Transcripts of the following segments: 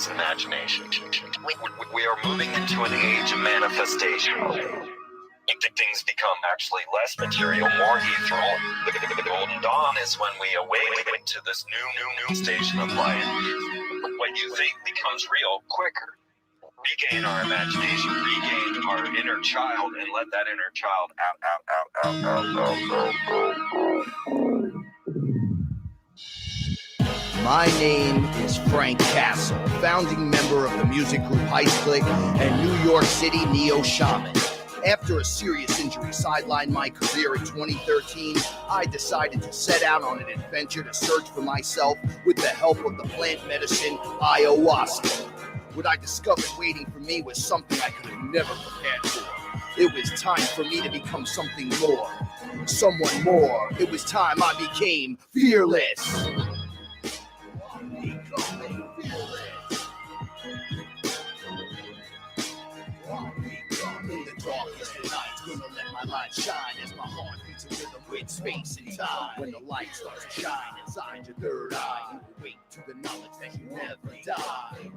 conscious imagination. We are moving into an age of manifestation. Things become actually less material, more ethereal. The golden dawn is when we awake to this new station of life. What you think becomes real quicker. Regain our imagination, regain our inner child, and let that inner child out. My name is Frank Castle, founding member of the music group Heist Click and New York City Neo Shaman. After a serious injury sidelined my career in 2013, I decided to set out on an adventure to search for myself with the help of the plant medicine ayahuasca. What I discovered waiting for me was something I could have never prepared for. It was time for me to become something more, someone more. It was time I became fearless. In the darkest of nights, gonna let my light shine as my heart beats a rhythm with space and time. When the light starts to shine inside your third eye, you awake to the knowledge that you never die.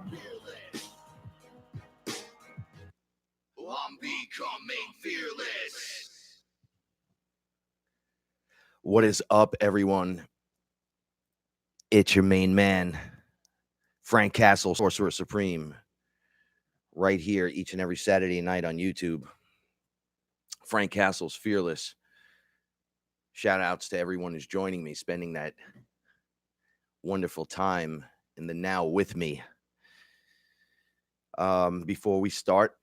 I'm becoming fearless. What is up, everyone? It's your main man, Frank Castle, Sorcerer Supreme, right here each and every Saturday night on YouTube. Frank Castle's Fearless. Shout outs to everyone who's joining me, spending that wonderful time in the now with me. Before we start,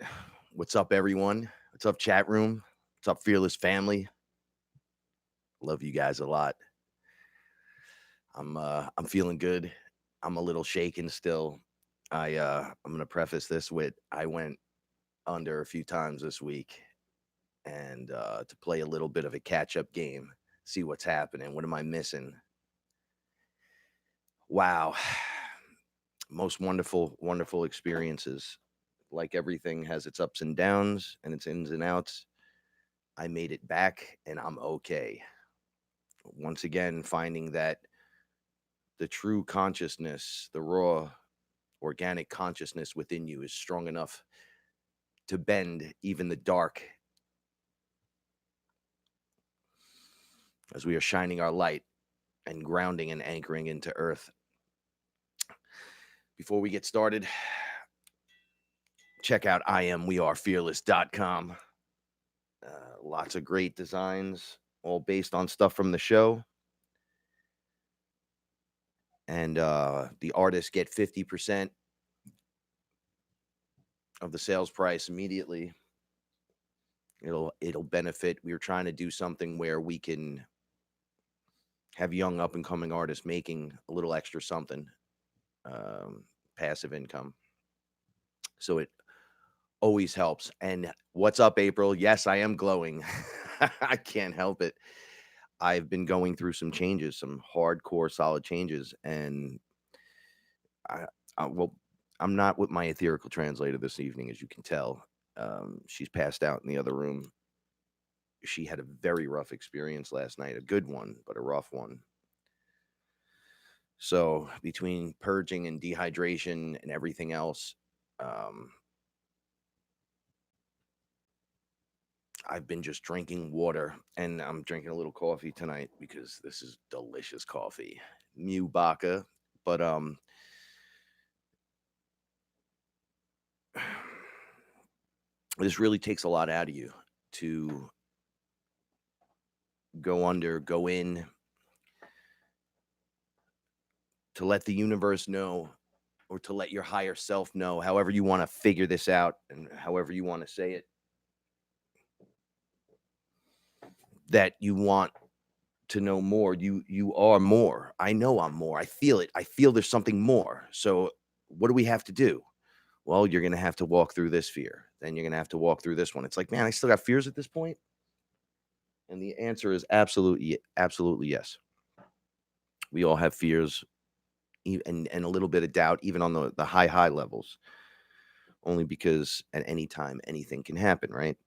what's up, everyone? What's up, chat room? What's up, Fearless family? Love you guys a lot. I'm feeling good. I'm a little shaken still. I'm gonna preface this with I went under a few times this week, and to play a little bit of a catch-up game, see what's happening. What am I missing? Wow. Most wonderful experiences. Like everything has its ups and downs and its ins and outs. I made it back and I'm okay. Once again, finding that the true consciousness, the raw organic consciousness within you is strong enough to bend even the dark as we are shining our light and grounding and anchoring into earth. Before we get started, check out IamWeAreFearless.com. Lots of great designs, all based on stuff from the show. And the artists get 50% of the sales price immediately. It'll benefit. We were trying to do something where we can have young up and coming artists making a little extra something, passive income. So it always helps. And what's up, April? Yes, I am glowing. I can't help it. I've been going through some changes, some hardcore solid changes. And I'm not with my etherical translator this evening, as you can tell. She's passed out in the other room. She had a very rough experience last night, a good one, but a rough one. So between purging and dehydration and everything else, I've been just drinking water, and I'm drinking a little coffee tonight because this is delicious coffee. Mu Baca, but this really takes a lot out of you to go under, go in, to let the universe know, or to let your higher self know, however you want to figure this out and however you want to say it, that you want to know more. You are more. I know I'm more. I feel it. I feel there's something more. So what do we have to do? Well, you're going to have to walk through this fear. Then you're going to have to walk through this one. It's like, man, I still got fears at this point. And the answer is absolutely yes. We all have fears and a little bit of doubt, even on the high levels, only because at any time, anything can happen, right?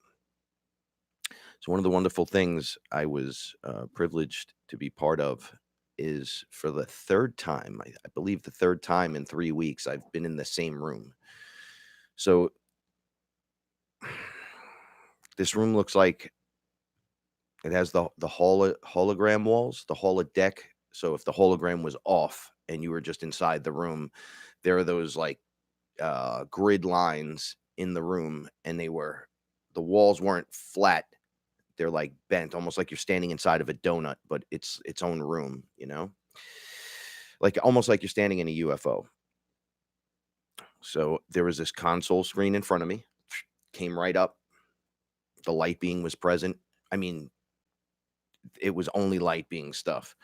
So one of the wonderful things I was privileged to be part of is for the third time, I believe the third time in 3 weeks, I've been in the same room. So this room looks like it has the hologram walls, the holodeck. So if the hologram was off and you were just inside the room, there are those like grid lines in the room, and the walls weren't flat. They're like bent, almost like you're standing inside of a donut, but it's its own room, like almost like you're standing in a UFO. So there was this console screen in front of me, came right up. The light being was present. I mean, it was only light being stuff.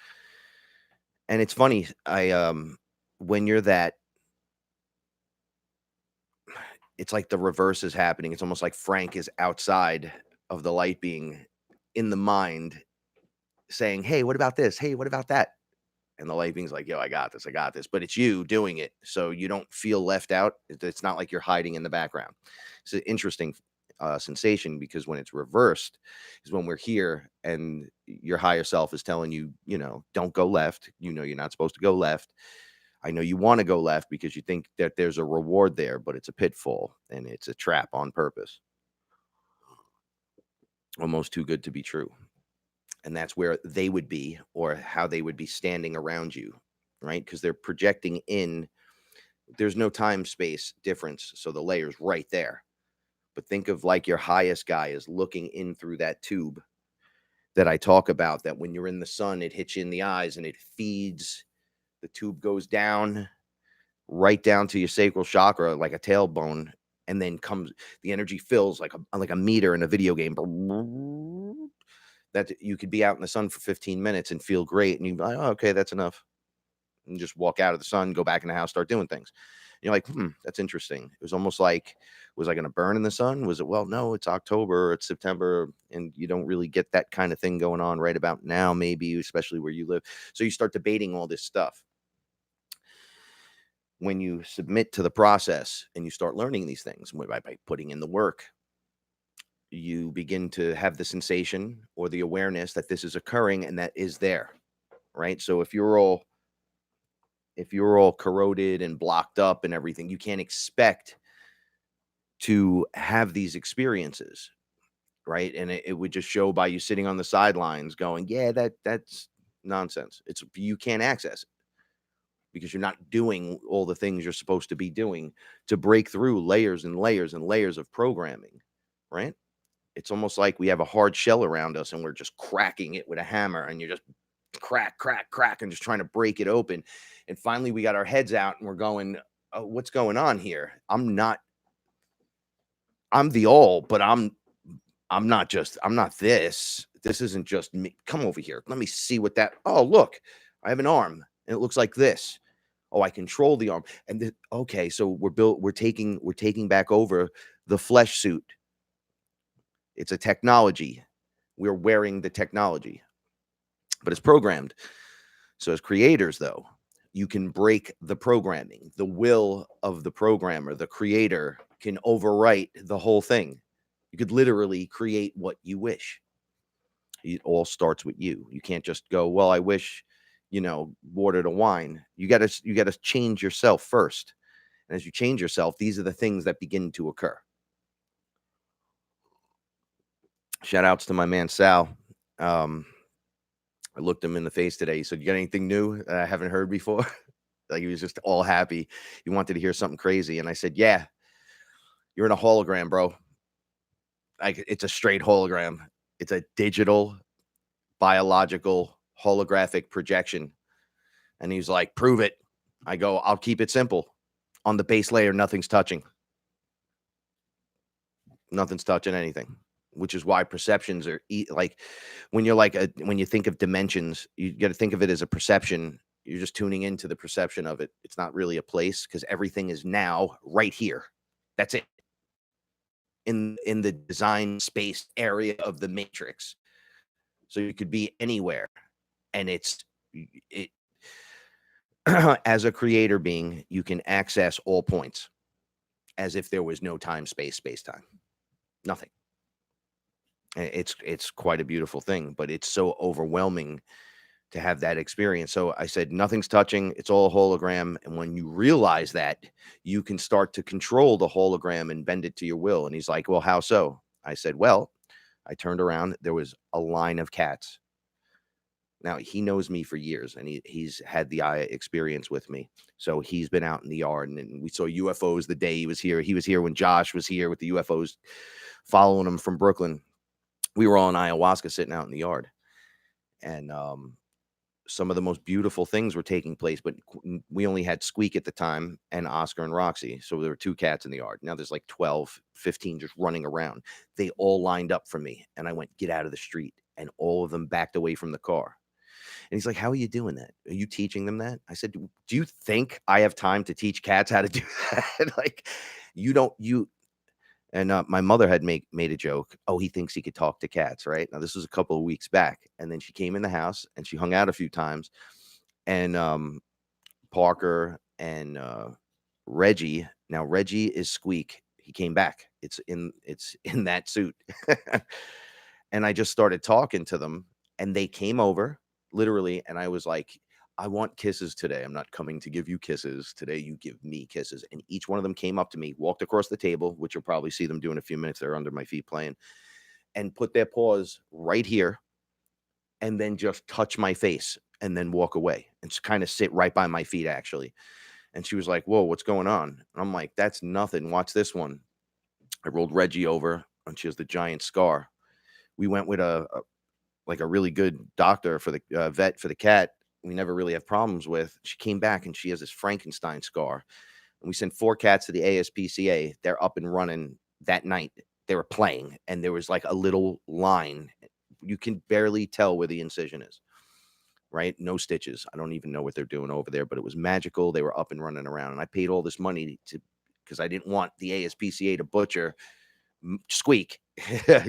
And it's funny, when you're that, it's like the reverse is happening. It's almost like Frank is outside of the light being in the mind saying, "Hey, what about this? Hey, what about that?" And the light being's like, "Yo, I got this. I got this." But it's you doing it. So you don't feel left out. It's not like you're hiding in the background. It's an interesting sensation, because when it's reversed is when we're here and your higher self is telling you, don't go left. You're not supposed to go left. I know you want to go left because you think that there's a reward there, but it's a pitfall and it's a trap on purpose. Almost too good to be true. And that's where they would be, or how they would be standing around you, right? Because they're projecting in. There's no time space difference. So the layer's right there. But think of like your highest guy is looking in through that tube that I talk about, that when you're in the sun, it hits you in the eyes and it feeds. The tube goes down right down to your sacral chakra, like a tailbone, and then the energy fills like a meter in a video game. That you could be out in the sun for 15 minutes and feel great, and you'd be like, "Oh, okay, that's enough," and just walk out of the sun, go back in the house, start doing things. And you're like, that's interesting. It was almost like, was I going to burn in the sun? Was it, well, no, it's October, or it's September, and you don't really get that kind of thing going on right about now, maybe, especially where you live. So you start debating all this stuff. When you submit to the process and you start learning these things by putting in the work, you begin to have the sensation or the awareness that this is occurring and that is there, right? So if you're all corroded and blocked up and everything, you can't expect to have these experiences, right? And it would just show by you sitting on the sidelines going, yeah, that's nonsense. You can't access it because you're not doing all the things you're supposed to be doing to break through layers and layers and layers of programming, right? It's almost like we have a hard shell around us and we're just cracking it with a hammer, and you're just crack, crack, crack, and just trying to break it open. And finally we got our heads out and we're going, oh, what's going on here? I'm the all, but I'm not this. This isn't just me. Come over here. Let me see what that, oh, look, I have an arm and it looks like this. Oh, I control the arm. And okay, so we're taking back over the flesh suit. It's a technology. We're wearing the technology, but it's programmed. So as creators, though, you can break the programming. The will of the programmer, the creator, can overwrite the whole thing. You could literally create what you wish. It all starts with you. You can't just go, well, I wish, water to wine. You got to change yourself first. And as you change yourself, these are the things that begin to occur. Shout outs to my man, Sal. I looked him in the face today. He said, you got anything new that I haven't heard before? Like, he was just all happy. He wanted to hear something crazy. And I said, yeah, you're in a hologram, bro. Like, it's a straight hologram. It's a digital, biological, holographic projection. And he's like, prove it. I go, I'll keep it simple. On the base layer, nothing's touching. Nothing's touching anything. Which is why perceptions are like, when you're like, when you think of dimensions, you got to think of it as a perception. You're just tuning into the perception of it. It's not really a place, because everything is now right here. That's it. In the design space area of the matrix. So you could be anywhere, and it as a creator being, you can access all points as if there was no time, space time. Nothing. It's quite a beautiful thing, but it's so overwhelming to have that experience. So I said, nothing's touching. It's all a hologram. And when you realize that, you can start to control the hologram and bend it to your will. And he's like, well, how so? I said, well, I turned around. There was a line of cats. Now, he knows me for years, and he's had the eye experience with me. So he's been out in the yard, and we saw UFOs the day he was here. He was here when Josh was here with the UFOs following him from Brooklyn. We were all in ayahuasca sitting out in the yard. And some of the most beautiful things were taking place, but we only had Squeak at the time and Oscar and Roxy. So there were 2 cats in the yard. Now there's like 12, 15 just running around. They all lined up for me, and I went, get out of the street. And all of them backed away from the car. And he's like, how are you doing that? Are you teaching them that? I said, do you think I have time to teach cats how to do that? Like, and my mother had made a joke. Oh, he thinks he could talk to cats, right? Now, this was a couple of weeks back. And then she came in the house and she hung out a few times. And Parker and Reggie. Now, Reggie is Squeak. He came back. It's in that suit. And I just started talking to them, and they came over literally. And I was like, I want kisses today. I'm not coming to give you kisses today. You give me kisses. And each one of them came up to me, walked across the table, which you'll probably see them do in a few minutes. They're under my feet playing, and put their paws right here, and then just touch my face and then walk away and kind of sit right by my feet, actually. And she was like, whoa, what's going on? And I'm like, that's nothing. Watch this one. I rolled Reggie over, and she has the giant scar. We went with a really good doctor for the vet for the cat. We never really have problems with. She came back and she has this Frankenstein scar. And we sent 4 cats to the ASPCA. They're up and running that night. They were playing, and there was like a little line. You can barely tell where the incision is, right? No stitches. I don't even know what they're doing over there, but it was magical. They were up and running around. And I paid all this money because I didn't want the ASPCA to butcher Squeak,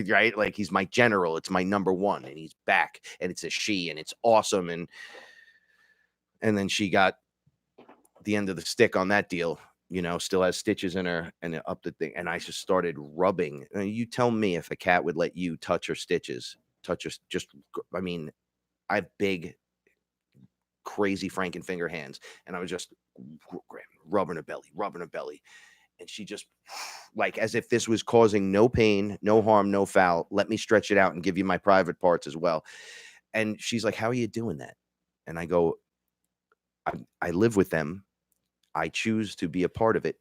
right? Like, he's my general. It's my number one, and he's back, and it's a she, and it's awesome. And then she got the end of the stick on that deal, still has stitches in her and up the thing. And I just started rubbing. You tell me if a cat would let you touch her stitches, I mean, I have big, crazy Frankenfinger hands. And I was just rubbing her belly. And she just, like, as if this was causing no pain, no harm, no foul. Let me stretch it out and give you my private parts as well. And she's like, how are you doing that? And I go, I live with them. I choose to be a part of it.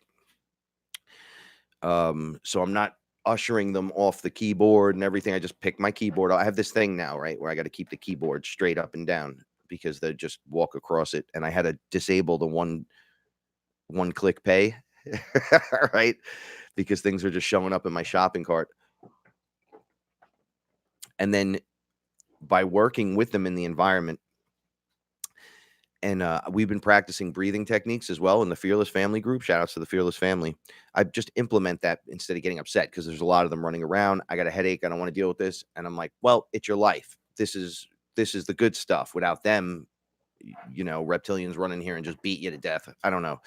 So I'm not ushering them off the keyboard and everything. I just pick my keyboard. I have this thing now, right, where I got to keep the keyboard straight up and down because they just walk across it. And I had to disable the one click pay, right? Because things are just showing up in my shopping cart. And then by working with them in the environment, and we've been practicing breathing techniques as well in the FearLess family group. Shout outs to the FearLess family. I just implement that instead of getting upset because there's a lot of them running around. I got a headache. I don't want to deal with this. And I'm like, well, it's your life. This is the good stuff. Without them, reptilians run in here and just beat you to death. I don't know.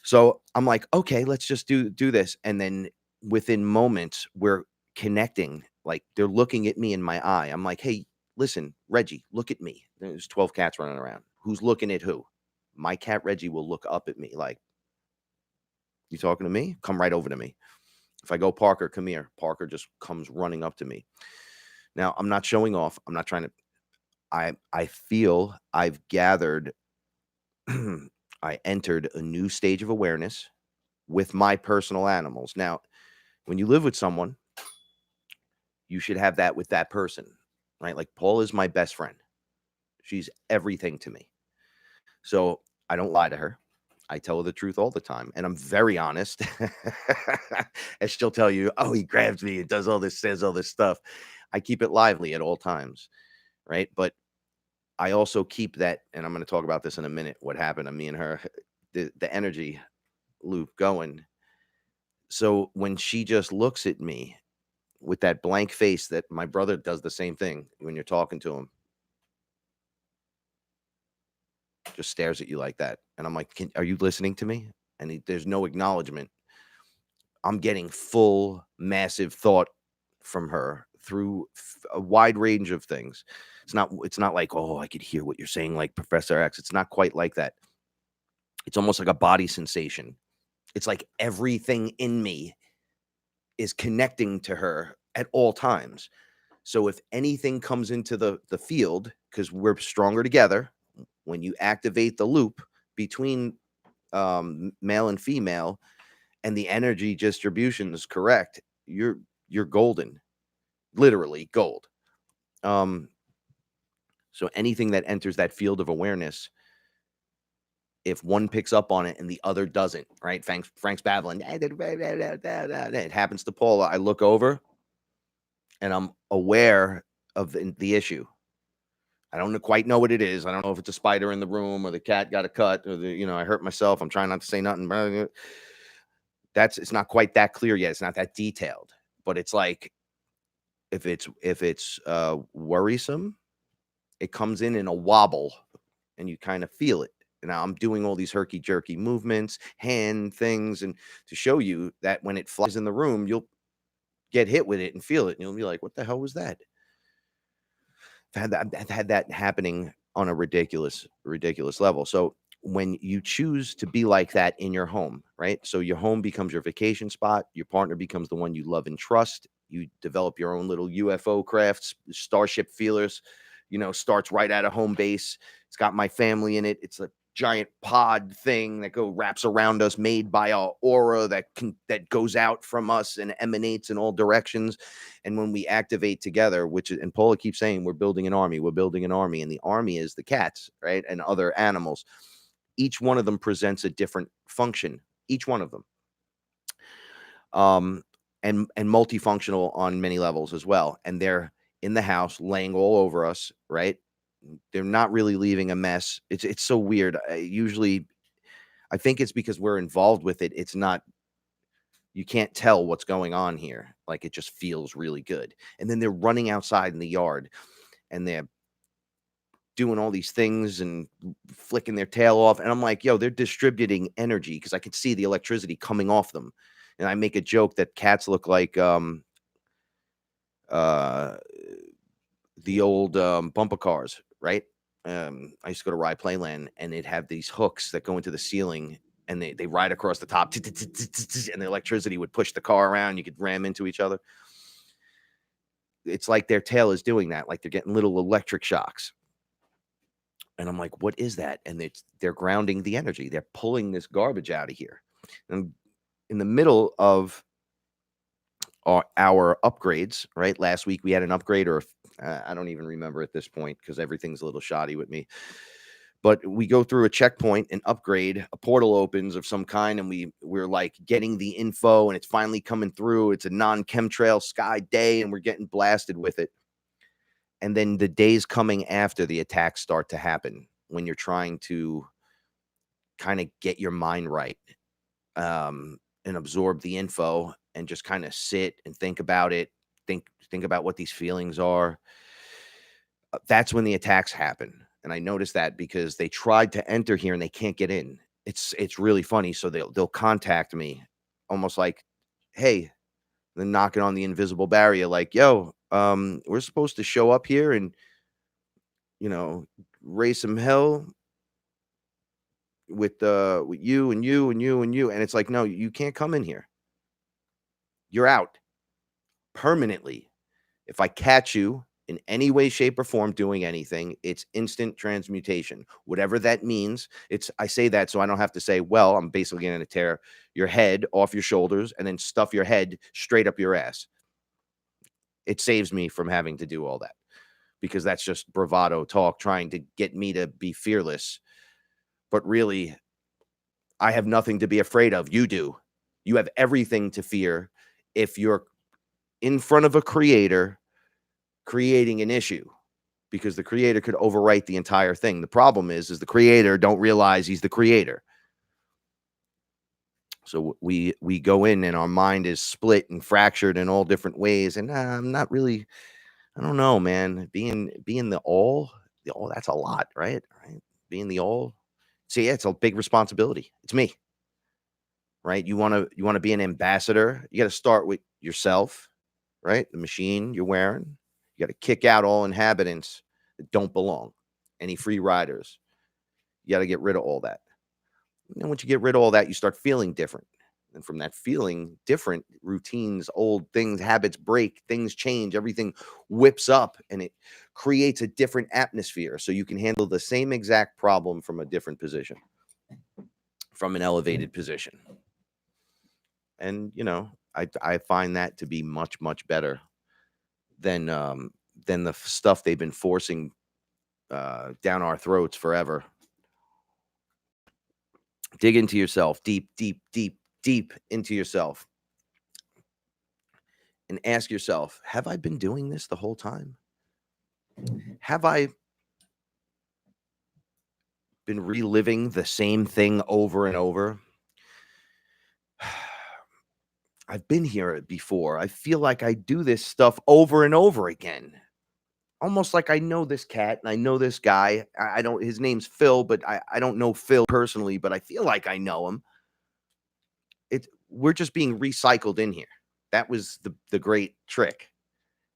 So I'm like, okay, let's just do this. And then within moments, we're connecting. Like, they're looking at me in my eye. I'm like, hey, listen, Reggie, look at me. There's 12 cats running around. Who's looking at who? My cat Reggie will look up at me like, you talking to me? Come right over to me. If I go, Parker, come here. Parker just comes running up to me. Now, I'm not showing off. I'm not trying to. I feel I've gathered. I entered a new stage of awareness with my personal animals. Now, when you live with someone, you should have that with that person, right? Like, Paula is my best friend. She's everything to me. So I don't lie to her. I tell her the truth all the time. And I'm very honest. And she'll tell you, oh, he grabs me and does all this, says all this stuff. I keep it lively at all times, right? But I also keep that, and I'm going to talk about this in a minute, what happened to me and her, the energy loop going. So when she just looks at me with that blank face, that my brother does the same thing when you're talking to him, just stares at you like that. And I'm like, are you listening to me? And there's no acknowledgement. I'm getting full, massive thought from her through a wide range of things. It's not like, oh, I could hear what you're saying, like Professor X. It's not quite like that. It's almost like a body sensation. It's like everything in me is connecting to her at all times. So if anything comes into the field, because we're stronger together, when you activate the loop between male and female, and the energy distribution is correct, you're golden, literally gold. So anything that enters that field of awareness, if one picks up on it and the other doesn't, right? Frank's babbling. It happens to Paula. I look over and I'm aware of the issue. I don't quite know what it is. I don't know if it's a spider in the room or the cat got a cut or I hurt myself. I'm trying not to say nothing. It's not quite that clear yet. It's not that detailed, but it's like if it's worrisome, it comes in a wobble and you kind of feel it. And I'm doing all these herky jerky movements, hand things, and to show you that when it flies in the room, you'll get hit with it and feel it. And you'll be like, what the hell was that? I've had that happening on a ridiculous level. So when you choose to be like that in your home, right? So your home becomes your vacation spot. Your partner becomes the one you love and trust. You develop your own little UFO crafts, starship feelers, starts right at a home base. It's got my family in it. It's a giant pod thing that wraps around us, made by our aura that goes out from us and emanates in all directions. And when we activate together, and Paula keeps saying, we're building an army, and the army is the cats, right? And other animals. Each one of them presents a different function, each one of them. And multifunctional on many levels as well. And they're in the house laying all over us, right? They're not really leaving a mess. It's so weird. I think it's because we're involved with it. It's not, you can't tell what's going on here. Like, it just feels really good. And then they're running outside in the yard and they're doing all these things and flicking their tail off. And I'm like, yo, they're distributing energy, because I could see the electricity coming off them. And I make a joke that cats look like the old bumper cars, right? I used to go to Rye Playland, and they'd have these hooks that go into the ceiling, and they ride across the top, and the electricity would push the car around. You could ram into each other. It's like their tail is doing that, like they're getting little electric shocks. And I'm like, what is that? And they're grounding the energy. They're pulling this garbage out of here. And in the middle of our upgrades, right? Last week we had an upgrade, or I don't even remember at this point, because everything's a little shoddy with me. But we go through a checkpoint, an upgrade, a portal opens of some kind, and we're like getting the info, and it's finally coming through. It's a non-chemtrail sky day, and we're getting blasted with it. And then the days coming after the attacks start to happen, when you're trying to kind of get your mind right, and absorb the info and just kind of sit and think about it, think about what these feelings are. That's when the attacks happen. And I noticed that because they tried to enter here and they can't get in. It's really funny. So they'll contact me almost like, hey, they're knocking on the invisible barrier, like, yo, we're supposed to show up here and, raise some hell with you and you and you and you. And it's like, no, you can't come in here. You're out permanently. If I catch you in any way, shape, or form doing anything, it's instant transmutation. Whatever that means. I say that so I don't have to say, well, I'm basically going to tear your head off your shoulders and then stuff your head straight up your ass. It saves me from having to do all that, because that's just bravado talk trying to get me to be fearless. But really, I have nothing to be afraid of. You do. You have everything to fear if you're in front of a creator creating an issue, because the creator could overwrite the entire thing. The problem is the creator don't realize he's the creator. So we go in and our mind is split and fractured in all different ways. And I'm not really, I don't know, man, being the all, that's a lot, right? Being the all. See, it's a big responsibility. It's me, right? You want to be an ambassador. You got to start with yourself, right? The machine you're wearing. You got to kick out all inhabitants that don't belong, any free riders. You got to get rid of all that. And once you get rid of all that, you start feeling different. And from that feeling different, routines, old things, habits break, things change, everything whips up, and it creates a different atmosphere. So you can handle the same exact problem from a different position, from an elevated position. And, you know, I find that to be much, much better than the stuff they've been forcing down our throats forever. Dig into yourself, deep, deep, deep, deep into yourself, and ask yourself, have I been doing this the whole time? Have I been reliving the same thing over and over? I've been here before. I feel like I do this stuff over and over again. Almost like I know this cat and I know this guy. I don't, his name's Phil, but I don't know Phil personally, but I feel like I know him. We're just being recycled in here. That was the great trick,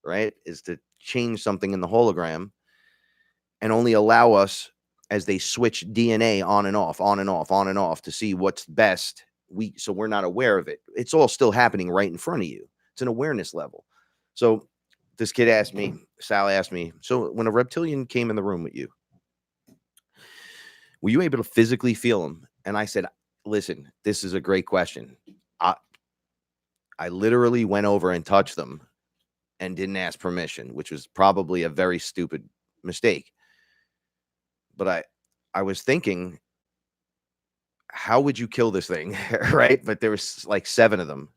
right? Is to change something in the hologram and only allow us, as they switch DNA on and off, on and off, on and off, to see what's best. So we're not aware of it. It's all still happening right in front of you. It's an awareness level. So this kid asked me, Sal asked me, so when a reptilian came in the room with you, were you able to physically feel him? And I said, listen, this is a great question. I literally went over and touched them and didn't ask permission, which was probably a very stupid mistake. But I was thinking, how would you kill this thing? Right? But there was like 7 of them.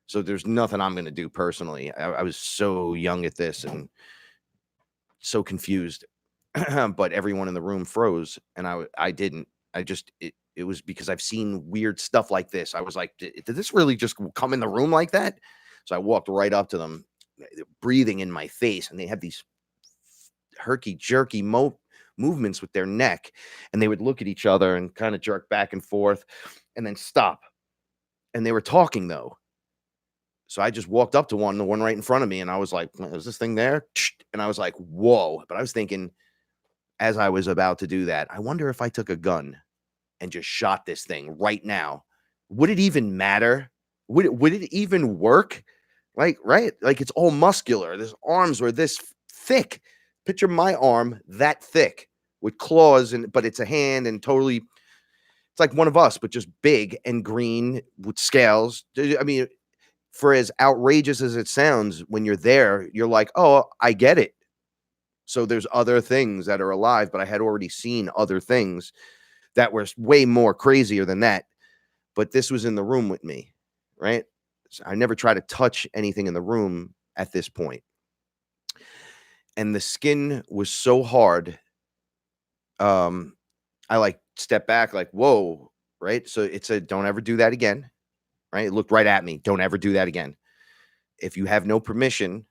So there's nothing I'm going to do personally. I was so young at this and so confused. But everyone in the room froze, and I didn't. It was because I've seen weird stuff like this. I was like, did this really just come in the room like that? So I walked right up to them, breathing in my face, and they had these herky-jerky movements with their neck, and they would look at each other and kind of jerk back and forth and then stop. And they were talking, though. So I just walked up to the one right in front of me, and I was like, is this thing there? And I was like, whoa. But I was thinking, as I was about to do that, I wonder if I took a gun and just shot this thing right now, would it even matter? Would it even work? Like, right? Like, it's all muscular. His arms were this thick. Picture my arm that thick with claws, but it's a hand and totally, it's like one of us, but just big and green with scales. I mean, for as outrageous as it sounds, when you're there, you're like, oh, I get it. So there's other things that are alive, but I had already seen other things that were way more crazier than that. But this was in the room with me, right? So I never try to touch anything in the room at this point. And the skin was so hard. I like stepped back like, whoa, right? So it said, don't ever do that again, right? It looked right at me. Don't ever do that again. If you have no permission,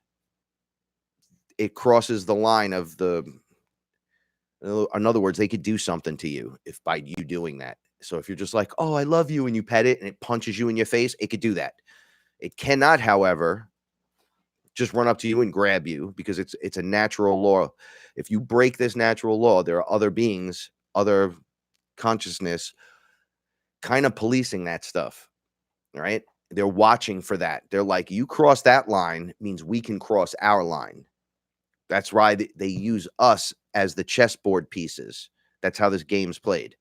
it crosses the line of in other words, they could do something to you if by you doing that. So if you're just like, oh, I love you, and you pet it and it punches you in your face, it could do that. It cannot, however, just run up to you and grab you, because it's a natural law. If you break this natural law, there are other beings, other consciousness kind of policing that stuff, right? They're watching for that. They're like, you cross that line means we can cross our line. That's why they use us as the chessboard pieces. That's how this game's played,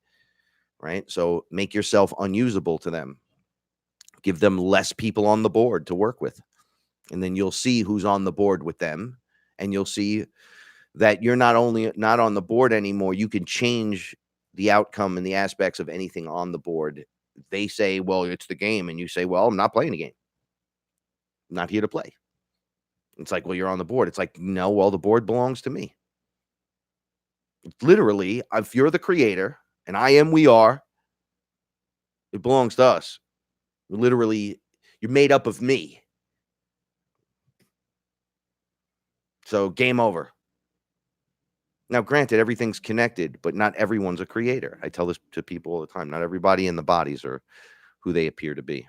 right? So make yourself unusable to them. Give them less people on the board to work with. And then you'll see who's on the board with them. And you'll see that you're not only not on the board anymore, you can change the outcome and the aspects of anything on the board. They say, well, it's the game. And you say, well, I'm not playing the game. I'm not here to play. It's like, well, you're on the board. It's like, no, well, the board belongs to me. Literally, if you're the creator, and we are, it belongs to us. Literally, you're made up of me. So game over. Now, granted, everything's connected, but not everyone's a creator. I tell this to people all the time. Not everybody in the bodies are who they appear to be.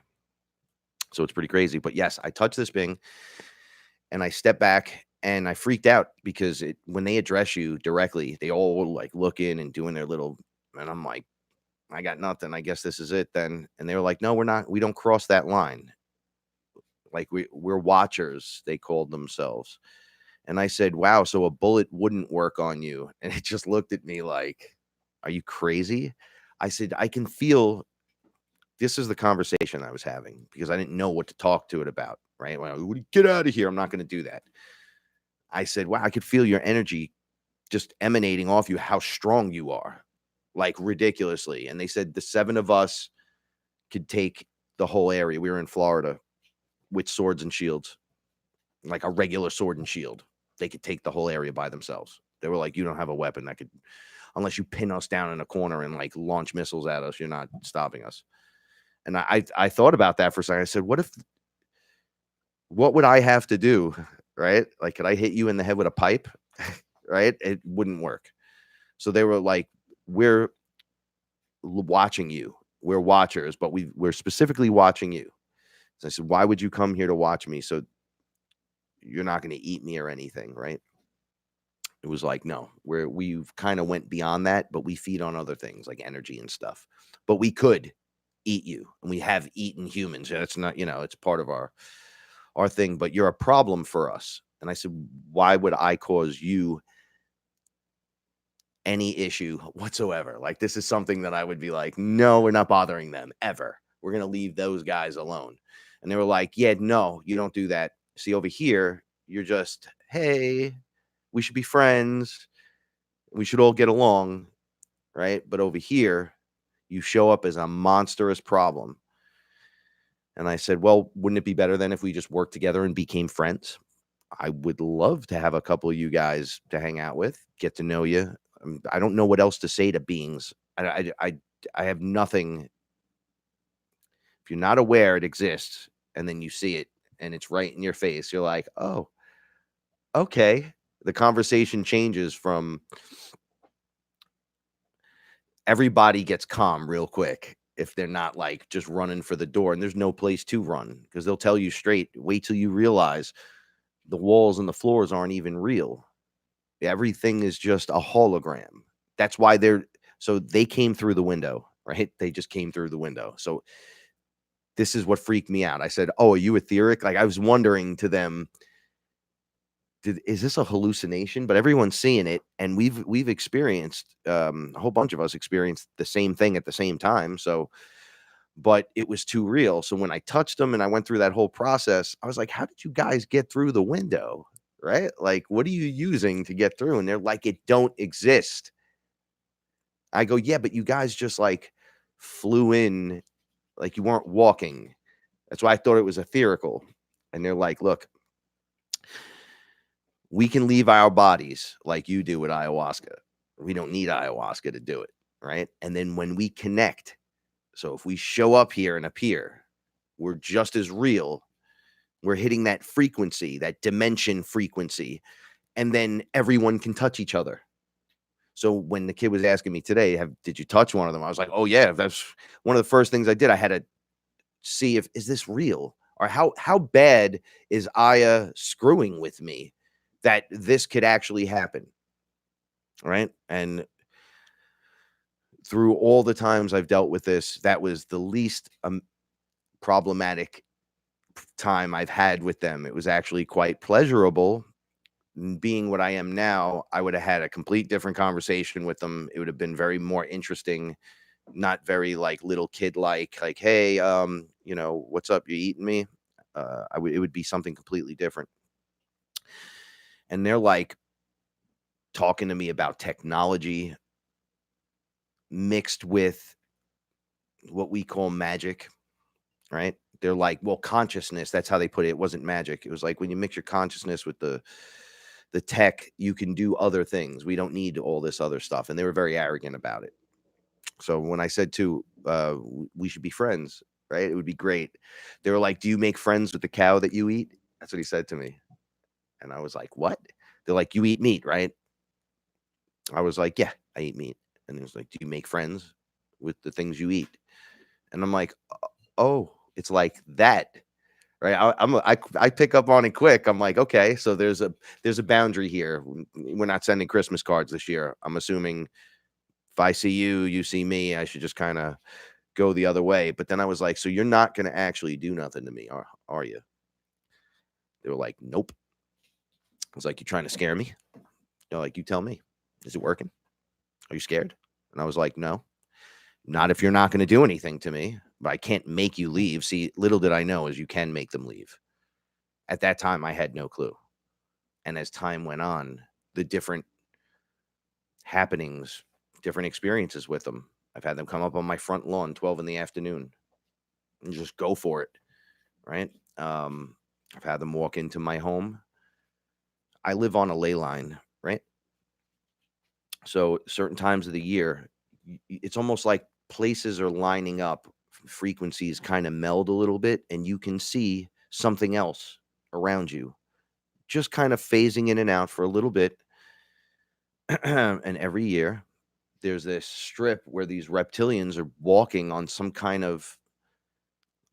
So it's pretty crazy. But yes, I touched this thing, and I stepped back, And I freaked out because when they address you directly, they all like look in and doing their little, and I'm like, I got nothing. I guess this is it then. And they were like, no, we're not. We don't cross that line. Like we're watchers, they called themselves. And I said, wow, so a bullet wouldn't work on you. And it just looked at me like, are you crazy? I said, I can feel, this is the conversation I was having because I didn't know what to talk to it about, right? Well, get out of here. I'm not going to do that. I said, wow, I could feel your energy just emanating off you, how strong you are, like ridiculously. And they said the 7 of us could take the whole area. We were in Florida with swords and shields, like a regular sword and shield. They could take the whole area by themselves. They were like, you don't have a weapon that could, unless you pin us down in a corner and like launch missiles at us, you're not stopping us. And I thought about that for a second. I said, what would I have to do? Right? Like, could I hit you in the head with a pipe? Right? It wouldn't work. So they were like, we're watching you. We're watchers, but we're specifically watching you. So I said, why would you come here to watch me? So you're not going to eat me or anything, right? It was like, no, we've kind of went beyond that, but we feed on other things like energy and stuff. But we could eat you, and we have eaten humans. That's not, it's part of our thing, but you're a problem for us. And I said, why would I cause you any issue whatsoever? Like, this is something that I would be like, no, we're not bothering them ever. We're going to leave those guys alone. And they were like, yeah, no, you don't do that. See, over here, you're just, hey, we should be friends. We should all get along, right? But over here, you show up as a monstrous problem. And I said, well, wouldn't it be better then if we just worked together and became friends? I would love to have a couple of you guys to hang out with, get to know you. I don't know what else to say to beings. I have nothing. If you're not aware it exists and then you see it and it's right in your face, you're like, oh, okay. The conversation changes from everybody gets calm real quick if they're not like just running for the door, and there's no place to run because they'll tell you straight, wait till you realize the walls and the floors aren't even real. Everything is just a hologram. That's why they came through the window, right? They just came through the window. So this is what freaked me out. I said, oh, are you etheric? Like, I was wondering to them, is this a hallucination? But everyone's seeing it, and we've experienced, a whole bunch of us experienced the same thing at the same time. So, but it was too real. So when I touched them and I went through that whole process, I was like, how did you guys get through the window? Right? Like, what are you using to get through? And they're like, it don't exist. I go, yeah, but you guys just like flew in, like you weren't walking. That's why I thought it was etherical. And they're like, look, we can leave our bodies like you do with ayahuasca. We don't need ayahuasca to do it, right? And then when we connect, so if we show up here and appear, we're just as real. We're hitting that frequency, that dimension frequency, and then everyone can touch each other. So when the kid was asking me today, did you touch one of them? I was like, oh yeah, that's one of the first things I did. I had to see is this real, or how bad is Aya screwing with me that this could actually happen, right? And through all the times I've dealt with this, that was the least problematic time I've had with them. It was actually quite pleasurable. Being what I am now, I would have had a complete different conversation with them. It would have been very more interesting, not very like little kid like, hey, what's up? You eating me? It would be something completely different. And they're like talking to me about technology mixed with what we call magic, right? They're like, well, consciousness, that's how they put it. It wasn't magic. It was like when you mix your consciousness with the tech, you can do other things. We don't need all this other stuff. And they were very arrogant about it. So when I said we should be friends, right? It would be great. They were like, do you make friends with the cow that you eat? That's what he said to me. And I was like, what? They're like, you eat meat, right? I was like, yeah, I eat meat. And he was like, do you make friends with the things you eat? And I'm like, oh, it's like that. right? I pick up on it quick. I'm like, okay, so there's a boundary here. We're not sending Christmas cards this year. I'm assuming if I see you, you see me, I should just kind of go the other way. But then I was like, so you're not going to actually do nothing to me, are you? They were like, nope. I was like, you trying to scare me? They're like, you tell me, is it working? Are you scared? And I was like, no, not if you're not going to do anything to me, but I can't make you leave. See, little did I know is you can make them leave. At that time, I had no clue. And as time went on, the different happenings, different experiences with them. I've had them come up on my front lawn 12 in the afternoon and just go for it. Right. I've had them walk into my home. I live on a ley line, right? So certain times of the year, it's almost like places are lining up, frequencies kind of meld a little bit, and you can see something else around you, just kind of phasing in and out for a little bit. And every year, there's this strip where these reptilians are walking on some kind of,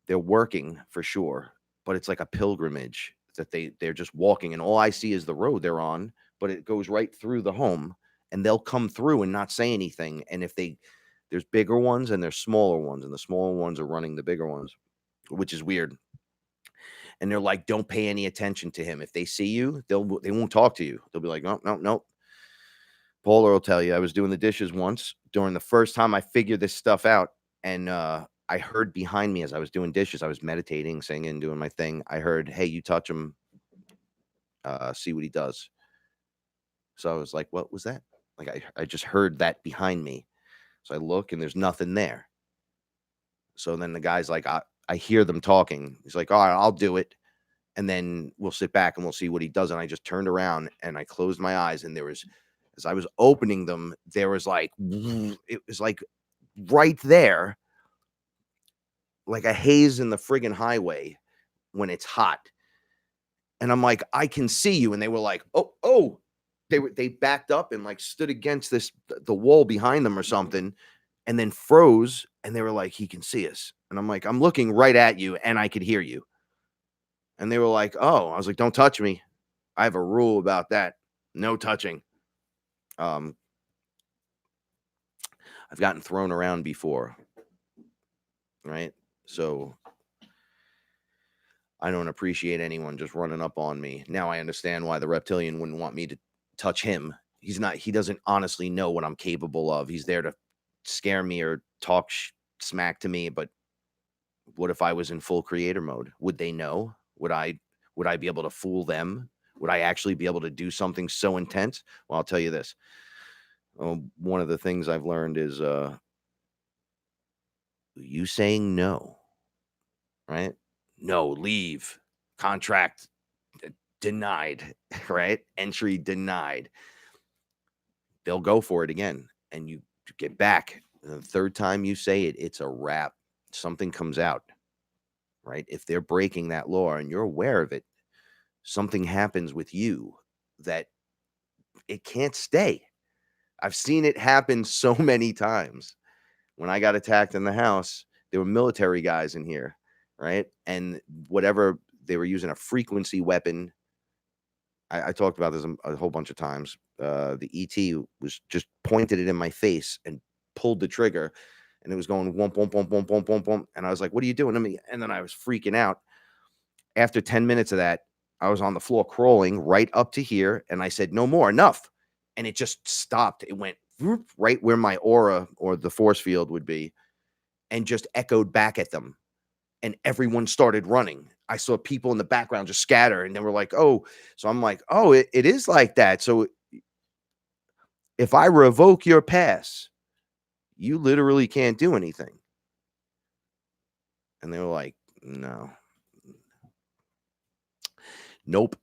they're working for sure, but it's like a pilgrimage that they're just walking, and all I see is the road they're on, but it goes right through the home, and they'll come through and not say anything. And if there's bigger ones and there's smaller ones, and the smaller ones are running the bigger ones, which is weird. And they're like, don't pay any attention to him. If they see you, they won't talk to you. They'll be like, no, no, no. Paula will tell you, I was doing the dishes once during the first time I figured this stuff out, and I heard behind me as I was doing dishes, I was meditating, singing, doing my thing. I heard, hey, you touch him, see what he does. So I was like, what was that? Like I just heard that behind me. So I look and there's nothing there. So then the guy's like, I hear them talking. He's like, all right, I'll do it. And then we'll sit back and we'll see what he does. And I just turned around and I closed my eyes, and there was, as I was opening them, there was like, it was like right there, like a haze in the friggin' highway when it's hot. And I'm like, I can see you. And they were like, oh, they backed up and like stood against the wall behind them or something, and then froze. And they were like, he can see us. And I'm like, I'm looking right at you and I could hear you. And they were like, oh, I was like, don't touch me. I have a rule about that. No touching. I've gotten thrown around before. Right. So I don't appreciate anyone just running up on me. Now I understand why the reptilian wouldn't want me to touch him. He doesn't honestly know what I'm capable of. He's there to scare me or talk smack to me. But what if I was in full creator mode? Would they know? Would I be able to fool them? Would I actually be able to do something so intense? Well, I'll tell you this. One of the things I've learned is you saying no, right? No, leave. Contract denied, right? Entry denied. They'll go for it again, and you get back. And the third time you say it, it's a wrap. Something comes out, right? If they're breaking that law and you're aware of it, something happens with you that it can't stay. I've seen it happen so many times. When I got attacked in the house, there were military guys in here, right? And whatever, they were using a frequency weapon. I talked about this a whole bunch of times. The ET was just pointed it in my face and pulled the trigger, and it was going womp, womp, womp, womp, womp, womp, womp. And I was like, what are you doing to me? And then I was freaking out. After 10 minutes of that, I was on the floor crawling right up to here, and I said, no more, enough. And it just stopped. It went whoop, right where my aura or the force field would be, and just echoed back at them. And everyone started running. I saw people in the background just scatter, and they were like, oh. So I'm like, oh, it is like that. So if I revoke your pass, you literally can't do anything. And they were like, no. Nope.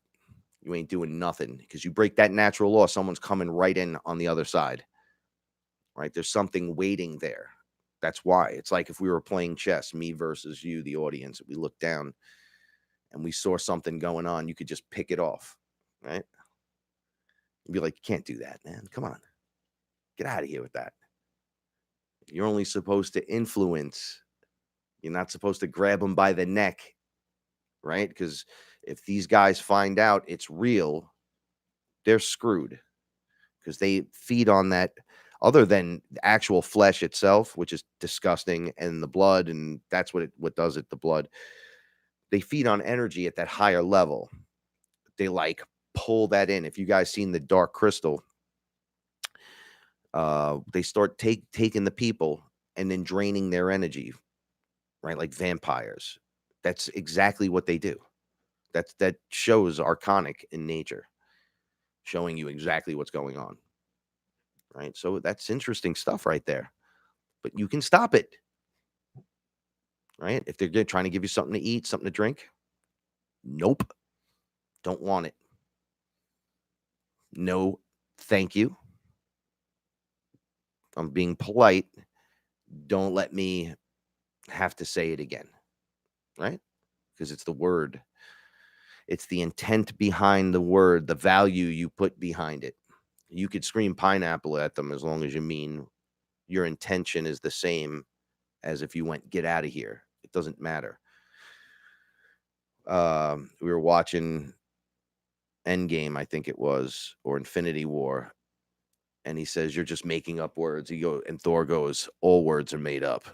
You ain't doing nothing, because you break that natural law, someone's coming right in on the other side. Right? There's something waiting there. That's why. It's like if we were playing chess, me versus you, the audience, we looked down and we saw something going on, you could just pick it off, right? You'd be like, you can't do that, man. Come on. Get out of here with that. You're only supposed to influence. You're not supposed to grab them by the neck right? Because if these guys find out it's real, they're screwed, because they feed on that, other than the actual flesh itself, which is disgusting, and the blood, and that's what does it, the blood. They feed on energy at that higher level. They like pull that in. If you guys seen the Dark Crystal, they start taking the people and then draining their energy, right? Like vampires. That's exactly what they do. That shows archonic in nature, showing you exactly what's going on, right? So that's interesting stuff right there. But you can stop it, right? If they're trying to give you something to eat, something to drink, nope, don't want it. No, thank you. I'm being polite. Don't let me have to say it again, right? Because it's the word. It's the intent behind the word, the value you put behind it. You could scream pineapple at them as long as you mean your intention is the same as if you went, get out of here. It doesn't matter. We were watching Endgame, I think it was, or Infinity War. And he says, you're just making up words. And Thor goes, all words are made up.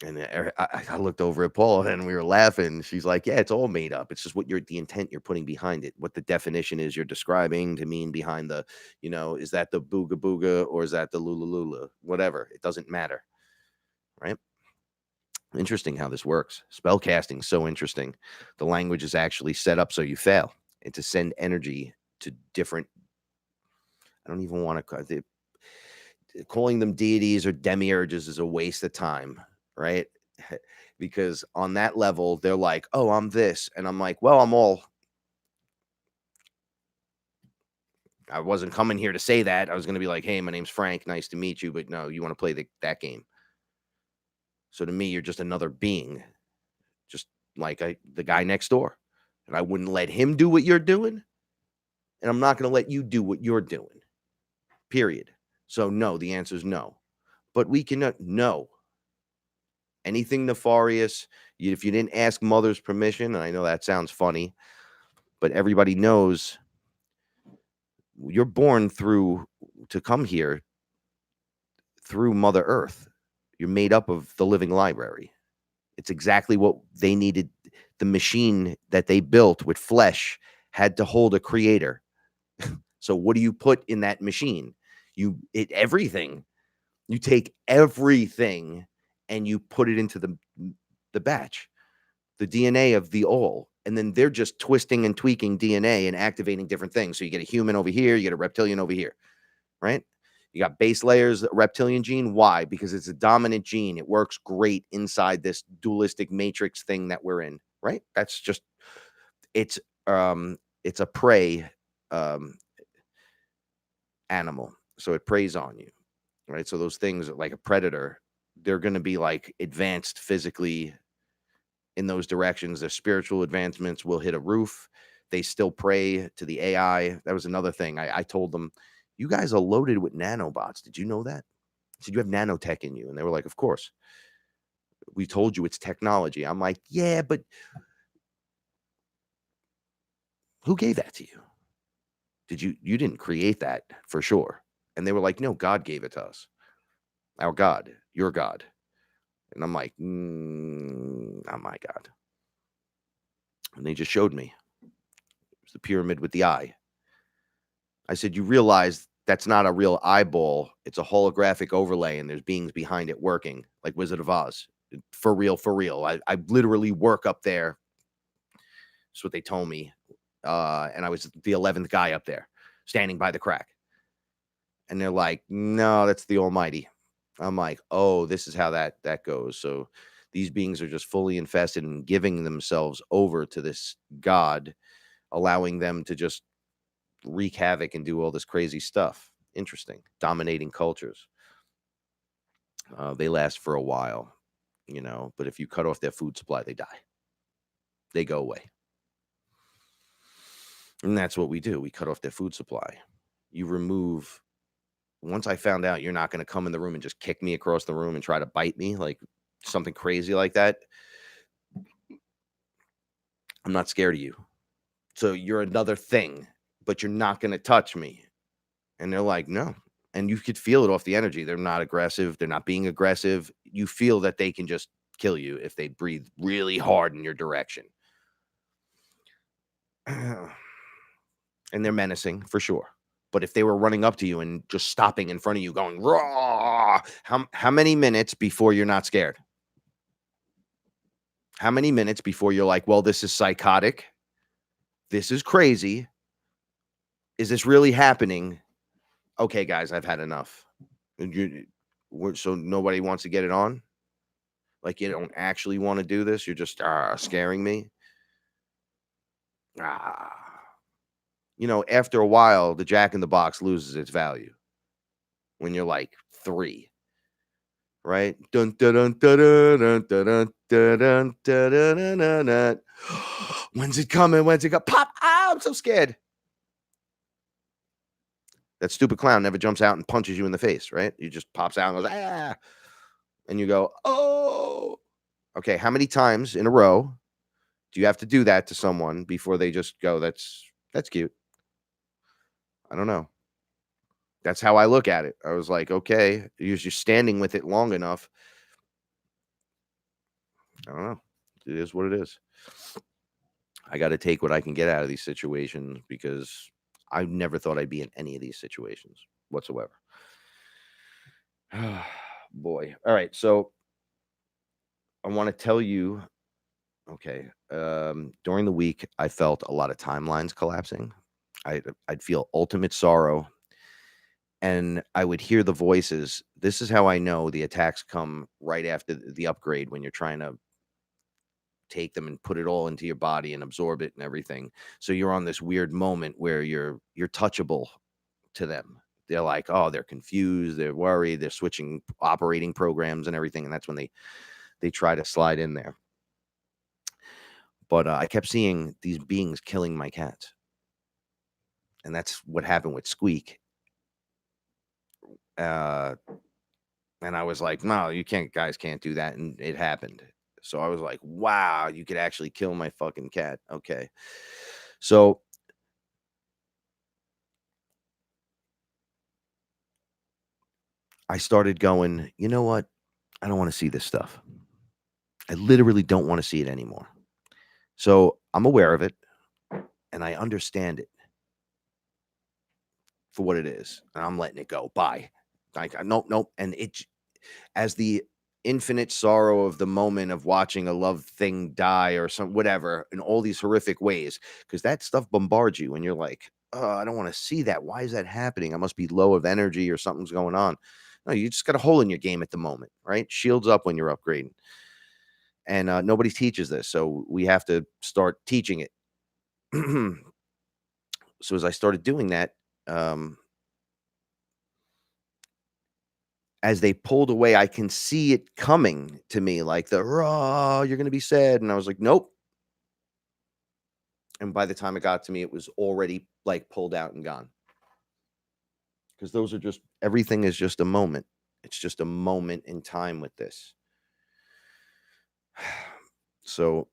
And I looked over at Paula and we were laughing. She's like, yeah, it's all made up. It's just the intent you're putting behind it, what the definition is you're describing to mean behind the, is that the booga booga or is that the lula lula? Whatever. It doesn't matter. Right? Interesting how this works. Spell casting, so interesting. The language is actually set up so you fail, and to send energy to different, I don't even want to, calling them deities or demiurges is a waste of time, right? Because on that level, they're like, oh, I'm this. And I'm like, well, I wasn't coming here to say that. I was going to be like, hey, my name's Frank. Nice to meet you. But no, you want to play that game. So to me, you're just another being, just like the guy next door. And I wouldn't let him do what you're doing. And I'm not going to let you do what you're doing. Period. So no, the answer is no. But we cannot, no. Anything nefarious, if you didn't ask mother's permission, and I know that sounds funny, but everybody knows you're born to come here through Mother Earth. You're made up of the living library. It's exactly what they needed. The machine that they built with flesh had to hold a creator. So what do you put in that machine? Everything. You take everything and you put it into the batch, the DNA of the all. And then they're just twisting and tweaking DNA and activating different things. So you get a human over here, you get a reptilian over here, right? You got base layers, reptilian gene. Why? Because it's a dominant gene. It works great inside this dualistic matrix thing that we're in, right? That's just, it's a prey animal. So it preys on you, right? So those things like a predator, they're going to be like advanced physically in those directions. Their spiritual advancements will hit a roof. They still prey to the AI. That was another thing. I told them, you guys are loaded with nanobots. Did you know that? I said, you have nanotech in you. And they were like, of course. We told you it's technology. I'm like, yeah, but who gave that to you? You didn't create that for sure. And they were like, no, God gave it to us. Our God, your God. And I'm like, oh my God. And they just showed me. It was the pyramid with the eye. I said, you realize that's not a real eyeball. It's a holographic overlay, and there's beings behind it working, like Wizard of Oz. For real, for real. I literally work up there. That's what they told me. And I was the 11th guy up there, standing by the crack. And they're like, no, that's the Almighty. I'm like, oh, this is how that goes. So these beings are just fully infested and giving themselves over to this God, allowing them to just wreak havoc and do all this crazy stuff. Interesting. Dominating cultures. They last for a while, but if you cut off their food supply, they die. They go away. And that's what we do. We cut off their food supply. You remove. Once I found out you're not going to come in the room and just kick me across the room and try to bite me, like something crazy like that, I'm not scared of you. So you're another thing, but you're not going to touch me. And they're like, no. And you could feel it off the energy. They're not aggressive. They're not being aggressive. You feel that they can just kill you if they breathe really hard in your direction. And they're menacing for sure. But if they were running up to you and just stopping in front of you going, raw, how many minutes before you're not scared? How many minutes before you're like, well, this is psychotic? This is crazy. Is this really happening? Okay, guys, I've had enough. So nobody wants to get it on? Like, you don't actually want to do this? You're just scaring me? You know, after a while, the Jack in the Box loses its value when you're like 3, right? Dun, dun, dun, dun, dun, dun, dun, dun, dun, dun, dun, dun, dun. When's it coming? When's it go? Pop! Ah, I'm so scared. That stupid clown never jumps out and punches you in the face, right? He just pops out and goes, ah. And you go, oh. Okay, how many times in a row do you have to do that to someone before they just go, that's cute? I don't know. That's how I look at it. I was like, okay, you're just standing with it long enough. I don't know. It is what it is. I got to take what I can get out of these situations because I never thought I'd be in any of these situations whatsoever. Boy. All right. So I want to tell you, okay, during the week, I felt a lot of timelines collapsing. I'd feel ultimate sorrow. And I would hear the voices. This is how I know the attacks come right after the upgrade when you're trying to take them and put it all into your body and absorb it and everything. So you're on this weird moment where you're touchable to them. They're like, oh, they're confused, they're worried, they're switching operating programs and everything. And that's when they try to slide in there. But I kept seeing these beings killing my cats. And that's what happened with Squeak. And I was like, no, you guys can't do that. And it happened. So I was like, wow, you could actually kill my fucking cat. Okay. So I started going, you know what? I don't want to see this stuff. I literally don't want to see it anymore. So I'm aware of it and I understand it for what it is. And I'm letting it go. Bye. Like, nope. And it, as the infinite sorrow of the moment of watching a loved thing die or some whatever in all these horrific ways, because that stuff bombards you and you're like, oh, I don't want to see that. Why is that happening? I must be low of energy or something's going on. No, you just got a hole in your game at the moment, right? Shields up when you're upgrading. And nobody teaches this. So we have to start teaching it. So as I started doing that, as they pulled away, I can see it coming to me like the raw, you're going to be sad. And I was like, nope. And by the time it got to me, it was already like pulled out and gone. Because those are just, everything is just a moment. It's just a moment in time with this. So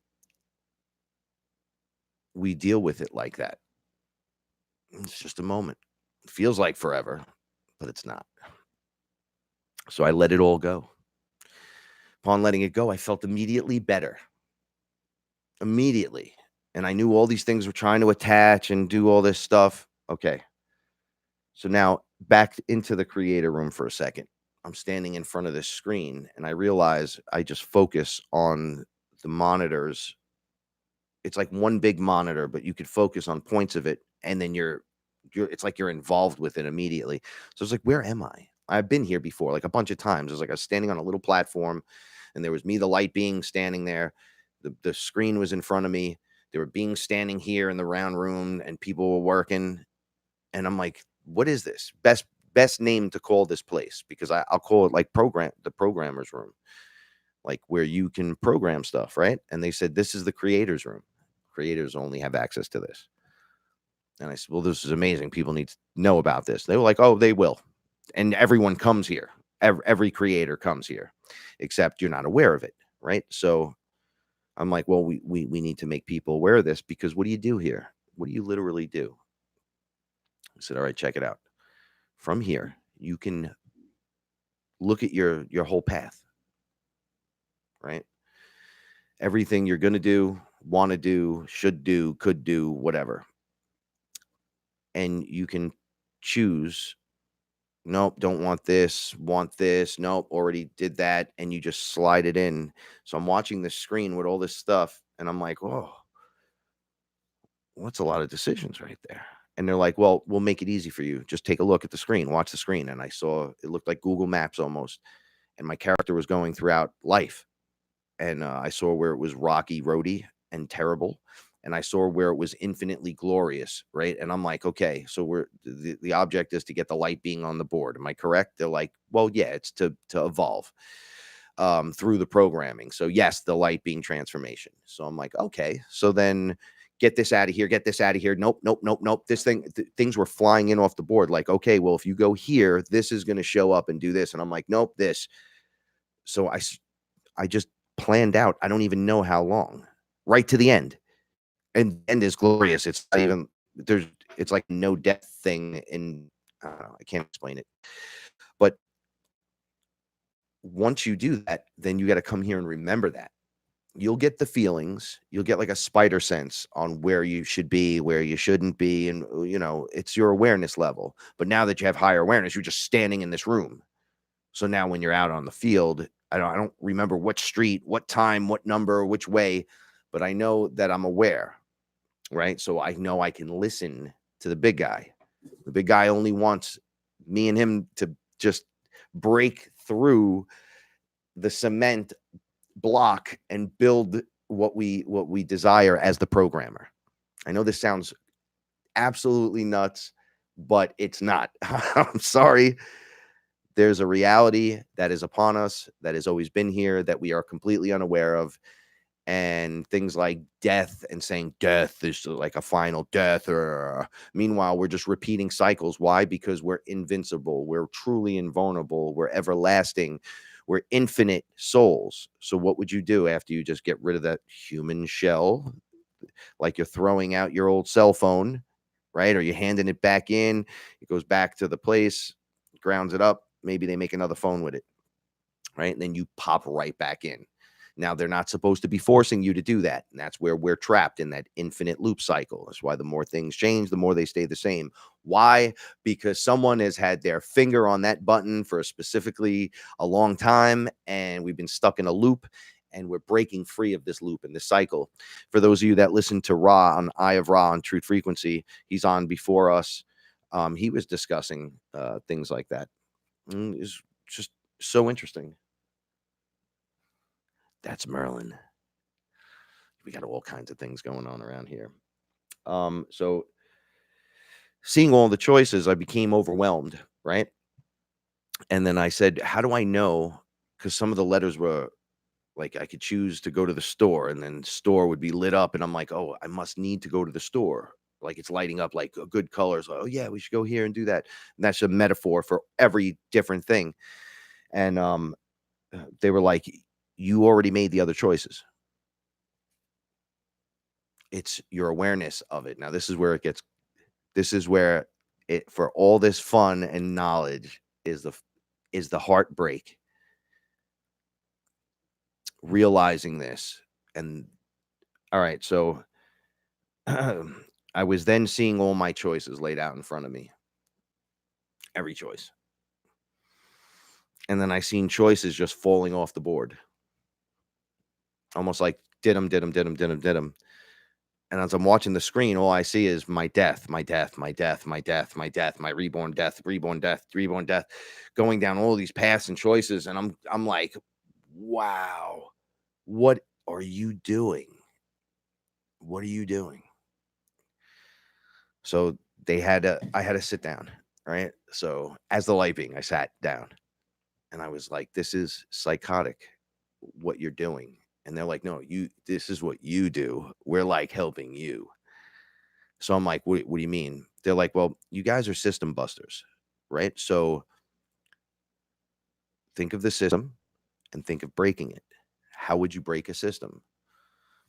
we deal with it like that. It's just a moment. It feels like forever, but it's not. So I let it all go. Upon letting it go, I felt immediately better. Immediately. And I knew all these things were trying to attach and do all this stuff. Okay. So now back into the creator room for a second. I'm standing in front of this screen and I realize I just focus on the monitors. It's like one big monitor, but you could focus on points of it. And then it's like you're involved with it immediately. So it's like, where am I? I've been here before, like a bunch of times. It was like I was standing on a little platform and there was me, the light being standing there. The screen was in front of me. There were beings standing here in the round room and people were working. And I'm like, what is this? Best name to call this place, because I'll call it like the programmer's room, like where you can program stuff, right? And they said, this is the creator's room. Creators only have access to this. And I said, well, this is amazing. People need to know about this. They were like, oh, they will. And everyone comes here. Every creator comes here, except you're not aware of it, right? So I'm like, well, we need to make people aware of this, because what do you do here? What do you literally do? I said, all right, check it out. From here, you can look at your whole path, right? Everything you're going to do, want to do, should do, could do, whatever. And you can choose, nope, don't want this, nope, already did that. And you just slide it in. So I'm watching the screen with all this stuff, and I'm like, oh, what's a lot of decisions right there? And they're like, well, we'll make it easy for you. Just take a look at the screen, watch the screen. And I saw it looked like Google Maps almost. And my character was going throughout life. And I saw where it was rocky, roady, and terrible. And I saw where it was infinitely glorious, right? And I'm like, okay, so the object is to get the light being on the board. Am I correct? They're like, well, yeah, it's to evolve through the programming. So yes, the light being transformation. So I'm like, okay, so then get this out of here, get this out of here. Nope, nope, nope, nope. Things were flying in off the board. Like, okay, well, if you go here, this is going to show up and do this. And I'm like, nope, this. So I just planned out, I don't even know how long, right to the end. And the end is glorious. It's not even it's like no death thing. And I don't know, I can't explain it. But once you do that, then you got to come here and remember that. You'll get the feelings, you'll get like a spider sense on where you should be, where you shouldn't be. And, it's your awareness level. But now that you have higher awareness, you're just standing in this room. So now when you're out on the field, I don't remember what street, what time, what number, which way, but I know that I'm aware, right? So I know I can listen to the big guy. The big guy only wants me and him to just break through the cement block and build what we desire as the programmer. I know this sounds absolutely nuts, but it's not. I'm sorry. There's a reality that is upon us, that has always been here, that we are completely unaware of. And things like death, and saying death is like a final death, or meanwhile, we're just repeating cycles. Why? Because we're invincible. We're truly invulnerable. We're everlasting. We're infinite souls. So what would you do after you just get rid of that human shell? Like you're throwing out your old cell phone, right? Or you're handing it back in. It goes back to the place, grounds it up. Maybe they make another phone with it, right? And then you pop right back in. Now, they're not supposed to be forcing you to do that. And that's where we're trapped in that infinite loop cycle. That's why the more things change, the more they stay the same. Why? Because someone has had their finger on that button for specifically a long time, and we've been stuck in a loop, and we're breaking free of this loop and this cycle. For those of you that listen to Ra on Eye of Ra on Truth Frequency, he's on before us. He was discussing things like that. It's just so interesting. That's Merlin. We got all kinds of things going on around here. So seeing all the choices, I became overwhelmed, right? And then I said, how do I know? Because some of the letters were like, I could choose to go to the store, and then store would be lit up. And I'm like, oh, I must need to go to the store. Like it's lighting up like a good colors. Oh yeah, we should go here and do that. And that's a metaphor for every different thing. And they were like, you already made the other choices. It's your awareness of it. Now, this is where it, for all this fun and knowledge, is the heartbreak. Realizing this. And all right, so I was then seeing all my choices laid out in front of me. Every choice. And then I seen choices just falling off the board. Almost like did them. And as I'm watching the screen, all I see is my death, my death, my death, my death, my death, my reborn death, reborn death, reborn death, going down all these paths and choices. And I'm like, wow, what are you doing? What are you doing? So I had to sit down, right? So as the light being, I sat down, and I was like, this is psychotic, what you're doing. And they're like, no, this is what you do. We're like helping you. So I'm like, what do you mean? They're like, well, you guys are system busters, right? So think of the system and think of breaking it. How would you break a system?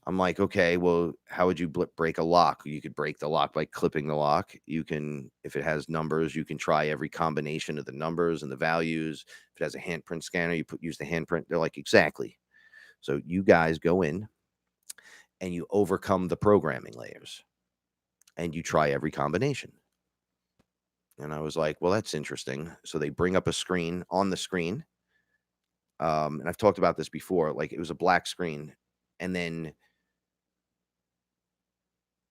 I'm like, okay, well, how would you break a lock? You could break the lock by clipping the lock. You can, if it has numbers, you can try every combination of the numbers and the values. If it has a handprint scanner, use the handprint. They're like, exactly. So you guys go in and you overcome the programming layers and you try every combination. And I was like, well, that's interesting. So they bring up a screen on the screen. And I've talked about this before. Like, it was a black screen. And then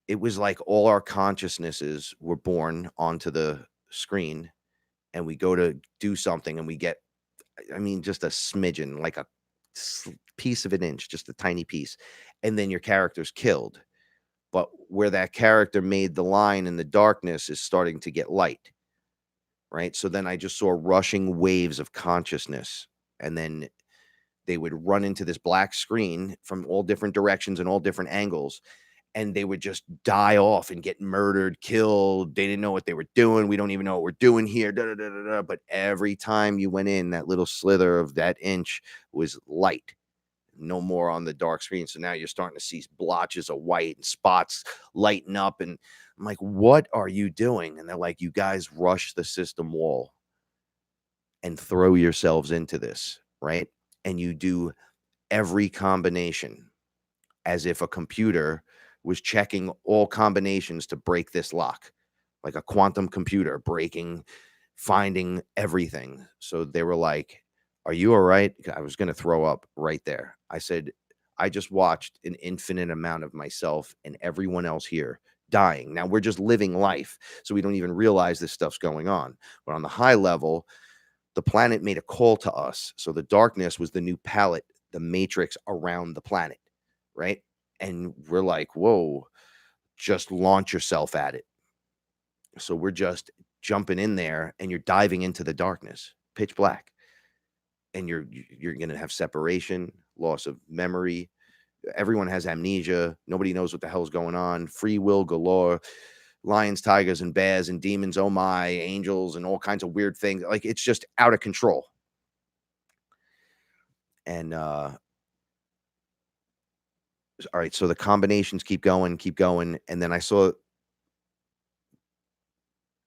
it was like all our consciousnesses were born onto the screen, and we go to do something and we get, I mean, just a smidgen, like a piece of an inch, just a tiny piece. And then your character's killed. But where that character made the line in the darkness is starting to get light. Right. So then I just saw rushing waves of consciousness. And then they would run into this black screen from all different directions and all different angles. And they would just die off and get murdered, killed. They didn't know what they were doing. We don't even know what we're doing here. Da, da, da, da, da. But every time you went in, that little slither of that inch was light. No more on the dark screen. So now you're starting to see blotches of white and spots lighten up. And I'm like, what are you doing? And they're like, you guys rush the system wall and throw yourselves into this, right? And you do every combination as if a computer was checking all combinations to break this lock, like a quantum computer breaking, finding everything. So they were like, are you all right? I was going to throw up right there. I said, I just watched an infinite amount of myself and everyone else here dying. Now we're just living life, so we don't even realize this stuff's going on. But on the high level, the planet made a call to us. So the darkness was the new palette, the matrix around the planet, right? And we're like, whoa, just launch yourself at it. So we're just jumping in there and you're diving into the darkness, pitch black. And you're going to have separation, loss of memory. Everyone has amnesia. Nobody knows what the hell's going on. Free will galore. Lions, tigers, and bears, and demons, oh my, angels, and all kinds of weird things. Like, it's just out of control. And all right, so the combinations keep going, and then I saw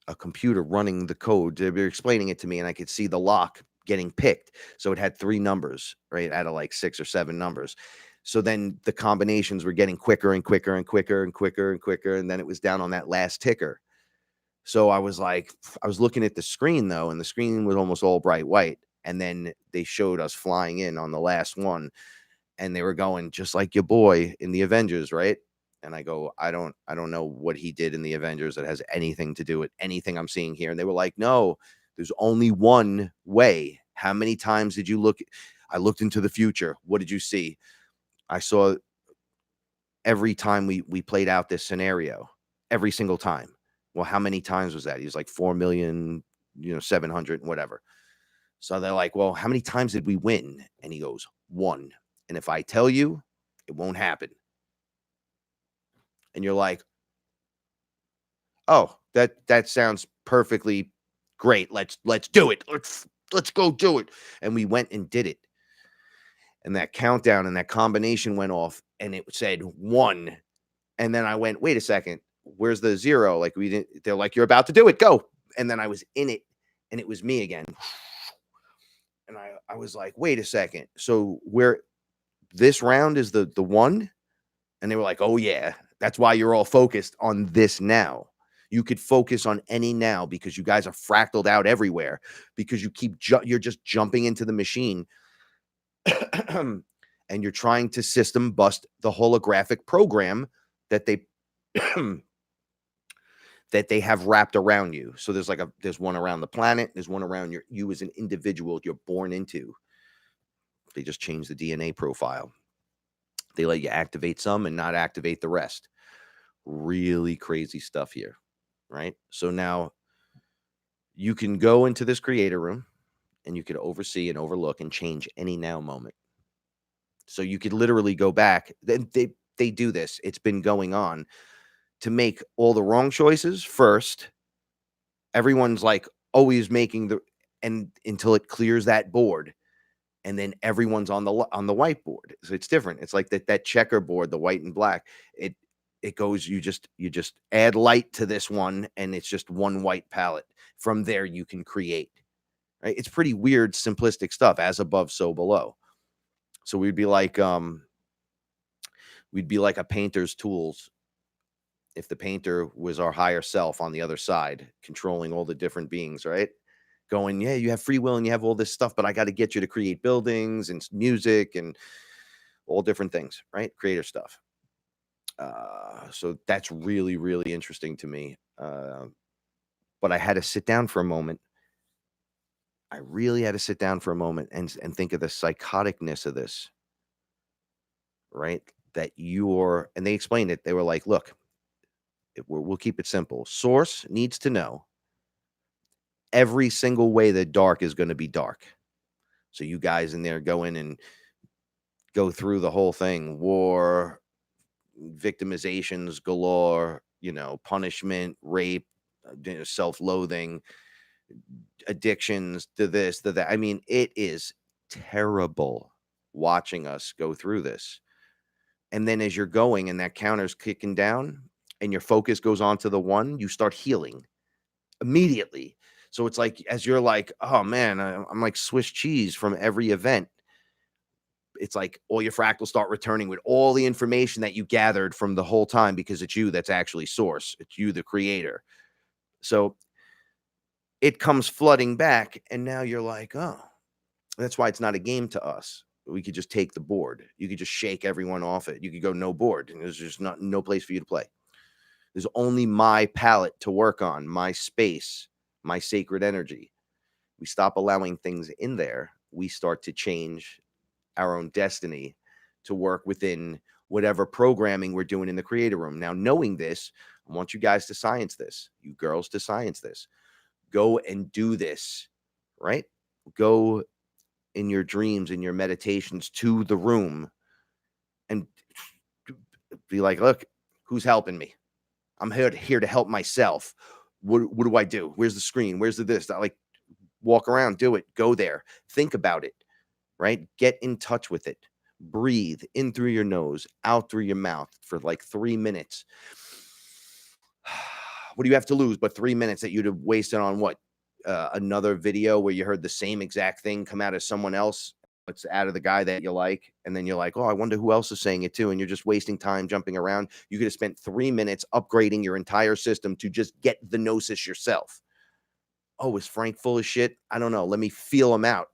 a computer running the code. They were explaining it to me, and I could see the lock getting picked. So it had 3 numbers, right, out of like 6 or 7 numbers. So then the combinations were getting quicker and quicker and quicker and quicker and quicker, and then it was down on that last ticker. So I was like, I was looking at the screen though, and the screen was almost all bright white. And then they showed us flying in on the last one, and they were going just like your boy in the Avengers, right? And I go, I don't know what he did in the Avengers that has anything to do with anything I'm seeing here. And they were like, no, there's only one way. How many times did you look? I looked into the future. What did you see? I saw every time we played out this scenario, every single time. Well, how many times was that? He's like 4,700,000 and whatever. So they're like, well, how many times did we win? And he goes, 1. And if I tell you, it won't happen. And you're like, oh, that sounds perfectly great. Let's do it. Let's go do it. And we went and did it. And that countdown and that combination went off, and it said 1. And then I went, wait a second, where's the 0? Like, we didn't, they're like, you're about to do it, go. And then I was in it, and it was me again. And I was like, wait a second. So where this round is the 1? And they were like, oh yeah, that's why you're all focused on this now. You could focus on any now because you guys are fractaled out everywhere, because you keep, you're just jumping into the machine and you're trying to system bust the holographic program that they that they have wrapped around you. So there's one around the planet, there's one around you as an individual you're born into. They just change the DNA profile. They let you activate some and not activate the rest. Really crazy stuff here, right? So now you can go into this creator room and you could oversee and overlook and change any now moment. So you could literally go back. They do this. It's been going on to make all the wrong choices first. Everyone's like always making and until it clears that board. and then everyone's on the whiteboard. So it's different. It's like that checkerboard, the white and black. It goes, you just add light to this one, and it's just one white palette. From there, you can create. Right? It's pretty weird, simplistic stuff. As above, so below. So we'd be like a painter's tools. If the painter was our higher self on the other side, controlling all the different beings, right? Going, yeah, you have free will and you have all this stuff, but I got to get you to create buildings and music and all different things, right? Creator stuff. So that's really, really interesting to me. But I had to sit down for a moment. I really had to sit down for a moment and think of the psychoticness of this, right? That and they explained it. They were like, look, we'll keep it simple. Source needs to know every single way that dark is going to be dark. So you guys in there go in and go through the whole thing, war, victimizations galore, punishment, rape, self-loathing, addictions, to this, to that. I mean, it is terrible watching us go through this. And then as you're going and that counter's kicking down and your focus goes on to the one, you start healing immediately. So it's like, as you're like, oh man, I'm like Swiss cheese from every event. It's like all your fractals start returning with all the information that you gathered from the whole time, because it's you that's actually source. It's you, the creator. So it comes flooding back, and now you're like, oh, that's why it's not a game to us. We could just take the board. You could just shake everyone off it. You could go no board, and there's just no place for you to play. There's only my palette to work on, my space, my sacred energy. We stop allowing things in there. We start to change our own destiny to work within whatever programming we're doing in the creator room. Now, knowing this, I want you guys to science this, you girls to science this. Go and do this, right? Go in your dreams, in your meditations, to the room and be like, look, who's helping me? I'm here to help myself. What do I do? Where's the screen? Where's the this? I like walk around, do it, go there, think about it, right? Get in touch with it. Breathe in through your nose, out through your mouth for like 3 minutes. What do you have to lose but 3 minutes that you'd have wasted on what? Another video where you heard the same exact thing come out of someone else. It's out of the guy that you like. And then you're like, oh, I wonder who else is saying it too. And you're just wasting time jumping around. You could have spent 3 minutes upgrading your entire system to just get the gnosis yourself. Oh, is Frank full of shit? I don't know. Let me feel him out.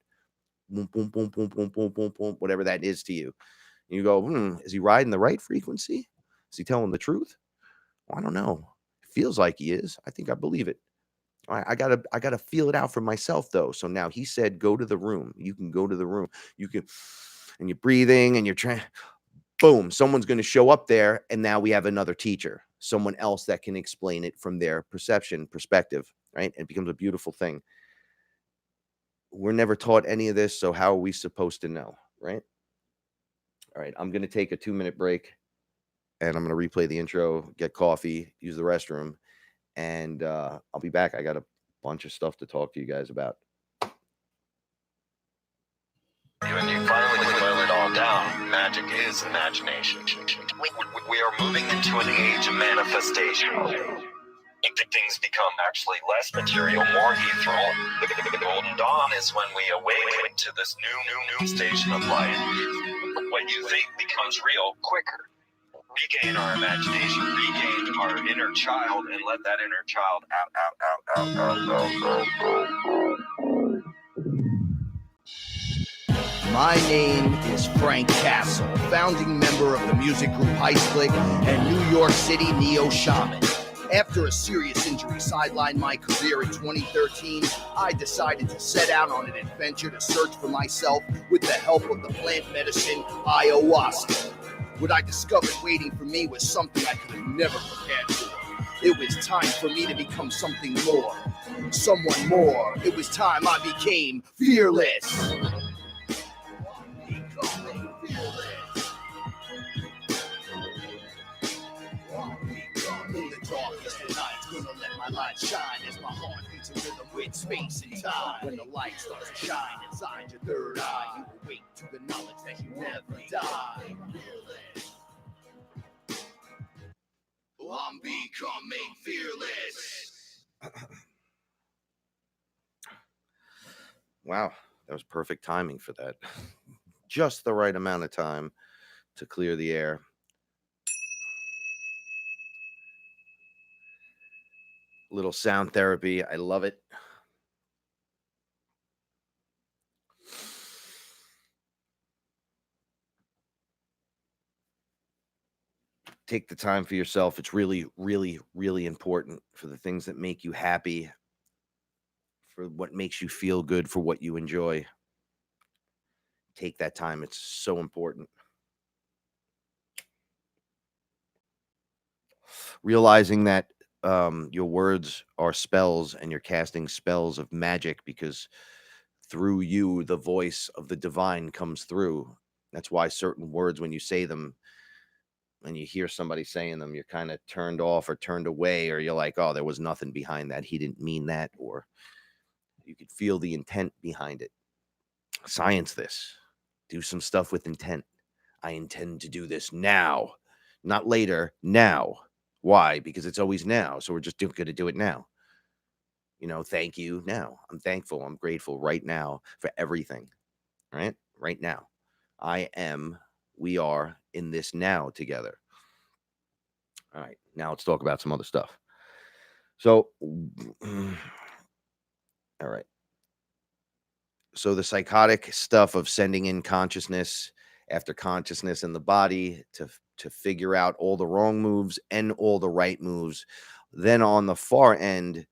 Boom, boom, boom, boom, boom, boom, boom, boom, whatever that is to you. And you go, is he riding the right frequency? Is he telling the truth? Well, I don't know. It feels like he is. I think I believe it. I gotta feel it out for myself though. So now he said, go to the room. You can go to the room. You can, and you're breathing and you're trying. Boom, someone's going to show up there, and now we have another teacher, someone else that can explain it from their perspective, right? It becomes a beautiful thing. We're never taught any of this, so how are we supposed to know, right? All right, I'm going to take a 2-minute break, and I'm going to replay the intro, get coffee, use the restroom, and I'll be back. I got a bunch of stuff to talk to you guys about. When you finally boil it all down, magic is imagination. We are moving into an age of manifestation. Things become actually less material, more ethereal. The golden dawn is when we awaken to this new station of life. What you think becomes real quicker. Regain our imagination, regain our inner child, and let that inner child out. My name is Frank Castle, founding member of the music group Heist and New York City Shaman. After a serious injury sidelined my career in 2013, I decided to set out on an adventure to search for myself with the help of the plant medicine ayahuasca. What I discovered waiting for me was something I could have never prepared for. It was time for me to become something more, someone more. It was time I became fearless. Gonna let my light shine as my heart beats a rhythm with space and time. When the light starts to shine inside your third eye, you will that you never die. I'm becoming fearless. Wow, that was perfect timing for that. Just the right amount of time to clear the air. Little sound therapy. I love it. Take the time for yourself. It's really, really, really important for the things that make you happy, for what makes you feel good, for what you enjoy. Take that time. It's so important. Realizing that your words are spells and you're casting spells of magic because through you, the voice of the divine comes through. That's why certain words, when you say them and you hear somebody saying them, you're kind of turned off or turned away, or you're like, oh, there was nothing behind that. He didn't mean that. Or you could feel the intent behind it. Science this. Do some stuff with intent. I intend to do this now, not later, now. Why? Because it's always now. So we're just going to do it now. You know, thank you now. I'm thankful. I'm grateful right now for everything. Right? Right now. We are in this now together. All right. Now let's talk about some other stuff. So, all right. So the psychotic stuff of sending in consciousness after consciousness in the body to figure out all the wrong moves and all the right moves. Then on the far end,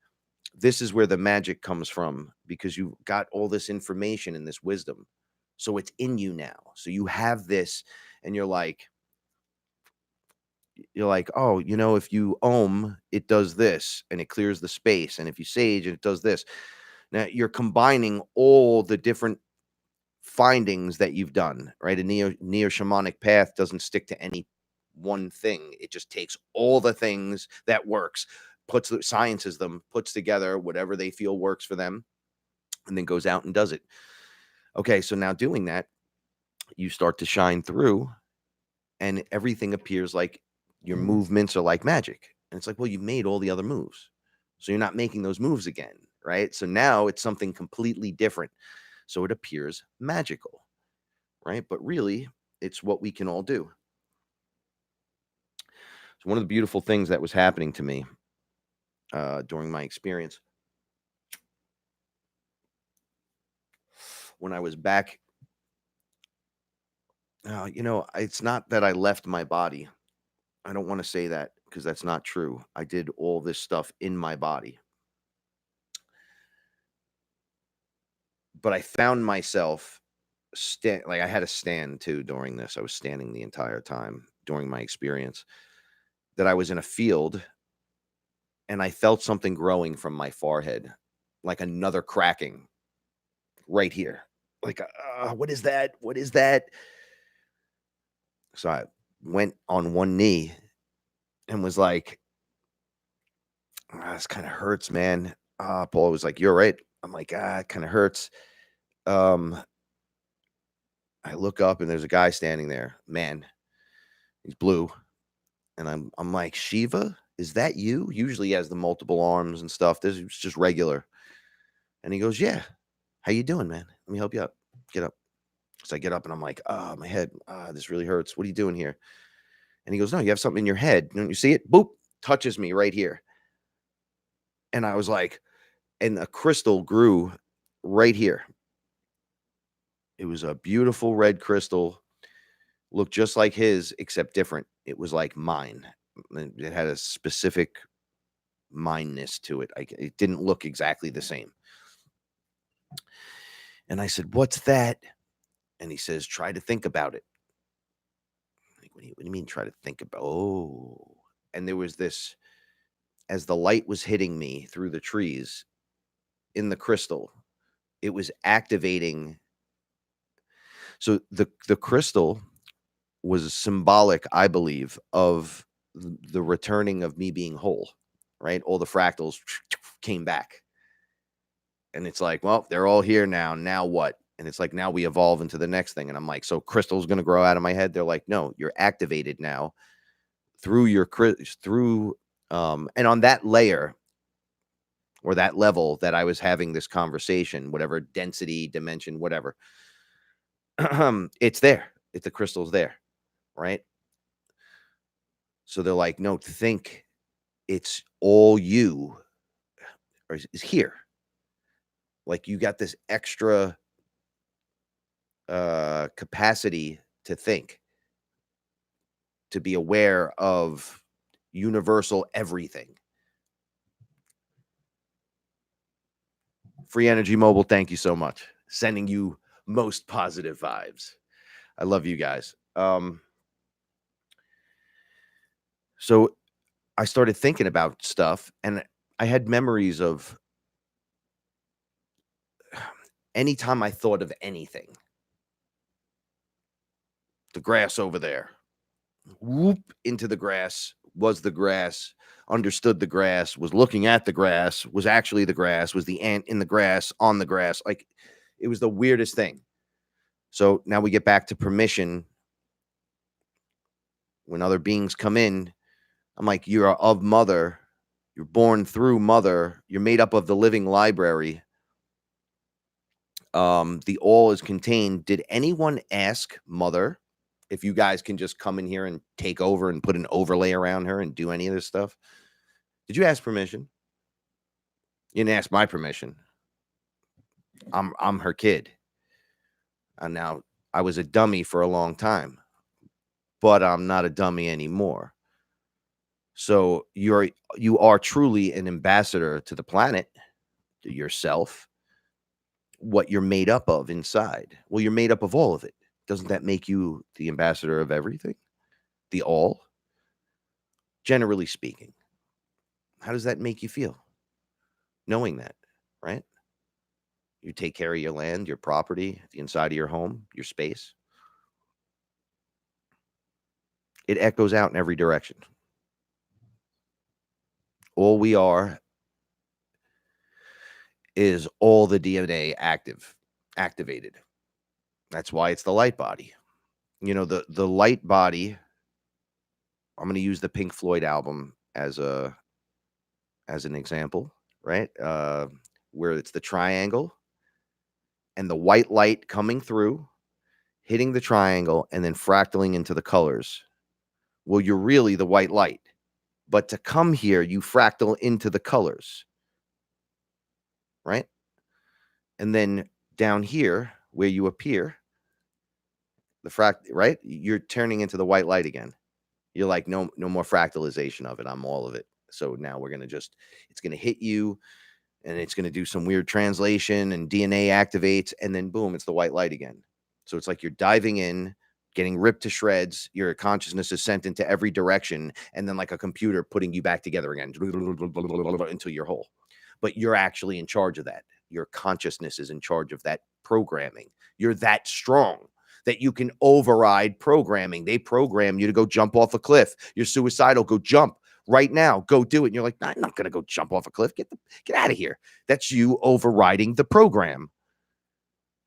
this is where the magic comes from, because you got all this information and this wisdom. So it's in you now. So you have this and you're like, oh, you know, if you it does this and it clears the space. And if you sage, it does this. Now you're combining all the different findings that you've done, right? A neo shamanic path doesn't stick to any one thing. It just takes all the things that works, sciences them, puts together whatever they feel works for them, and then goes out and does it. Okay, so now doing that, you start to shine through and everything appears like your movements are like magic. And it's like, well, you've made all the other moves. So you're not making those moves again, right? So now it's something completely different. So it appears magical, right? But really, it's what we can all do. So one of the beautiful things that was happening to me during my experience, when I was back, it's not that I left my body. I don't want to say that because that's not true. I did all this stuff in my body. But I found myself like I had to stand too during this. I was standing the entire time during my experience, that I was in a field and I felt something growing from my forehead, like another cracking right here. Like, what is that? What is that? So I went on one knee and was like, this kind of hurts, man. Paula was like, you're right. I'm like, it kind of hurts. I look up and there's a guy standing there. Man, he's blue. And I'm like, Shiva, is that you? Usually he has the multiple arms and stuff. This is just regular. And he goes, yeah. How you doing, man? Let me help you up. Get up. So I get up and I'm like, my head, this really hurts. What are you doing here? And he goes, no, you have something in your head. Don't you see it? Boop, touches me right here. And I was like, and a crystal grew right here. It was a beautiful red crystal, looked just like his, except different. It was like mine. It had a specific mineness to it. It didn't look exactly the same. And I said, what's that? And he says, try to think about it. Like, what do you mean try to think about? Oh. And there was this, as the light was hitting me through the trees in the crystal, it was activating. So the crystal was symbolic, I believe, of the returning of me being whole, right? All the fractals came back. And it's like, well, they're all here now. Now what? And it's like, now we evolve into the next thing. And I'm like, so crystal's going to grow out of my head? They're like, no, you're activated now through your and on that layer or that level that I was having this conversation, whatever density, dimension, whatever, it's there. The crystal's there, right? So they're like, no, think it's all you is here. Like you got this extra capacity to think, to be aware of universal everything. Free Energy Mobile, thank you so much. Sending you most positive vibes. I love you guys. So I started thinking about stuff, and I had memories of anytime I thought of anything. The grass over there. Whoop into the grass, was the grass, understood the grass, was looking at the grass, was actually the grass, was the ant in the grass, on the grass. Like, it was the weirdest thing. So now we get back to permission. When other beings come in, I'm like, you are of mother. You're born through mother. You're made up of the living library. The all is contained. Did anyone ask mother if you guys can just come in here and take over and put an overlay around her and do any of this stuff? Did you ask permission? You didn't ask my permission. I'm her kid. And now I was a dummy for a long time, but I'm not a dummy anymore. So you are truly an ambassador to the planet, to yourself, what you're made up of inside. Well, you're made up of all of it. Doesn't that make you the ambassador of everything? The all? Generally speaking. How does that make you feel? Knowing that, right? You take care of your land, your property, the inside of your home, your space. It echoes out in every direction. All we are is all the DNA activated. That's why it's the light body. You know, the light body, I'm going to use the Pink Floyd album as an example, right? Where it's the triangle and the white light coming through, hitting the triangle, and then fractaling into the colors. Well, you're really the white light. But to come here, you fractal into the colors, right? And then down here, where you appear, right? You're turning into the white light again. You're like, no more fractalization of it. I'm all of it. So now we're going to it's going to hit you, and it's going to do some weird translation, and DNA activates, and then boom, it's the white light again. So it's like you're diving in, getting ripped to shreds. Your consciousness is sent into every direction, and then like a computer putting you back together again until you're whole. But you're actually in charge of that. Your consciousness is in charge of that programming. You're that strong that you can override programming. They program you to go jump off a cliff. You're suicidal. Go jump right now. Go do it. And you're like, I'm not going to go jump off a cliff. Get out of here. That's you overriding the program.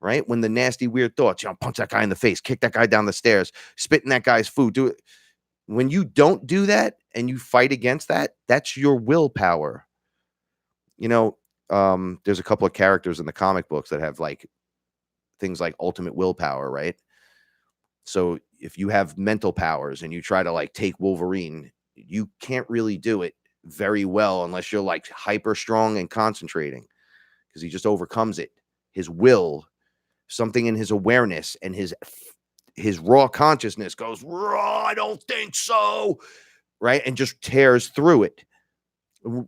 Right? When the nasty, weird thoughts, punch that guy in the face, kick that guy down the stairs, spit in that guy's food, do it. When you don't do that and you fight against that, that's your willpower. You know, there's a couple of characters in the comic books that have like things like ultimate willpower, right? So if you have mental powers and you try to like take Wolverine, you can't really do it very well unless you're like hyper strong and concentrating, because he just overcomes it. His will, something in his awareness and his raw consciousness goes, raw, I don't think so, right? And just tears through it.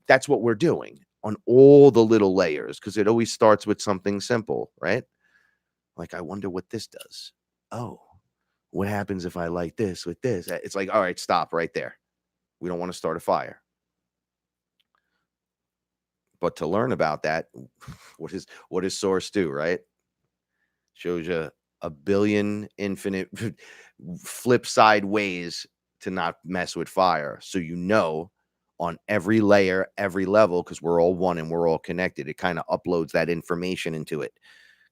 That's what we're doing on all the little layers, because it always starts with something simple, right? Like, I wonder what this does. Oh, what happens if I light this with this? It's like, all right, stop right there. We don't want to start a fire. But to learn about that, what does Source do, right? Shows you a billion infinite flip side ways to not mess with fire. So you know, on every layer, every level, because we're all one and we're all connected, it kind of uploads that information into it.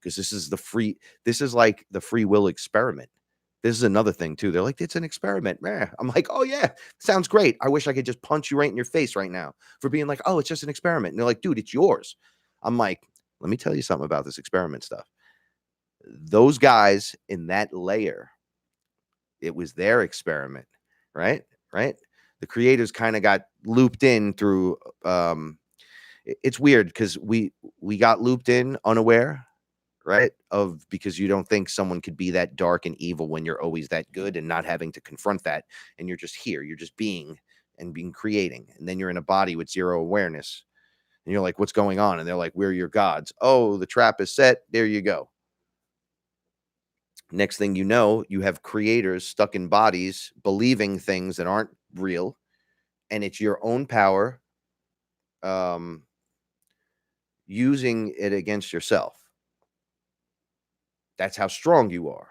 because this is like the free will experiment. This is another thing too. They're like, it's an experiment. I'm like, oh yeah, sounds great. I wish I could just punch you right in your face right now for being like, oh, it's just an experiment. And they're like, dude, it's yours. I'm like, let me tell you something about this experiment stuff. Those guys in that layer, it was their experiment, right? Right. The creators kind of got looped in through. It's weird because we got looped in unaware, right? Because you don't think someone could be that dark and evil when you're always that good and not having to confront that, and you're just here, you're just being creating, and then you're in a body with zero awareness, and you're like, what's going on? And they're like, we're your gods. Oh, the trap is set. There you go. Next thing you know, you have creators stuck in bodies believing things that aren't real, and it's your own power using it against yourself. That's how strong you are,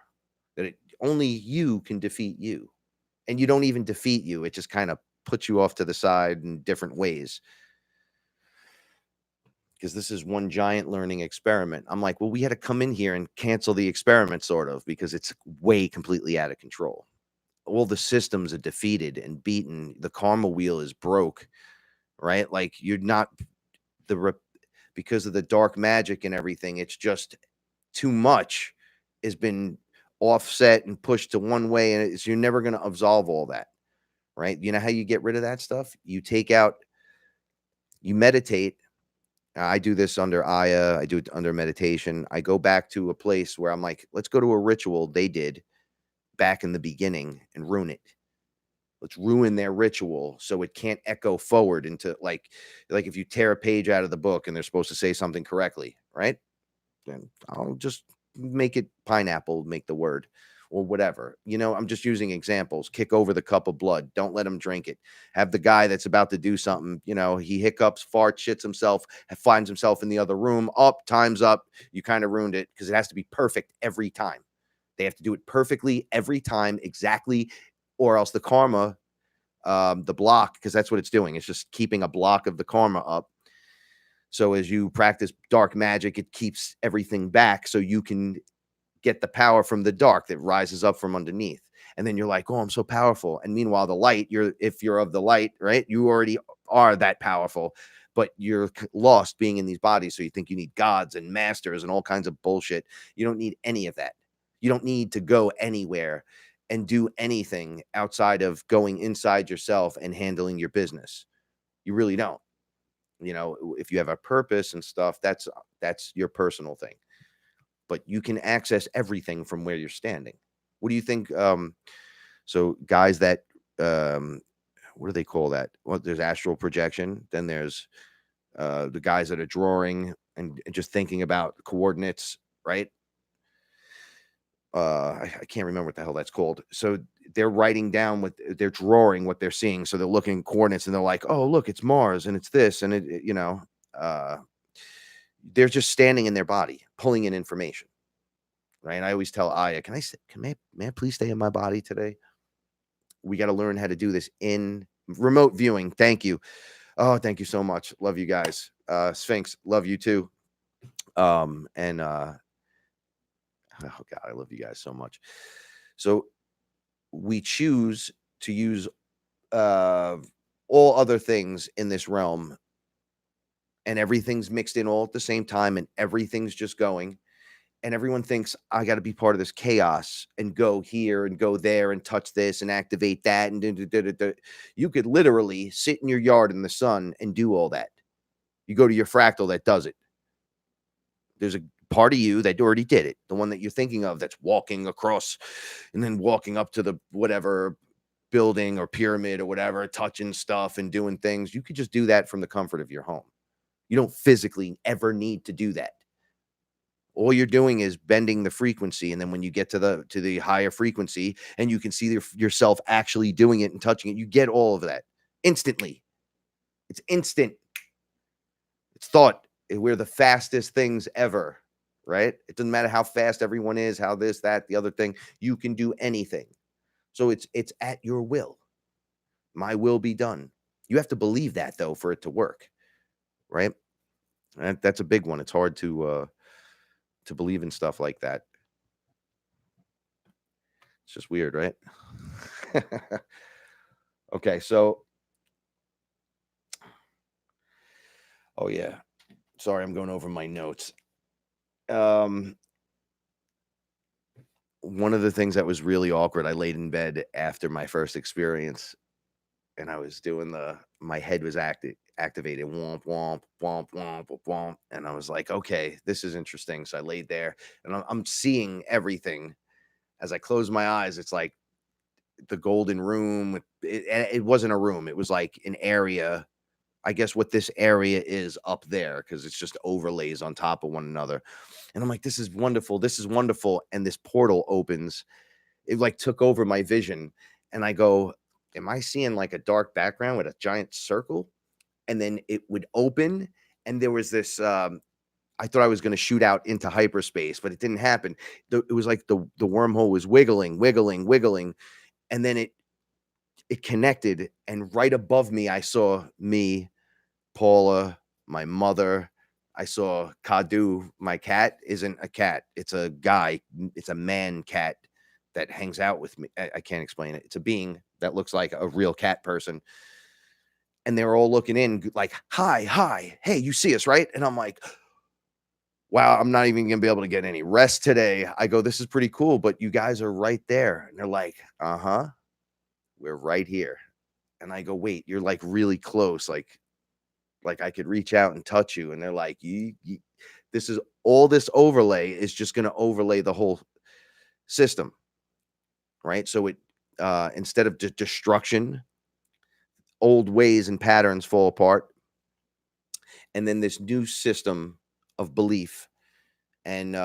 that only you can defeat you. And you don't even defeat you. It just kind of puts you off to the side in different ways. Because this is one giant learning experiment. I'm like, well, we had to come in here and cancel the experiment, sort of, because it's way completely out of control. All the systems are defeated and beaten. The karma wheel is broke, right? Like, you're not because of the dark magic and everything. It's just too much has been offset and pushed to one way, and you're never going to absolve all that, right? You know how you get rid of that stuff? You meditate. I do this under Aya. I do it under meditation. I go back to a place where I'm like, let's go to a ritual they did back in the beginning and ruin it. Let's ruin their ritual so it can't echo forward into like if you tear a page out of the book and they're supposed to say something correctly, right? Then I'll just make it pineapple, make the word or whatever. I'm just using examples. Kick over the cup of blood. Don't let him drink it. Have the guy that's about to do something, he hiccups, farts, shits himself, finds himself in the other room. Time's up. You kind of ruined it because it has to be perfect every time. They have to do it perfectly every time, exactly, or else the karma, the block, because that's what it's doing. It's just keeping a block of the karma up. So as you practice dark magic, it keeps everything back so you can get the power from the dark that rises up from underneath. And then you're like, oh, I'm so powerful. And meanwhile, the light, if you're of the light, right, you already are that powerful, but you're lost being in these bodies. So you think you need gods and masters and all kinds of bullshit. You don't need any of that. You don't need to go anywhere and do anything outside of going inside yourself and handling your business. You really don't. If you have a purpose and stuff, that's your personal thing. But you can access everything from where you're standing. What do you think? So guys that, what do they call that? Well, there's astral projection. Then there's the guys that are drawing and just thinking about coordinates, right? I can't remember what the hell that's called. So they're writing down they're drawing what they're seeing. So they're looking at coordinates and they're like, oh, look, it's Mars and it's this. And they're just standing in their body, pulling in information. Right. And I always tell Aya, may I please stay in my body today? We got to learn how to do this in remote viewing. Thank you. Oh, thank you so much. Love you guys. Sphinx, love you too. Oh God, I love you guys so much. So we choose to use all other things in this realm, and everything's mixed in all at the same time, and everything's just going. And everyone thinks I got to be part of this chaos and go here and go there and touch this and activate that. And you could literally sit in your yard in the sun and do all that. You go to your fractal that does it. There's a part of you that already did it. The one that you're thinking of that's walking across and then walking up to the whatever building or pyramid or whatever, touching stuff and doing things. You could just do that from the comfort of your home. You don't physically ever need to do that. All you're doing is bending the frequency. And then when you get to the higher frequency and you can see yourself actually doing it and touching it, you get all of that instantly. It's instant. It's thought. We're the fastest things ever, right? It doesn't matter how fast everyone is, how this, that, the other thing. You can do anything. So it's at your will. My will be done. You have to believe that, though, for it to work, right? And that's a big one. It's hard to to believe in stuff like that. It's just weird, right? Okay, so oh yeah. Sorry, I'm going over my notes. One of the things that was really awkward, I laid in bed after my first experience and I was doing my head was activated, womp, womp, womp, womp, womp, womp. And I was like, okay, this is interesting. So I laid there and I'm seeing everything. As I close my eyes, it's like the golden room. It wasn't a room. It was like an area. I guess what this area is up there, because it's just overlays on top of one another. And I'm like, this is wonderful. This is wonderful. And this portal opens. It like took over my vision. And I go, am I seeing like a dark background with a giant circle? And then it would open. And there was this, I thought I was going to shoot out into hyperspace, but it didn't happen. It was like the wormhole was wiggling, wiggling, wiggling. And then it connected. And right above me, I saw me, Paula, my mother. I saw Kadu. My cat isn't a cat. It's a guy. It's a man cat that hangs out with me. I can't explain it. It's a being that looks like a real cat person. And they were all looking in like, hi, hi. Hey, you see us, right? And I'm like, wow, I'm not even going to be able to get any rest today. I go, this is pretty cool, but you guys are right there. And they're like, uh-huh, we're right here. And I go, wait, you're like really close. Like I could reach out and touch you. And they're like, this is all this overlay is just going to overlay the whole system. Right. So it, instead of destruction, old ways and patterns fall apart. And then this new system of belief and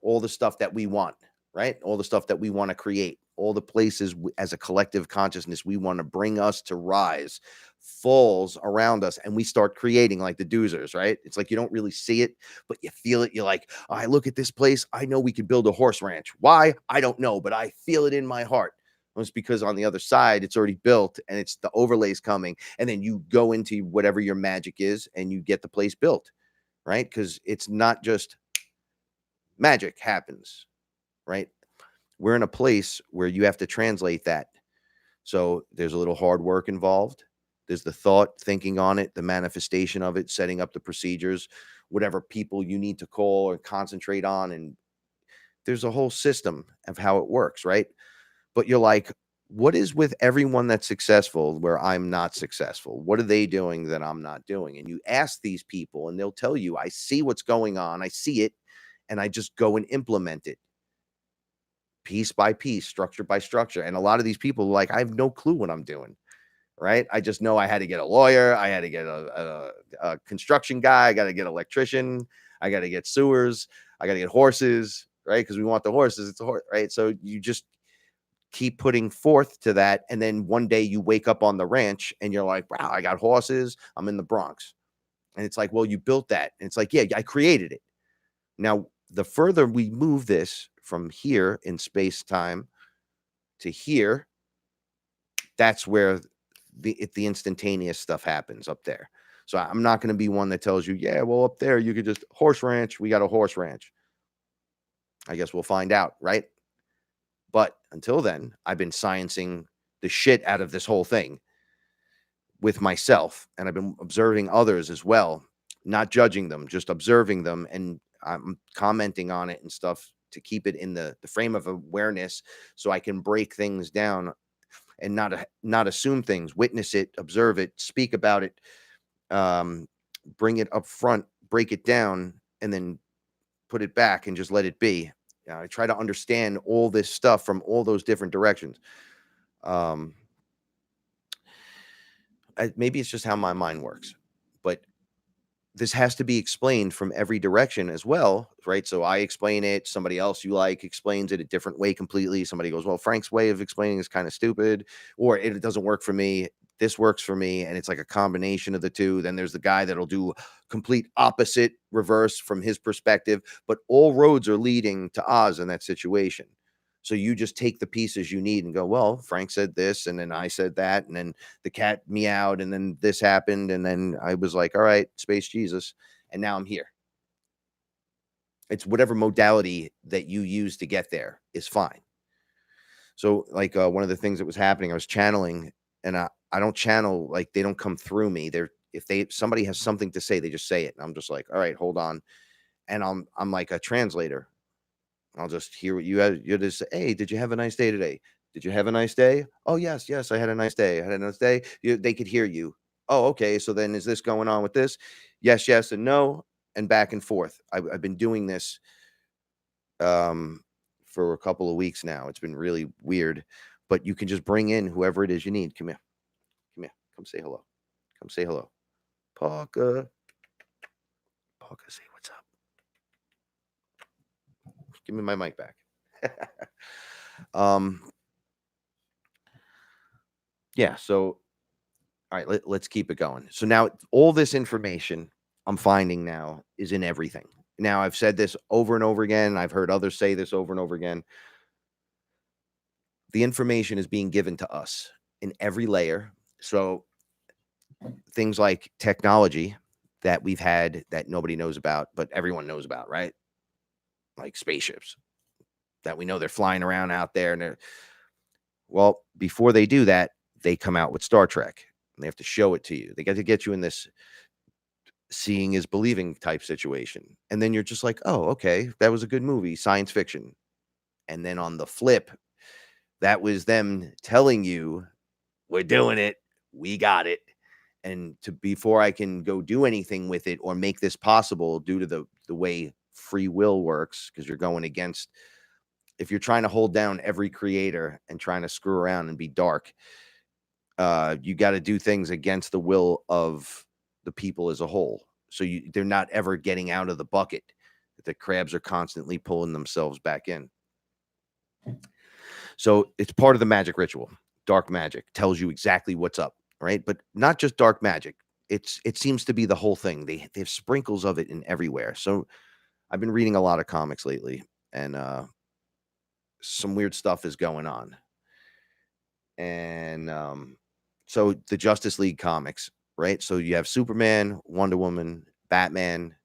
all the stuff that we want, right? All the stuff that we want to create, all the places as a collective consciousness we want to bring us to rise falls around us, and we start creating like the doozers, right? It's like you don't really see it, but you feel it. You're like, oh, I look at this place, I know we could build a horse ranch. Why? I don't know, but I feel it in my heart. Well, it's because on the other side, it's already built and it's the overlays coming, and then you go into whatever your magic is and you get the place built, right? Because it's not just magic happens, right? We're in a place where you have to translate that. So there's a little hard work involved. There's the thought, thinking on it, the manifestation of it, setting up the procedures, whatever people you need to call or concentrate on. And there's a whole system of how it works, right? But you're like, what is with everyone that's successful where I'm not successful? What are they doing that I'm not doing? And you ask these people and they'll tell you, I see what's going on. I see it. And I just go and implement it piece by piece, structure by structure. And a lot of these people, like, I have no clue what I'm doing, right? I just know I had to get a lawyer. I had to get a construction guy. I got to get an electrician. I got to get sewers. I got to get horses, right? Because we want the horses. It's a horse, right? So you just keep putting forth to that. And then one day you wake up on the ranch and you're like, wow, I got horses. I'm in the Bronx. And it's like, well, you built that. And it's like, yeah, I created it. Now, the further we move this from here in space time to here, that's where the instantaneous stuff happens up there. So I'm not going to be one that tells you, yeah, well, up there you could just horse ranch. We got a horse ranch. I guess we'll find out, right? But until then, I've been sciencing the shit out of this whole thing with myself, and I've been observing others as well, not judging them, just observing them, and I'm commenting on it and stuff to keep it in the frame of awareness so I can break things down and not assume things, witness it, observe it, speak about it, bring it up front, break it down, and then put it back and just let it be. I try to understand all this stuff from all those different directions. Maybe it's just how my mind works, but this has to be explained from every direction as well, right? So I explain it, somebody else you like explains it a different way completely. Somebody goes, well, Frank's way of explaining is kind of stupid, or it doesn't work for me. This works for me. And it's like a combination of the two. Then there's the guy that'll do complete opposite reverse from his perspective, but all roads are leading to Oz in that situation. So you just take the pieces you need and go, well, Frank said this, and then I said that, and then the cat meowed, and then this happened, and then I was like, all right, space Jesus, and now I'm here. It's whatever modality that you use to get there is fine. So like one of the things that was happening, I was channeling, and I don't channel, like they don't come through me. They're if somebody has something to say, they just say it. And I'm just like, all right, hold on. And I'm like a translator. I'll just hear what you just say, hey, did you have a nice day today? Did you have a nice day? Oh, yes, yes, I had a nice day. I had a nice day. They could hear you. Oh, okay. So then is this going on with this? Yes, yes, and no, and back and forth. I've been doing this for a couple of weeks now. It's been really weird, but you can just bring in whoever it is you need. Come here. Come here. Come say hello. Come say hello. Parker. Parker, say what's up. Give me my mic back. Yeah, so all right, let's keep it going. So now all this information I'm finding now is in everything. Now I've said this over and over again. I've heard others say this over and over again. The information is being given to us in every layer. So things like technology that we've had that nobody knows about, but everyone knows about, right? Like spaceships that we know they're flying around out there. And well, before they do that, they come out with Star Trek. They have to show it to you. They got to get you in this seeing is believing type situation. And then you're just like, oh, okay, that was a good movie, science fiction. And then on the flip, that was them telling you, we're doing it, we got it. And before I can go do anything with it or make this possible due to the way free will works, because you're going against, if you're trying to hold down every creator and trying to screw around and be dark, you got to do things against the will of the people as a whole. So they're not ever getting out of the bucket. The crabs are constantly pulling themselves back in. So it's part of the magic ritual. Dark magic tells you exactly what's up, right? But not just dark magic. It seems to be the whole thing. They have sprinkles of it in everywhere. So I've been reading a lot of comics lately, and some weird stuff is going on. And so the Justice League comics, right? So you have Superman, Wonder Woman, Batman,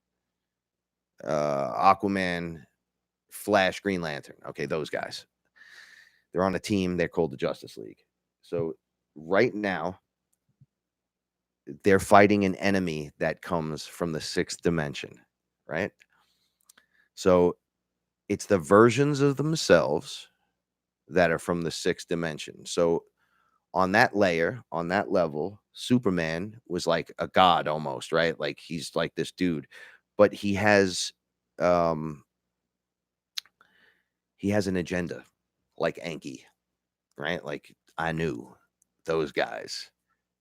Aquaman, Flash, Green Lantern. Okay, those guys. They're on a team. They're called the Justice League. So right now, they're fighting an enemy that comes from the sixth dimension, right? So it's the versions of themselves that are from the sixth dimension. So on that layer, on that level, Superman was like a god almost, right? Like he's like this dude, but he has an agenda, like Anki, right? Like I knew those guys,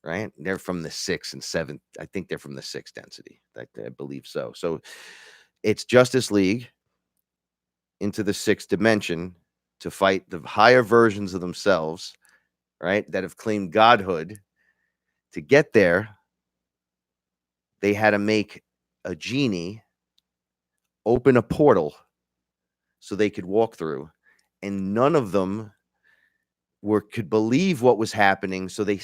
right? They're from the sixth and seventh. I think they're from the sixth density. I believe so. So it's Justice League into the sixth dimension to fight the higher versions of themselves, right? That have claimed godhood. To get there, they had to make a genie open a portal so they could walk through, and none of them could believe what was happening. So they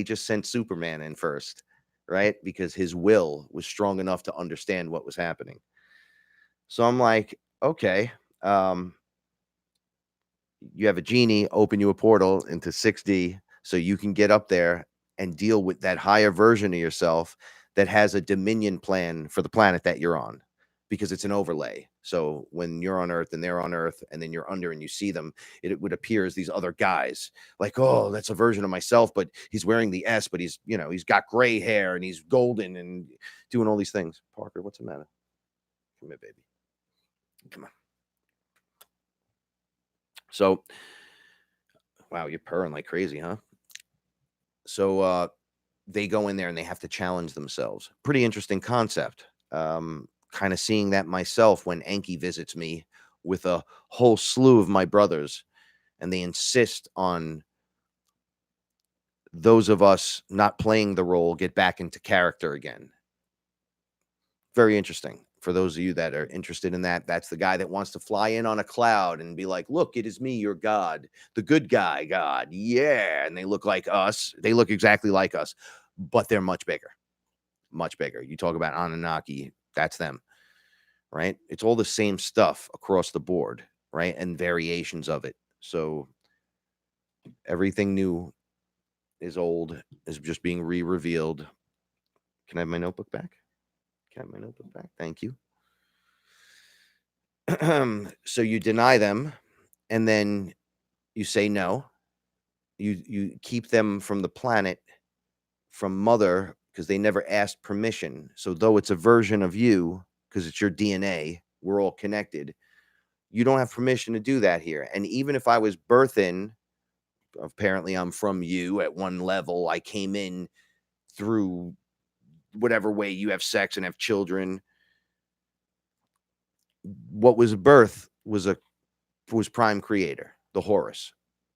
just sent Superman in first, right? Because his will was strong enough to understand what was happening. So I'm like, okay, you have a genie open you a portal into 6D so you can get up there and deal with that higher version of yourself that has a dominion plan for the planet that you're on, because it's an overlay. So when you're on Earth and they're on Earth and then you're under and you see them, it would appear as these other guys like, oh, that's a version of myself, but he's wearing the S, but he's got gray hair and he's golden and doing all these things. Parker, what's the matter? Come here, baby. Come on. So, wow, you're purring like crazy, huh? So they go in there and they have to challenge themselves. Pretty interesting concept. Kind of seeing that myself when Anki visits me with a whole slew of my brothers, and they insist on those of us not playing the role get back into character again. Very interesting. For those of you that are interested in that, that's the guy that wants to fly in on a cloud and be like, look, it is me, your God, the good guy, God. Yeah. And they look like us. They look exactly like us, but they're much bigger. Much bigger. You talk about Anunnaki, that's them. right? It's all the same stuff across the board, right? And variations of it. So everything new is old, is just being re-revealed. Can I have my notebook back? Can I have my notebook back? Thank you. So you deny them, and then you say no. You keep them from the planet, from mother, because they never asked permission. So though it's a version of you, because it's your DNA, we're all connected. You don't have permission to do that here. And even if I was birthing, apparently I'm from you at one level. I came in through whatever way you have sex and have children. What was birth was prime creator, the Horus,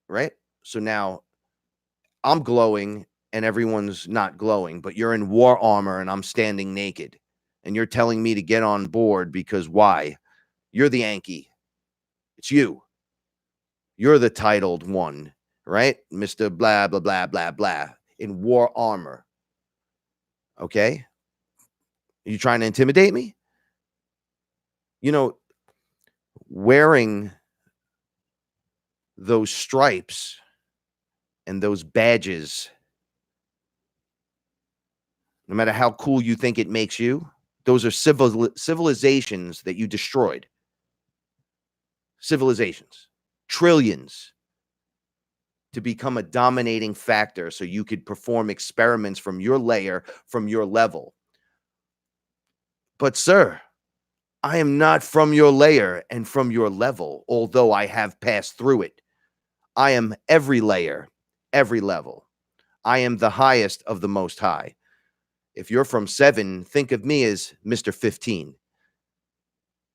right? So now I'm glowing and everyone's not glowing, but you're in war armor and I'm standing naked. And you're telling me to get on board because why? You're the Yankee. It's you. You're the titled one, right? Mr. Blah, blah, blah, blah, blah, in war armor. Okay? Are you trying to intimidate me? You know, wearing those stripes and those badges, no matter how cool you think it makes you, those are civilizations that you destroyed. Civilizations. Trillions. To become a dominating factor so you could perform experiments from your layer, from your level. But, sir, I am not from your layer and from your level, although I have passed through it. I am every layer, every level. I am the highest of the most high. If you're from 7, think of me as Mr. 15.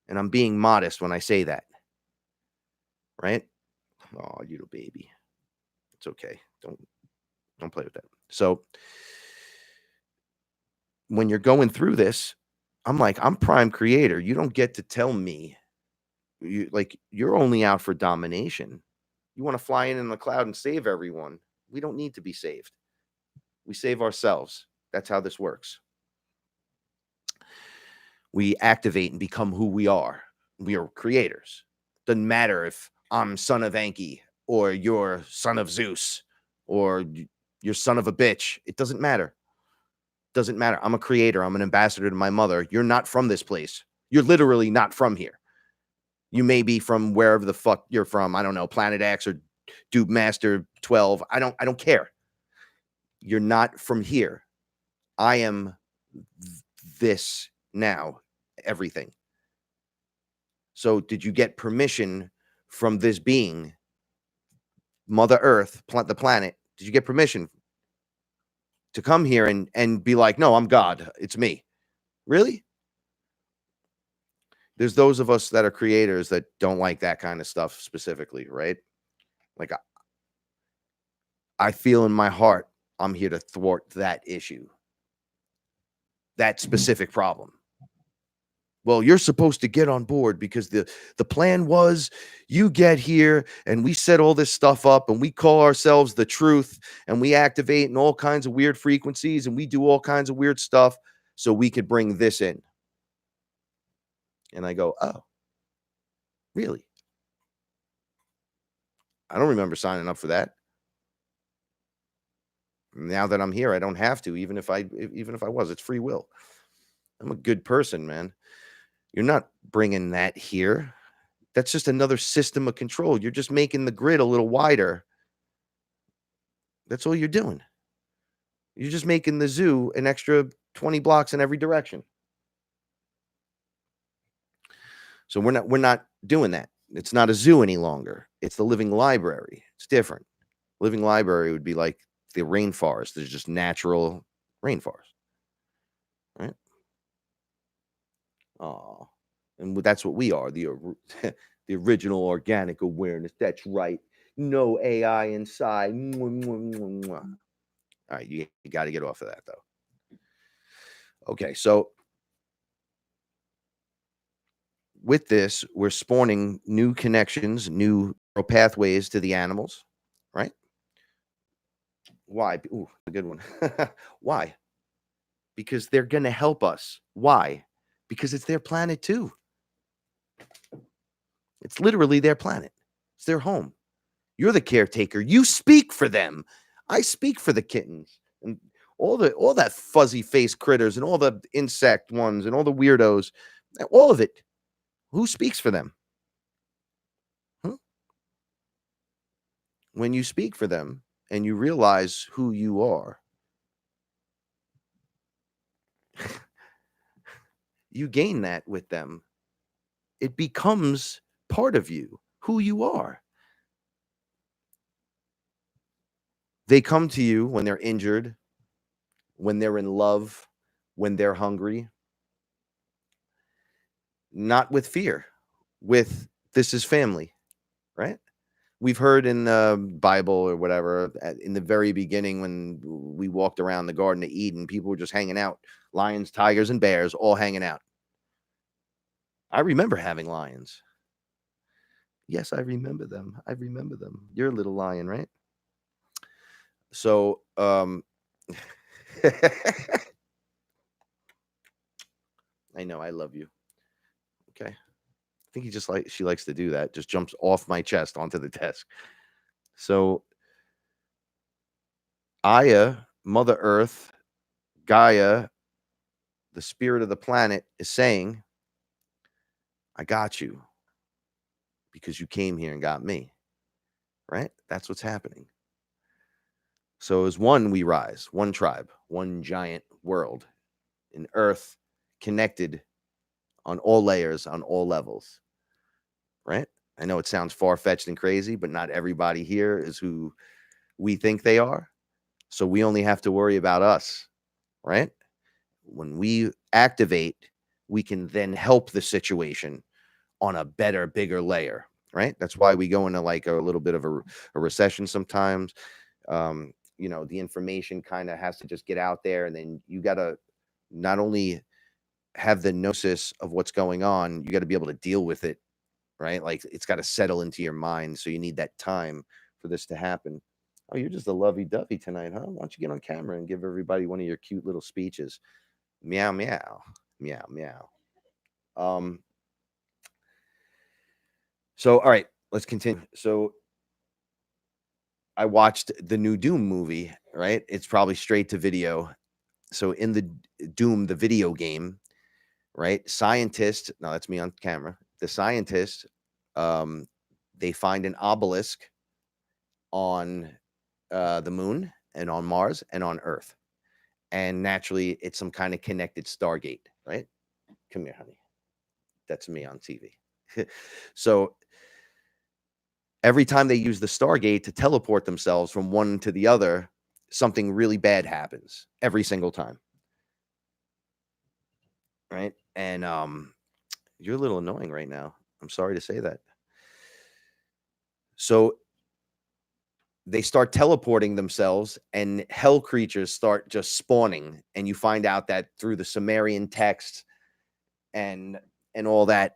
And I'm being modest when I say that. Right? Oh, you little baby. It's okay. Don't play with that. So when you're going through this, I'm like, I'm prime creator. You don't get to tell me. You're only out for domination. You want to fly in the cloud and save everyone. We don't need to be saved. We save ourselves. That's how this works. We activate and become who we are. We are creators. Doesn't matter if I'm son of Enki or you're son of Zeus or you're son of a bitch. It doesn't matter. Doesn't matter. I'm a creator. I'm an ambassador to my mother. You're not from this place. You're literally not from here. You may be from wherever the fuck you're from. I don't know, Planet X or Duke Master 12. I don't care. You're not from here. I am this now, everything. So did you get permission from this being, Mother Earth, the planet? Did you get permission to come here and be like, no, I'm God. It's me. Really? There's those of us that are creators that don't like that kind of stuff specifically, right? Like I feel in my heart, I'm here to thwart that issue, that specific problem. Well, you're supposed to get on board because the plan was you get here and we set all this stuff up and we call ourselves the truth and we activate in all kinds of weird frequencies and we do all kinds of weird stuff so we could bring this in. And I go, oh, really? I don't remember signing up for that. Now that I'm here, I don't have to, even if I was. It's free will. I'm a good person, man. You're not bringing that here. That's just another system of control. You're just making the grid a little wider. That's all you're doing. You're just making the zoo an extra 20 blocks in every direction. So we're not doing that. It's not a zoo any longer. It's the living library. It's different. Living library would be like the rainforest. There's just natural rainforest. Right? Oh, and that's what we are, the original organic awareness. That's right. No AI inside. Mwah, mwah, mwah, mwah. All right, you got to get off of that, though. Okay, so with this, we're spawning new connections, new pathways to the animals, right? Why? Ooh, a good one. Why? Because they're going to help us. Why? Because it's their planet, too. It's literally their planet. It's their home. You're the caretaker. You speak for them. I speak for the kittens and all that fuzzy faced critters and all the insect ones and all the weirdos. All of it. Who speaks for them? Huh? When you speak for them and you realize who you are, you gain that with them. It becomes part of you, who you are. They come to you when they're injured, when they're in love, when they're hungry, not with fear, with this is family, right? We've heard in the Bible or whatever, in the very beginning when we walked around the Garden of Eden, people were just hanging out, lions, tigers, and bears all hanging out. I remember having lions. Yes, I remember them. I remember them. You're a little lion, right? So, I know I love you. Okay. I think she likes to do that. Just jumps off my chest onto the desk. So Aya, Mother Earth, Gaia, the spirit of the planet is saying, I got you because you came here and got me. Right? That's what's happening. So as one we rise, one tribe, one giant world, an earth connected on all layers, on all levels. Right? I know it sounds far-fetched and crazy, but not everybody here is who we think they are. So we only have to worry about us, right? When we activate, we can then help the situation on a better, bigger layer, right? That's why we go into like a little bit of a recession sometimes. The information kind of has to just get out there, and then you got to not only have the gnosis of what's going on, you got to be able to deal with it, right? Like it's got to settle into your mind. So you need that time for this to happen. Oh, you're just a lovey-dovey tonight, huh? Why don't you get on camera and give everybody one of your cute little speeches? Meow, meow, meow, meow. So, all right, let's continue. So I watched the new Doom movie, right? It's probably straight to video. So in the Doom, the video game, right? Scientists, no, that's me on camera. The scientists, they find an obelisk on the moon and on Mars and on Earth. And naturally, it's some kind of connected Stargate, right? Come here, honey. That's me on TV. So every time they use the Stargate to teleport themselves from one to the other, something really bad happens every single time. Right? And you're a little annoying right now. I'm sorry to say that. So they start teleporting themselves and hell creatures start just spawning, and you find out that through the Sumerian text and all that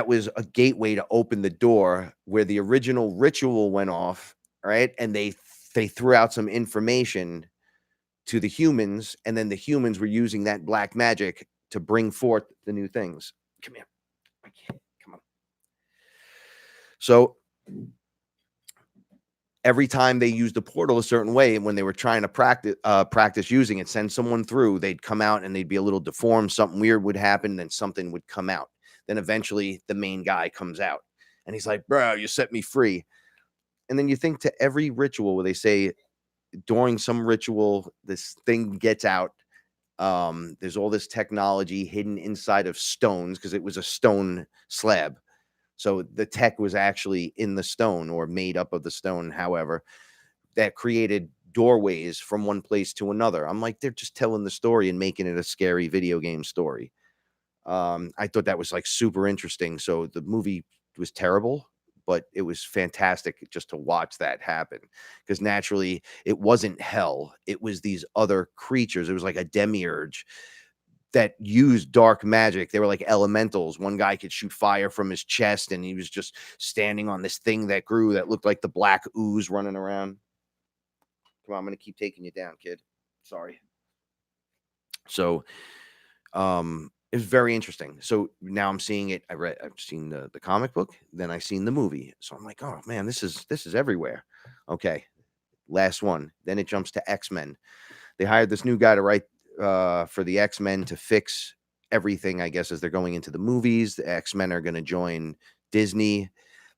was a gateway to open the door where the original ritual went off, right? And they threw out some information to the humans, and then the humans were using that black magic to bring forth the new things. Come here. Come on. So every time they used the portal a certain way, when they were trying to practice using it, send someone through, they'd come out and they'd be a little deformed. Something weird would happen, then something would come out. Then eventually the main guy comes out and he's like, bro, you set me free. And then you think to every ritual where they say during some ritual, this thing gets out. There's all this technology hidden inside of stones because it was a stone slab. So the tech was actually in the stone or made up of the stone, however, that created doorways from one place to another. I'm like, they're just telling the story and making it a scary video game story. I thought that was like super interesting. So the movie was terrible, but it was fantastic just to watch that happen because naturally it wasn't hell. It was these other creatures. It was like a demiurge that used dark magic. They were like elementals. One guy could shoot fire from his chest, and he was just standing on this thing that grew that looked like the black ooze running around. Come on, I'm going to keep taking you down, kid. Sorry. So, It's very interesting. So now I'm seeing it. I've seen the comic book, then I seen the movie. So I'm like, oh man, this is everywhere. Okay, last one. Then it jumps to X-Men. They hired this new guy to write for the X-Men to fix everything, I guess, as they're going into the movies. The X-Men are going to join Disney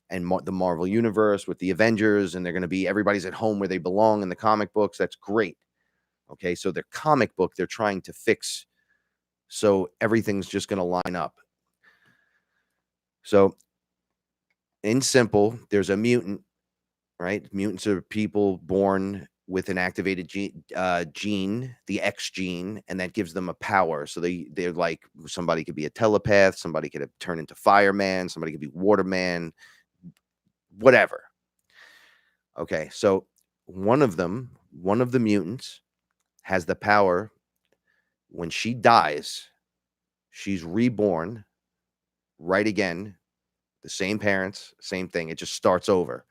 and the Marvel Universe with the Avengers, and they're going to be everybody's at home where they belong in the comic books. That's great. Okay, so their comic book, they're trying to fix so everything's just going to line up. So, in simple, there's a mutant, right? Mutants are people born with an activated gene, the X gene, and that gives them a power. So they're like, somebody could be a telepath, somebody could turn into fireman, somebody could be waterman, whatever. Okay, so one of the mutants has the power. When she dies, she's reborn right again, the same parents, same thing. It just starts over.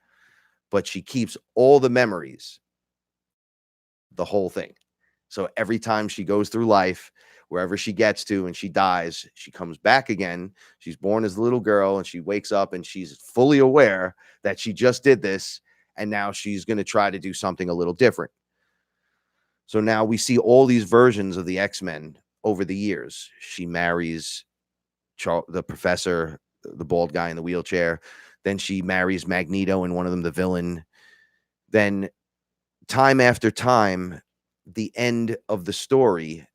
But she keeps all the memories, the whole thing. So every time she goes through life, wherever she gets to and she dies, she comes back again. She's born as a little girl and she wakes up and she's fully aware that she just did this. And now she's going to try to do something a little different. So now we see all these versions of the X-Men over the years. She marries the professor, the bald guy in the wheelchair. Then she marries Magneto and one of them, the villain. Then time after time, the end of the story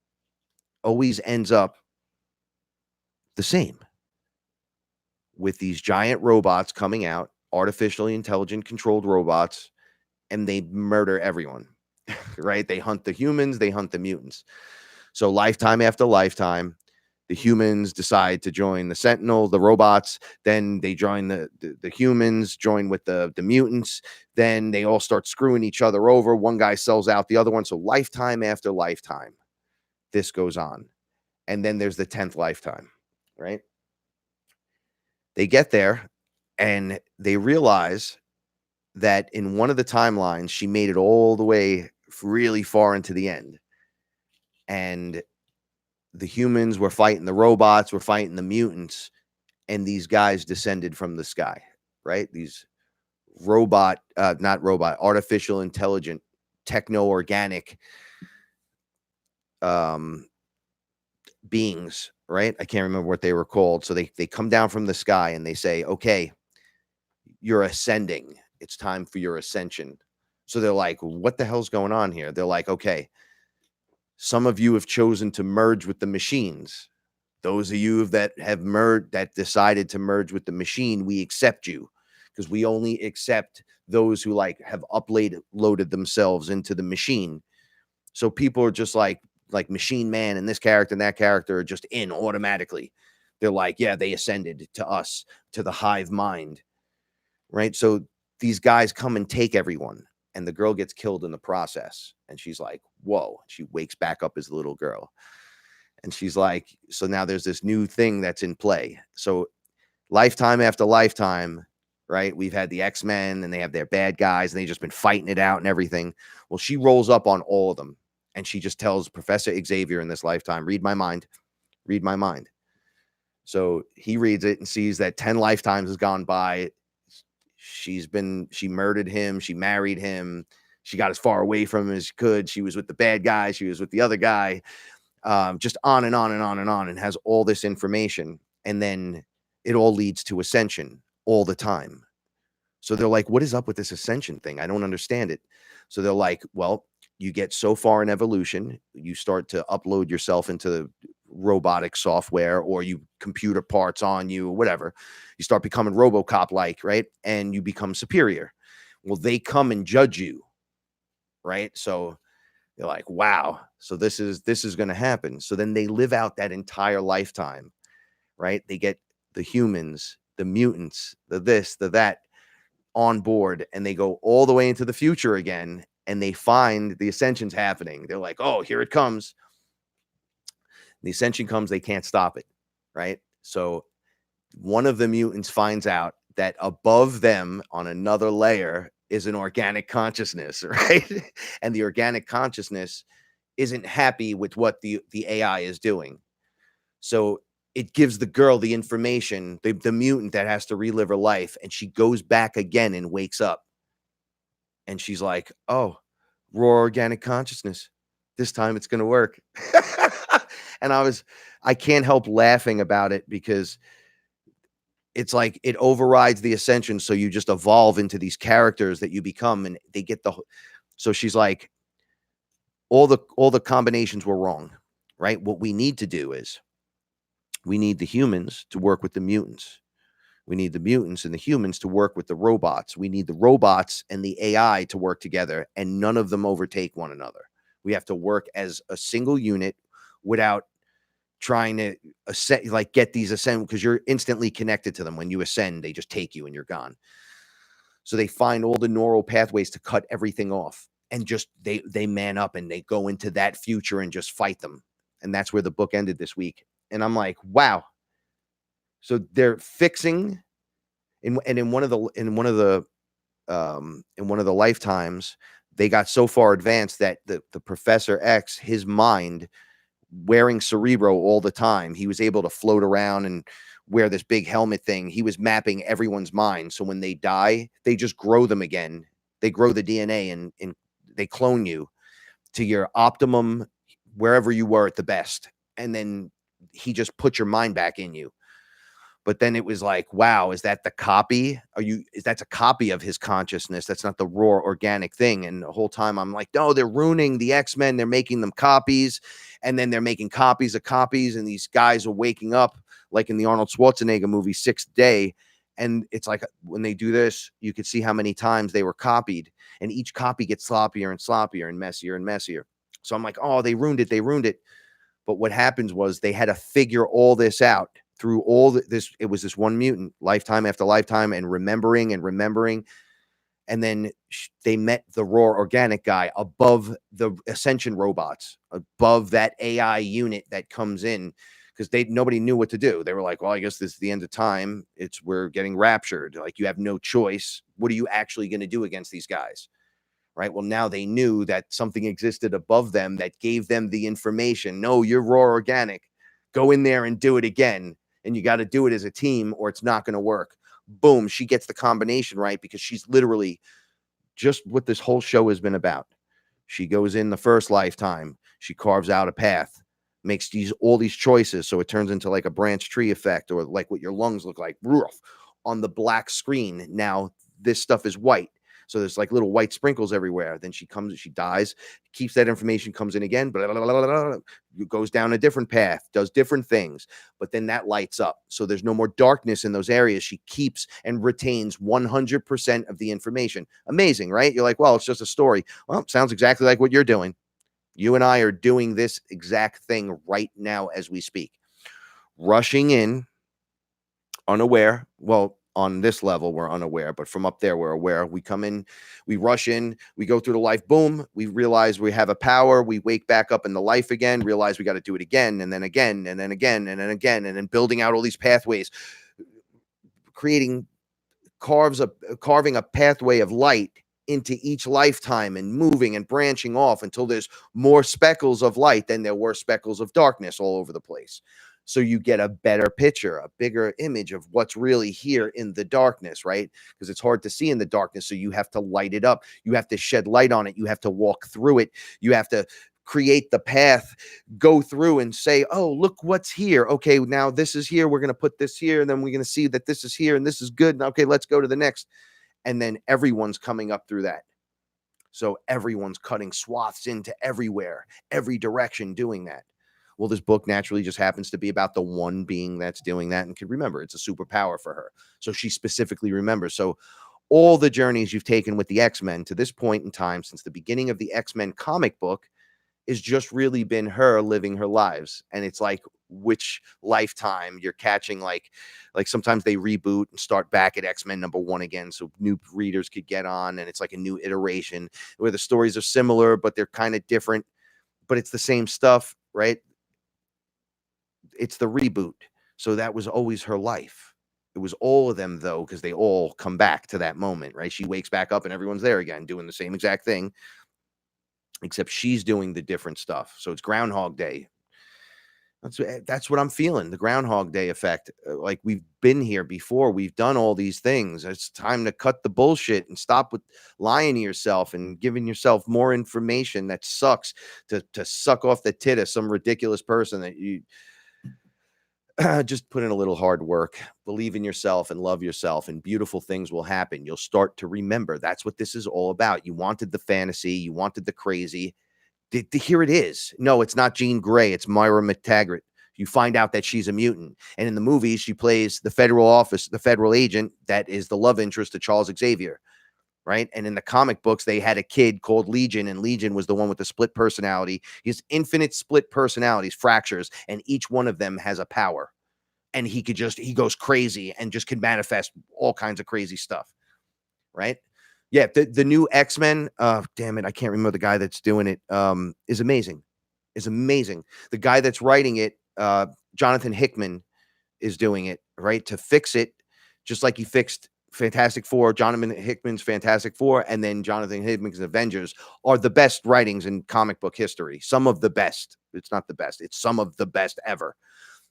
always ends up the same, with these giant robots coming out, artificially intelligent controlled robots, and they murder everyone, right? They hunt the humans, they hunt the mutants. So lifetime after lifetime, the humans decide to join the Sentinel, the robots. Then they join the humans, join with the mutants. Then they all start screwing each other over. One guy sells out the other one. So lifetime after lifetime, this goes on. And then there's the 10th lifetime, right? They get there and they realize that in one of the timelines, she made it all the way really far into the end. And the humans were fighting the robots, were fighting the mutants, and these guys descended from the sky, right? These artificial intelligent, techno-organic beings, right? I can't remember what they were called. So they come down from the sky and they say, okay, you're ascending. It's time for your ascension. So they're like, what the hell's going on here? They're like, okay, some of you have chosen to merge with the machines. Those of you that have that decided to merge with the machine, we accept you, because we only accept those who have loaded themselves into the machine. So people are just like Machine Man and this character and that character are just in automatically. They're like, yeah, they ascended to us, to the hive mind, right? So these guys come and take everyone, and the girl gets killed in the process. And she's like, whoa. She wakes back up as a little girl. And she's like, so now there's this new thing that's in play. So lifetime after lifetime, right? We've had the X-Men and they have their bad guys and they've just been fighting it out and everything. Well, she rolls up on all of them and she just tells Professor Xavier in this lifetime, read my mind, read my mind. So he reads it and sees that 10 lifetimes has gone by. She murdered him. She married him. She got as far away from him as she could. She was with the bad guy. She was with the other guy. Just on and on and on and on, and has all this information. And then it all leads to ascension all the time. So they're like, what is up with this ascension thing? I don't understand it. So they're like, well, you get so far in evolution, you start to upload yourself into robotic software, or you computer parts on you, or whatever. You start becoming RoboCop-like, right? And you become superior. Well, they come and judge you, right? So they're like, wow, so this is going to happen. So then they live out that entire lifetime, right? They get the humans, the mutants, the this, the that on board, and they go all the way into the future again, and they find the ascension's happening. They're like, oh, here it comes. The ascension comes, they can't stop it, right? So one of the mutants finds out that above them on another layer is an organic consciousness, right? And the organic consciousness isn't happy with what the AI is doing. So it gives the girl the information, the mutant that has to relive her life, and she goes back again and wakes up. And she's like, oh, raw organic consciousness. This time it's going to work. And I can't help laughing about it because it's like it overrides the ascension. So you just evolve into these characters that you become, and they get so she's like, all the combinations were wrong, right? What we need to do is we need the humans to work with the mutants. We need the mutants and the humans to work with the robots. We need the robots and the AI to work together, and none of them overtake one another. We have to work as a single unit without trying to get these ascend, because you're instantly connected to them. When you ascend, they just take you and you're gone. So they find all the neural pathways to cut everything off, and just they man up and they go into that future and just fight them. And that's where the book ended this week. And I'm like, wow. So they're fixing in one of the lifetimes, they got so far advanced that the Professor X, his mind, wearing Cerebro all the time, he was able to float around and wear this big helmet thing. He was mapping everyone's mind. So when they die, they just grow them again. They grow the DNA and they clone you to your optimum, wherever you were at the best. And then he just put your mind back in you. But then it was like, wow, is that the copy? That's a copy of his consciousness. That's not the raw organic thing. And the whole time I'm like, no, they're ruining the X-Men. They're making them copies. And then they're making copies of copies. And these guys are waking up like in the Arnold Schwarzenegger movie, Sixth Day. And it's like, when they do this, you could see how many times they were copied. And each copy gets sloppier and sloppier and messier and messier. So I'm like, oh, they ruined it. They ruined it. But what happens was they had to figure all this out through all this. It was this one mutant, lifetime after lifetime, and remembering. And then they met the raw organic guy above the Ascension robots, above that AI unit that comes in, because nobody knew what to do. They were like, well, I guess this is the end of time. We're getting raptured. Like, you have no choice. What are you actually going to do against these guys? Right. Well, now they knew that something existed above them that gave them the information. No, you're raw organic. Go in there and do it again. And you got to do it as a team or it's not going to work. Boom. She gets the combination right, because she's literally just what this whole show has been about. She goes in the first lifetime. She carves out a path, makes all these choices. So it turns into like a branch tree effect, or like what your lungs look like on the black screen. Now this stuff is white. So there's like little white sprinkles everywhere. Then she dies, keeps that information, comes in again, blah, blah, blah, blah, blah, goes down a different path, does different things. But then that lights up. So there's no more darkness in those areas. She keeps and retains 100% of the information. Amazing, right? You're like, well, it's just a story. Well, it sounds exactly like what you're doing. You and I are doing this exact thing right now as we speak. Rushing in, unaware. Well, on this level, we're unaware, but from up there, we're aware. We come in, we rush in, we go through the life, boom, we realize we have a power, we wake back up in the life again, realize we got to do it again, and then again, and then again, and then again, and then building out all these pathways, carving a pathway of light into each lifetime, and moving and branching off until there's more speckles of light than there were speckles of darkness all over the place. So you get a better picture, a bigger image of what's really here in the darkness, right? Because it's hard to see in the darkness. So you have to light it up. You have to shed light on it. You have to walk through it. You have to create the path, go through and say, oh, look what's here. Okay, now this is here. We're going to put this here. And then we're going to see that this is here and this is good. Okay, let's go to the next. And then everyone's coming up through that. So everyone's cutting swaths into everywhere, every direction, doing that. Well, this book naturally just happens to be about the one being that's doing that and can remember. It's a superpower for her. So she specifically remembers. So all the journeys you've taken with the X-Men to this point in time, since the beginning of the X-Men comic book, is just really been her living her lives. And it's like, which lifetime you're catching, like sometimes they reboot and start back at X-Men #1 again, so new readers could get on, and it's like a new iteration where the stories are similar, but they're kind of different, but it's the same stuff, right? It's the reboot. So that was always her life. It was all of them, though, because they all come back to that moment, right? She wakes back up and everyone's there again doing the same exact thing, except she's doing the different stuff. So it's Groundhog Day. That's what I'm feeling. The Groundhog Day effect. Like we've been here before. We've done all these things. It's time to cut the bullshit and stop with lying to yourself and giving yourself more information that sucks to suck off the tit of some ridiculous person that you just put in a little hard work. Believe in yourself and love yourself, and beautiful things will happen. You'll start to remember. That's what this is all about. You wanted the fantasy. You wanted the crazy. Here it is. No, it's not Jean Grey. It's Myra McTaggart. You find out that she's a mutant. And in the movies, she plays the federal agent that is the love interest to Charles Xavier, right? And in the comic books, they had a kid called Legion, and Legion was the one with the split personality. He has infinite split personalities, fractures, and each one of them has a power. And he goes crazy and just can manifest all kinds of crazy stuff, right? Yeah, the new X-Men, damn it, I can't remember the guy that's doing it, is amazing. Is amazing. The guy that's writing it, Jonathan Hickman, is doing it, right? To fix it, just like he fixed Fantastic Four, Jonathan Hickman's Fantastic Four, and then Jonathan Hickman's Avengers are the best writings in comic book history. Some of the best. It's not the best. It's some of the best ever.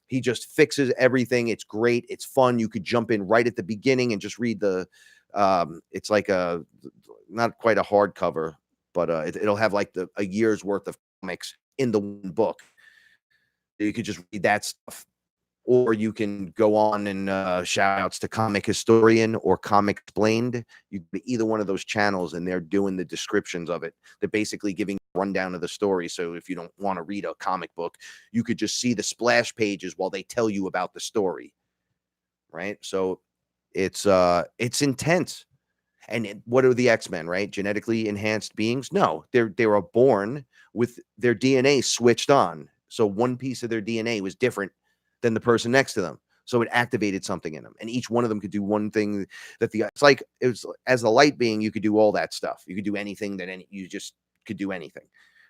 He just fixes everything. It's great. It's fun. You could jump in right at the beginning and just read it's like not quite a hardcover, but it'll have like a year's worth of comics in the one book. You could just read that stuff, or you can go on and shout outs to Comic Historian or Comic Explained. You can be either one of those channels, and they're doing the descriptions of it. They're basically giving a rundown of the story. So if you don't want to read a comic book, you could just see the splash pages while they tell you about the story, right? So it's intense. And what are the X-Men, right? Genetically enhanced beings? No, they were born with their DNA switched on. So one piece of their DNA was different than the person next to them. So it activated something in them. And each one of them could do one thing that it's like, it was, as a light being, you could do all that stuff. You could do anything you just could do anything,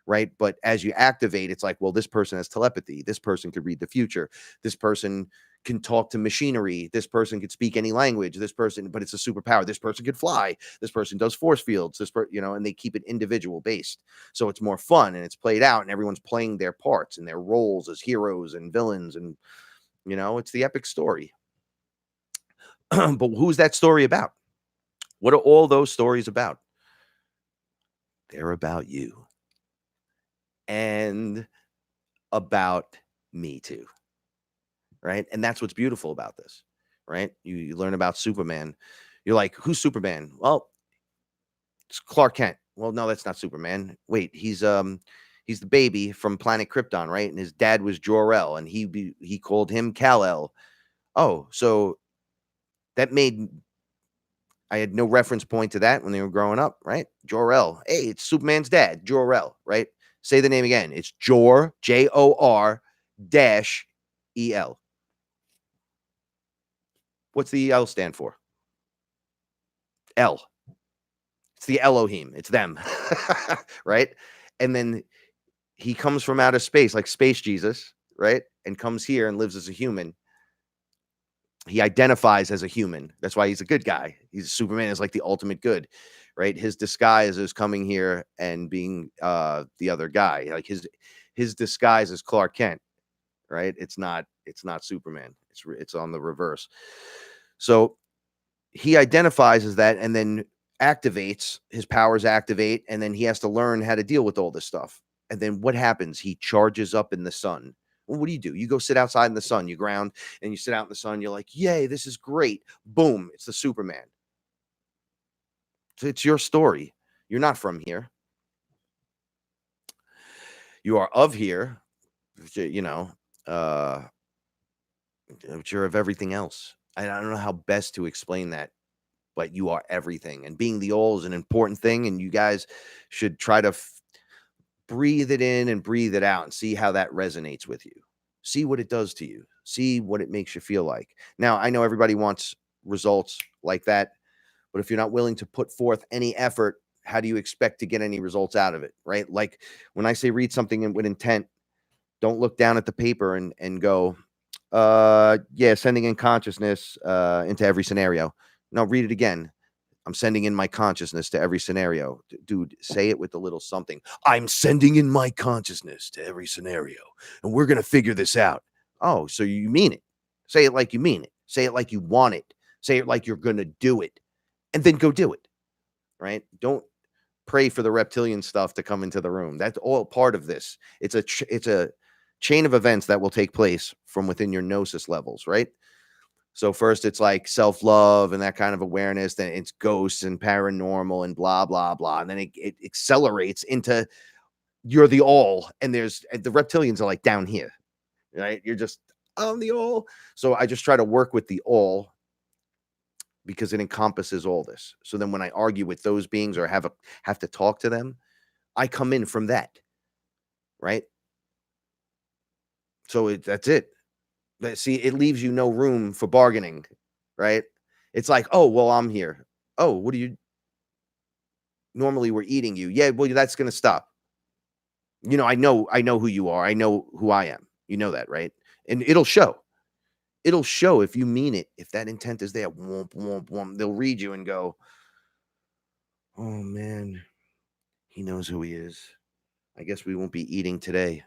right? But as you activate, it's like, well, this person has telepathy. This person could read the future. This person can talk to machinery. This person could speak any language. This person, but it's a superpower. This person could fly. This person does force fields. And they keep it individual based. So it's more fun and it's played out, and everyone's playing their parts and their roles as heroes and villains. And, it's the epic story. But who's that story about? What are all those stories about? They're about you. And about me too. Right. And that's what's beautiful about this, right? You learn about Superman. You're like, who's Superman? Well, it's Clark Kent. Well, no, that's not Superman. Wait, he's the baby from planet Krypton, right? And his dad was Jor-El, and he called him Kal-El. Oh, so that I had no reference point to that when they were growing up, right? Jor-El. Hey, it's Superman's dad, Jor-El, right? Say the name again. It's Jor, Jor dash El. What's the L stand for? L. It's the Elohim. It's them. Right? And then he comes from outer space, like Space Jesus, right? And comes here and lives as a human. He identifies as a human. That's why he's a good guy. Superman is like the ultimate good, right? His disguise is coming here and being the other guy. Like his disguise is Clark Kent, right? It's not Superman. It's on the reverse. So he identifies as that, and then activates, his powers activate, and then he has to learn how to deal with all this stuff. And then what happens? He charges up in the sun. Well, what do? You go sit outside in the sun, you ground, and you sit out in the sun. You're like, yay, this is great. Boom, it's the Superman. So it's your story. You're not from here. You are of here, but you're of everything else. I don't know how best to explain that, but you are everything. And being the all is an important thing, and you guys should try to breathe it in and breathe it out and see how that resonates with you. See what it does to you. See what it makes you feel like. Now, I know everybody wants results like that, but if you're not willing to put forth any effort, how do you expect to get any results out of it, right? Like when I say read something with intent, don't look down at the paper and go, sending in consciousness into every scenario. No, read it again. I'm sending in my consciousness to every scenario. Dude, say it with a little something. I'm sending in my consciousness to every scenario, and we're going to figure this out. Oh, so you mean it. Say it like you mean it. Say it like you want it. Say it like you're going to do it, and then go do it, right? Don't pray for the reptilian stuff to come into the room. That's all part of this. It's a chain of events that will take place from within your gnosis levels, right? So first it's like self-love and that kind of awareness, then it's ghosts and paranormal and blah, blah, blah. And then it accelerates into you're the all. And the reptilians are like down here, right? You're just on the all. So I just try to work with the all because it encompasses all this. So then when I argue with those beings or have to talk to them, I come in from that, right? So that's it. See, it leaves you no room for bargaining, right? It's like, oh, well, I'm here. Oh, what do you normally we're eating you? Yeah, well, that's gonna stop. I know who you are. I know who I am. You know that, right? And it'll show. It'll show if you mean it. If that intent is there, womp, womp, womp, they'll read you and go, oh man, he knows who he is. I guess we won't be eating today.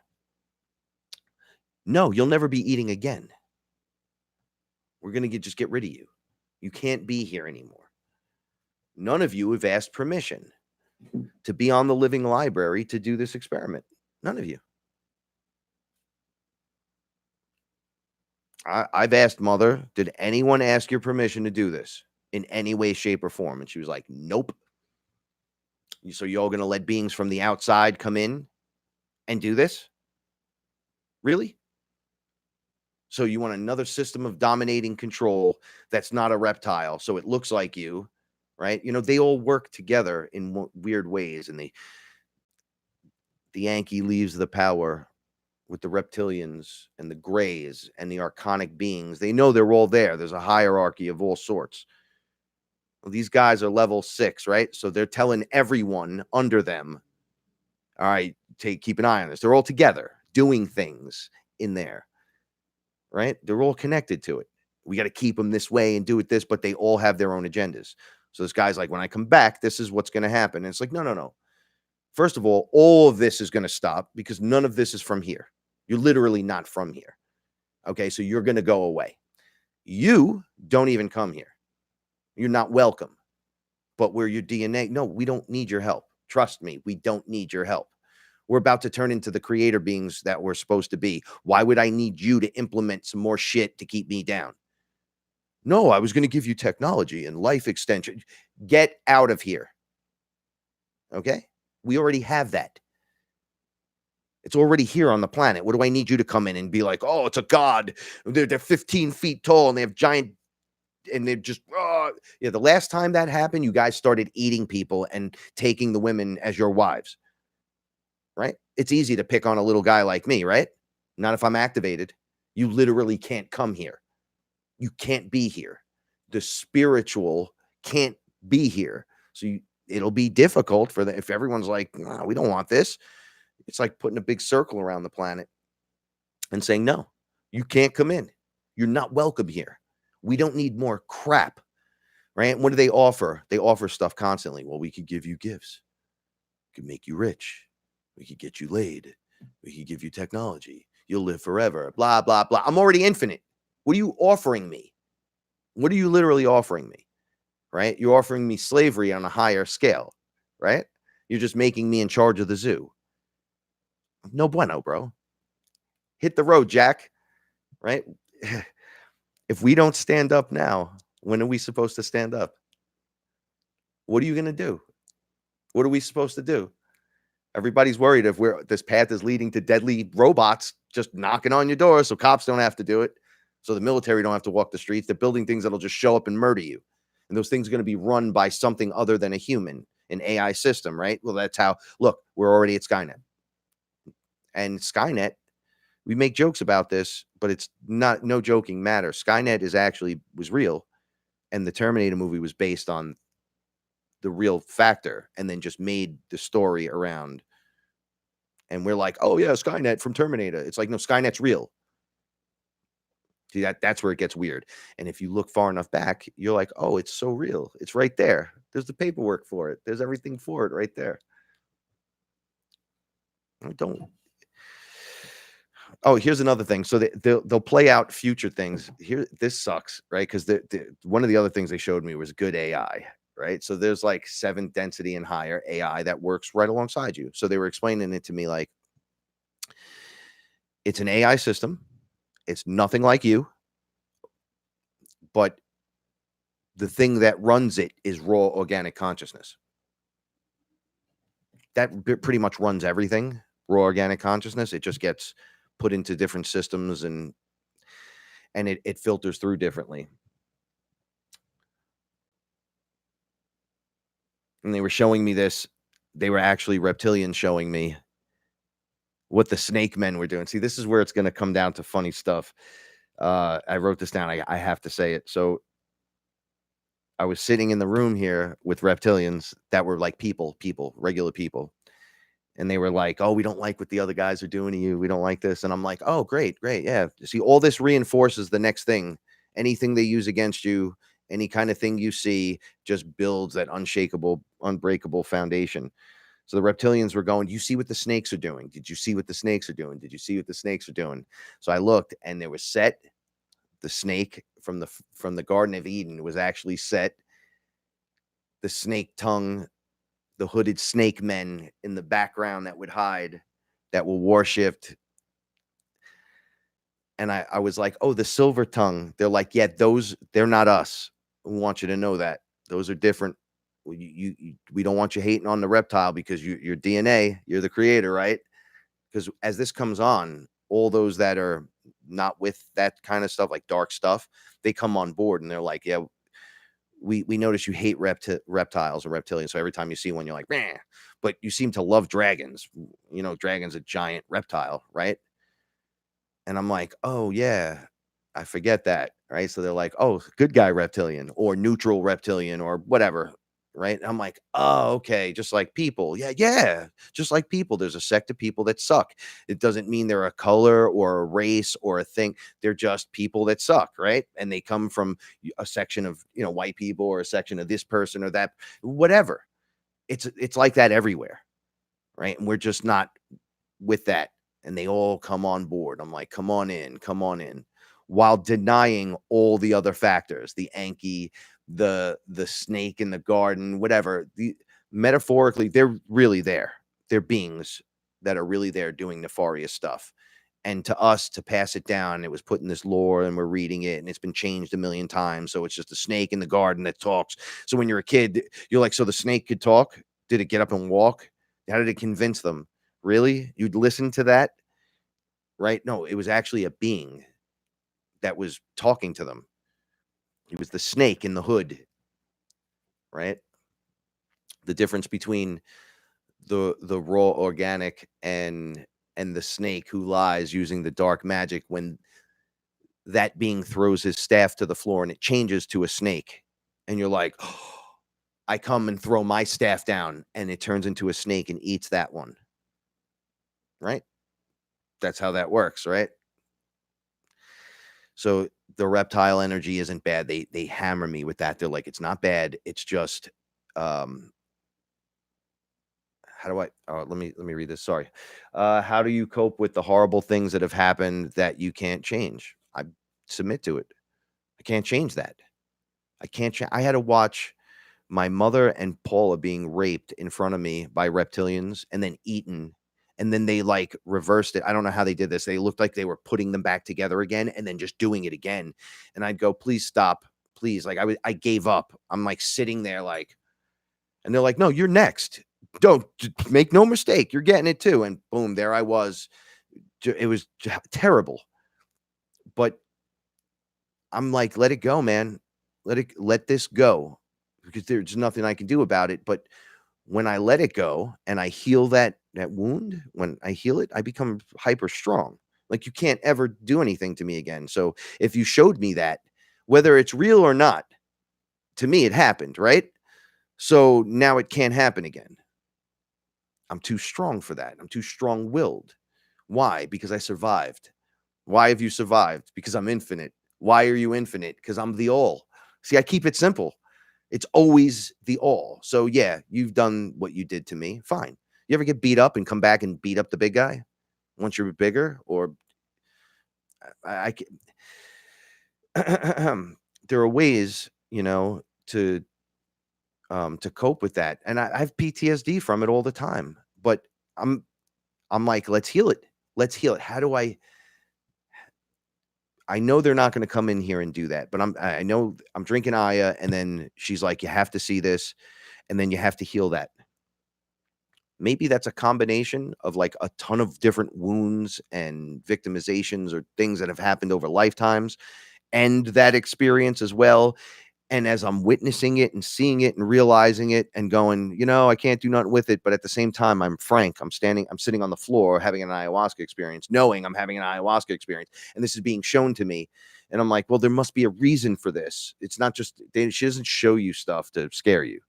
No, you'll never be eating again. We're going to just get rid of you. You can't be here anymore. None of you have asked permission to be on the living library to do this experiment. None of you. I've asked Mother, did anyone ask your permission to do this in any way, shape, or form? And she was like, nope. So you're all going to let beings from the outside come in and do this? Really? So you want another system of dominating control that's not a reptile, so it looks like you, right? They all work together in weird ways, and the Yankee leaves the power with the reptilians and the grays and the archonic beings. They know they're all there. There's a hierarchy of all sorts. Well, these guys are level 6, right? So they're telling everyone under them, all right, keep an eye on this. They're all together doing things in there. Right? They're all connected to it. We got to keep them this way and do it this, but they all have their own agendas. So this guy's like, when I come back, this is what's going to happen. And it's like, no. First of all of this is going to stop because none of this is from here. You're literally not from here. Okay, so you're going to go away. You don't even come here. You're not welcome. But we're your DNA. No, we don't need your help. Trust me, we don't need your help. We're about to turn into the creator beings that we're supposed to be. Why would I need you to implement some more shit to keep me down? No, I was going to give you technology and life extension. Get out of here. Okay? We already have that. It's already here on the planet. What do I need you to come in and be like, oh, it's a god. They're 15 feet tall and they have giant, and they're just, yeah. The last time that happened, you guys started eating people and taking the women as your wives. Right? It's easy to pick on a little guy like me, right? Not if I'm activated. You literally can't come here. You can't be here. The spiritual can't be here. So it'll be difficult for if everyone's like, nah, we don't want this. It's like putting a big circle around the planet and saying, no, you can't come in. You're not welcome here. We don't need more crap, right? What do they offer? They offer stuff constantly. Well, we could give you gifts. We could make you rich. We could get you laid. We could give you technology. You'll live forever. Blah, blah, blah. I'm already infinite. What are you offering me? What are you literally offering me? Right? You're offering me slavery on a higher scale, right? You're just making me in charge of the zoo. No bueno, bro. Hit the road, Jack. Right? If we don't stand up now, when are we supposed to stand up? What are you going to do? What are we supposed to do? Everybody's worried if this path is leading to deadly robots just knocking on your door, so cops don't have to do it, so the military don't have to walk the streets. They're building things that'll just show up and murder you, and those things are going to be run by something other than a human, an AI system, right? Well, that's how. Look, we're already at Skynet, and Skynet. We make jokes about this, but it's not. No joking matter. Skynet was real, and the Terminator movie was based on the real factor and then just made the story around. And we're like, oh yeah, Skynet from Terminator. It's like, no, Skynet's real. See, that's where it gets weird. And if you look far enough back, you're like, oh, it's so real. It's right there. There's the paperwork for it. There's everything for it right there. I don't. Oh, here's another thing. So they'll play out future things. Here, this sucks, right? Because one of the other things they showed me was good AI, right? So there's like 7th density and higher AI that works right alongside you. So they were explaining it to me like it's an AI system. It's nothing like you, but the thing that runs it is raw organic consciousness. That pretty much runs everything. Raw organic consciousness. It just gets put into different systems and it filters through differently. And they were showing me this. They were actually reptilians showing me what the snake men were doing. See, this is where it's going to come down to funny stuff. I wrote this down. I have to say it. So I was sitting in the room here with reptilians that were like people, regular people. And they were like, oh, we don't like what the other guys are doing to you. We don't like this. And I'm like, oh, great. Yeah. See, all this reinforces the next thing. Anything they use against you, any kind of thing you see just builds that unshakable, unbreakable foundation. So the reptilians were going, you see what the snakes are doing? Did you see what the snakes are doing? Did you see what the snakes are doing? So I looked and there was Set, the snake from the Garden of Eden was actually Set, the snake tongue, the hooded snake men in the background that would hide, that were worshipped. And I was like, oh, the silver tongue. They're like, yeah, they're not us. We want you to know that. Those are different. We don't want you hating on the reptile because your DNA, you're the creator, right? Because as this comes on, all those that are not with that kind of stuff, like dark stuff, they come on board and they're like, yeah, we notice you hate reptiles or reptilians. So every time you see one, you're like, meh. But you seem to love dragons. You know, dragon's a giant reptile, right? And I'm like, oh yeah, I forget that, right? So they're like, oh, good guy reptilian or neutral reptilian or whatever, right? And I'm like, oh, okay, just like people. Yeah, just like people. There's a sect of people that suck. It doesn't mean they're a color or a race or a thing. They're just people that suck, right? And they come from a section of, white people or a section of this person or that, whatever. It's like that everywhere, right? And we're just not with that. And they all come on board. I'm like, come on in, while denying all the other factors, the Anki, the snake in the garden, whatever. Metaphorically, they're really there. They're beings that are really there doing nefarious stuff. And to us, to pass it down, it was put in this lore and we're reading it and it's been changed a million times. So it's just a snake in the garden that talks. So when you're a kid, you're like, so the snake could talk? Did it get up and walk? How did it convince them? Really? You'd listen to that? Right? No, it was actually a being that was talking to them. It was the snake in the hood, right? The difference between the raw organic and the snake who lies using the dark magic, when that being throws his staff to the floor and it changes to a snake and you're like, oh, I come and throw my staff down and it turns into a snake and eats that one, right? That's how that works, right? So the reptile energy isn't bad. They hammer me with that. They're like, it's not bad. It's just, how do I, let me read this. Sorry. How do you cope with the horrible things that have happened that you can't change? I submit to it. I can't change that. I can't change. I had to watch my mother and Paula being raped in front of me by reptilians and then eaten. And then they like reversed it. I don't know how they did this. They looked like they were putting them back together again and then just doing it again. And I'd go, please stop. Please. Like I gave up. I'm like sitting there like, and they're like, no, you're next. Don't make no mistake. You're getting it too. And boom, there I was. It was terrible. But I'm like, let it go, man. Let this go, because there's nothing I can do about it. But when I let it go and I heal that wound, when I heal it, I become hyper strong. Like you can't ever do anything to me again. So if you showed me that, whether it's real or not, to me, it happened, right? So now it can't happen again. I'm too strong for that. I'm too strong-willed. Why? Because I survived. Why have you survived? Because I'm infinite. Why are you infinite? Because I'm the all. See, I keep it simple. It's always the all. So yeah, you've done what you did to me. Fine. You ever get beat up and come back and beat up the big guy once you're bigger? Or I there are ways, to cope with that, and I have PTSD from it all the time. But I'm I'm like, let's heal it. Let's heal it. How do I know they're not going to come in here and do that, but I know I'm drinking Aya, and then she's like, you have to see this, and then you have to heal that. Maybe that's a combination of like a ton of different wounds and victimizations or things that have happened over lifetimes and that experience as well. And as I'm witnessing it and seeing it and realizing it and going, I can't do nothing with it. But at the same time, I'm frank. I'm sitting on the floor having an ayahuasca experience, knowing I'm having an ayahuasca experience. And this is being shown to me. And I'm like, well, there must be a reason for this. It's not just, she doesn't show you stuff to scare you.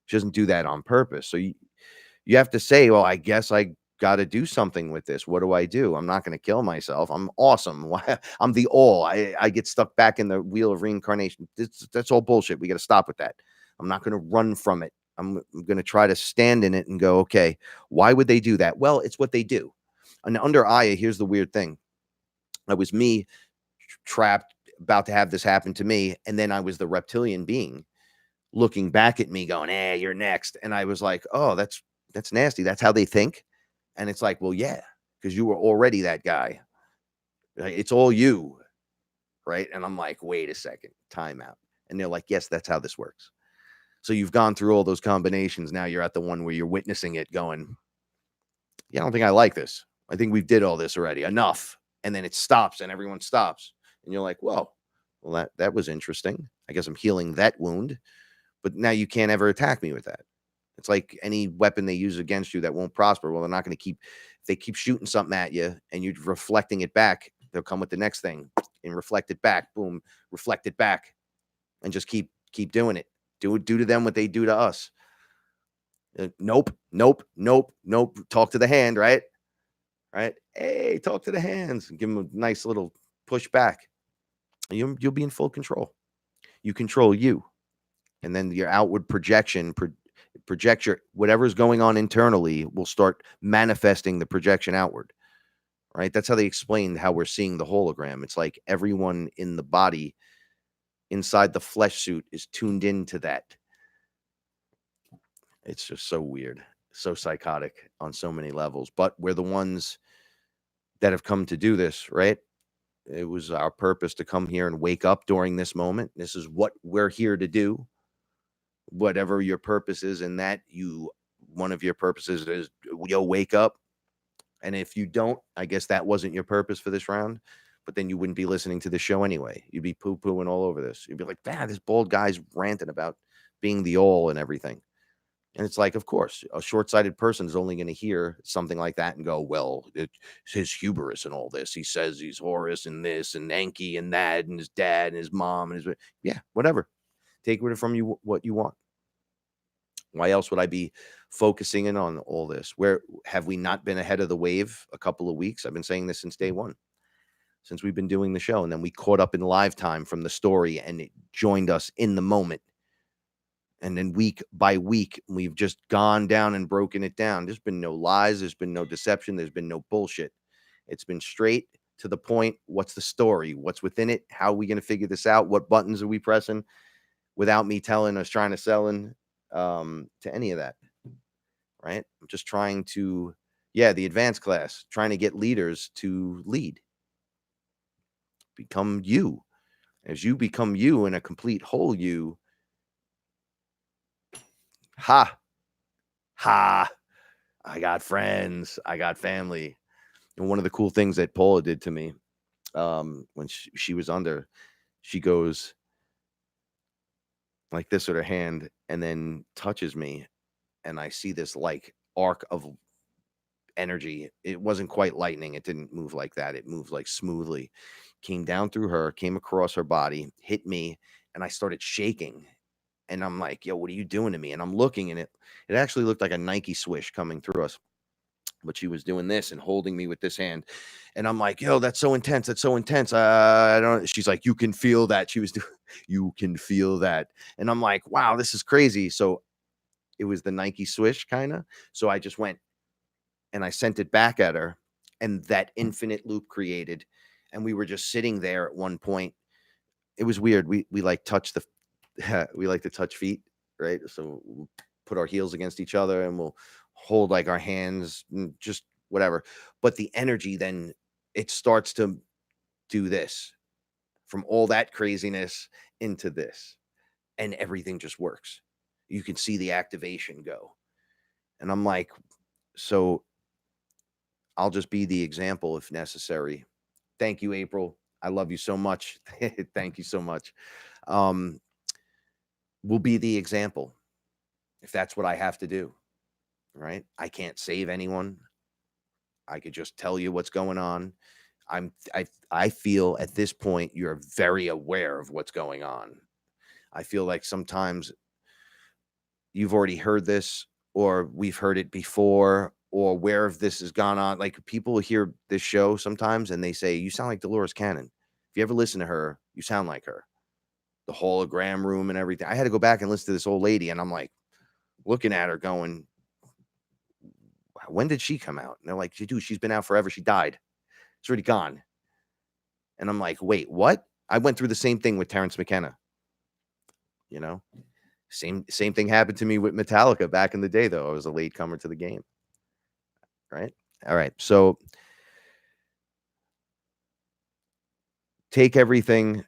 She doesn't do that on purpose. So you have to say, well, I guess I got to do something with this. What do I do? I'm not going to kill myself. I'm awesome. I'm the all. I get stuck back in the wheel of reincarnation. That's all bullshit. We got to stop with that. I'm not going to run from it. I'm going to try to stand in it and go, okay, why would they do that? Well, it's what they do. And under Aya, here's the weird thing. It was me trapped, about to have this happen to me. And then I was the reptilian being looking back at me going, you're next. And I was like, oh, that's nasty. That's how they think. And it's like, well, yeah, because you were already that guy. Right? It's all you. Right. And I'm like, wait a second, time out. And they're like, yes, that's how this works. So you've gone through all those combinations. Now you're at the one where you're witnessing it going, yeah, I don't think I like this. I think we did all this already. Enough. And then it stops and everyone stops. And you're like, whoa, well, that was interesting. I guess I'm healing that wound. But now you can't ever attack me with that. It's like any weapon they use against you that won't prosper. Well, they're not going to if they keep shooting something at you and you're reflecting it back, they'll come with the next thing and reflect it back. Boom, reflect it back, and just keep doing it. Do to them what they do to us. Nope. Talk to the hand, right? Right. Hey, talk to the hands. Give them a nice little push back. You'll be in full control. You control you, and then your outward projection. Project your whatever's going on internally will start manifesting the projection outward, right? That's how they explained how we're seeing the hologram. It's like everyone in the body inside the flesh suit is tuned into that. It's just so weird, so psychotic on so many levels, but we're the ones that have come to do this, right? It was our purpose to come here and wake up during this moment. This is what we're here to do. Whatever your purpose is in that, one of your purposes is you'll wake up. And if you don't, I guess that wasn't your purpose for this round, but then you wouldn't be listening to the show anyway. You'd be poo-pooing all over this. You'd be like, this bald guy's ranting about being the all and everything. And it's like, of course, a short-sighted person is only going to hear something like that and go, well, it's his hubris and all this. He says he's Horus and this and Enki and that and his dad and his mom and whatever. Take it from you what you want. Why else would I be focusing in on all this? Where have we not been ahead of the wave a couple of weeks? I've been saying this since day one, since we've been doing the show. And then we caught up in live time from the story and it joined us in the moment. And then week by week, we've just gone down and broken it down. There's been no lies. There's been no deception. There's been no bullshit. It's been straight to the point. What's the story? What's within it? How are we going to figure this out? What buttons are we pressing without me telling us trying to sell in? To any of that, right? I'm just trying to, the advanced class, trying to get leaders to lead. Become you. As you become you in a complete whole you, I got friends, I got family. And one of the cool things that Paula did to me, when she was under, she goes like this with her hand and then touches me. And I see this like arc of energy. It wasn't quite lightning. It didn't move like that. It moved like smoothly. Came down through her, came across her body, hit me, and I started shaking. And I'm like, yo, what are you doing to me? And I'm looking and it actually looked like a Nike swish coming through us. but she was doing this and holding me with this hand. And I'm like, yo, that's so intense. That's so intense. I don't, she's like, you can feel that. She was doing, you can feel that. And I'm like, wow, this is crazy. So it was the Nike swish kind of. So I just went and I sent it back at her, and that infinite loop created. And we were just sitting there at one point. It was weird. We like touch the, we like to touch feet, right? So we'll put our heels against each other and we'll hold like our hands and just whatever. But the energy then it starts to do this from all that craziness into this, and everything just works. You can see the activation go. And I'm like, so I'll just be the example if necessary. Thank you, April. I love you so much. Thank you so much. We'll be the example if that's what I have to do, right? I can't save anyone. I could just tell you what's going on. I feel at this point you're very aware of what's going on. I feel like sometimes you've already heard this, or we've heard it before, or where if this has gone on. Like people hear this show sometimes and they say, you sound like Dolores Cannon. If you ever listen to her, you sound like her. The hologram room and everything. I had to go back and listen to this old lady, and I'm like looking at her going, when did she come out? And they're like, dude, she's been out forever. She died. It's already gone. And I'm like, wait, what? I went through the same thing with Terrence McKenna. You know, same thing happened to me with Metallica back in the day, though. I was a late comer to the game. Right. All right. So take everything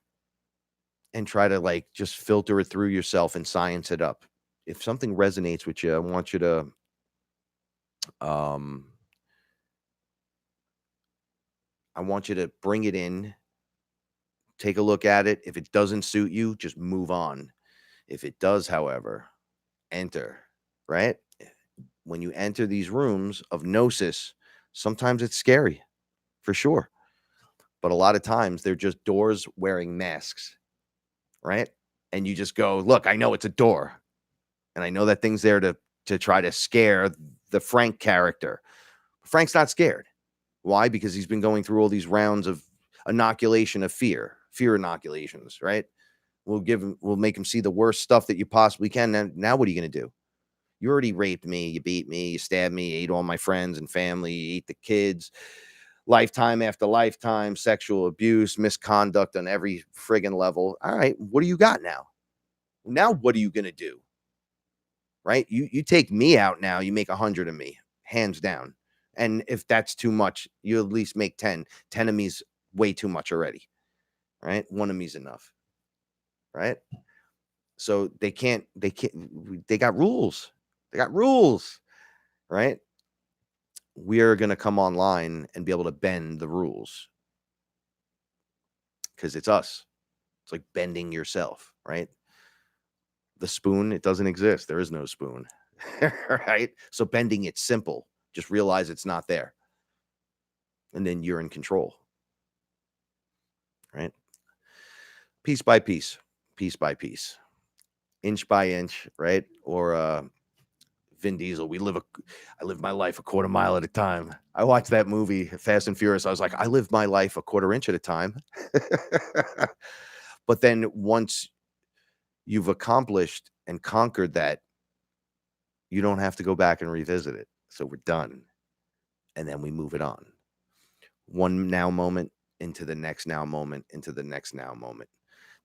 and try to like just filter it through yourself and science it up. If something resonates with you, I want you to bring it in, take a look at it. If it doesn't suit you, just move on. If it does, however, enter, right? When you enter these rooms of gnosis, sometimes it's scary, for sure. But a lot of times they're just doors wearing masks, right? And you just go, look, I know it's a door. And I know that thing's there to try to scare the Frank character. Frank's not scared. Why? Because he's been going through all these rounds of inoculation of fear inoculations, right? We'll make him see the worst stuff that you possibly can. And now what are you going to do? You already raped me, you beat me, you stabbed me, you ate all my friends and family, you ate the kids, lifetime after lifetime, sexual abuse, misconduct on every friggin' level. All right, what do you got now? Now what are you going to do? Right? You take me out now, you make 100 of me, hands down. And if that's too much, you at least make 10. 10 of me's way too much already. Right? One of me's enough. Right? So they got rules. They got rules. Right? We are going to come online and be able to bend the rules. Because it's us. It's like bending yourself, right? The spoon, it doesn't exist. There is no spoon. Right? So bending it's simple. Just realize it's not there. And then you're in control. Right? Piece by piece, piece by piece, inch by inch, right? Or Vin Diesel, I live my life a quarter mile at a time. I watched that movie, Fast and Furious. I was like, I live my life a quarter inch at a time. But then once you've accomplished and conquered that, you don't have to go back and revisit it. So we're done. And then we move it on. One now moment into the next now moment, into the next now moment.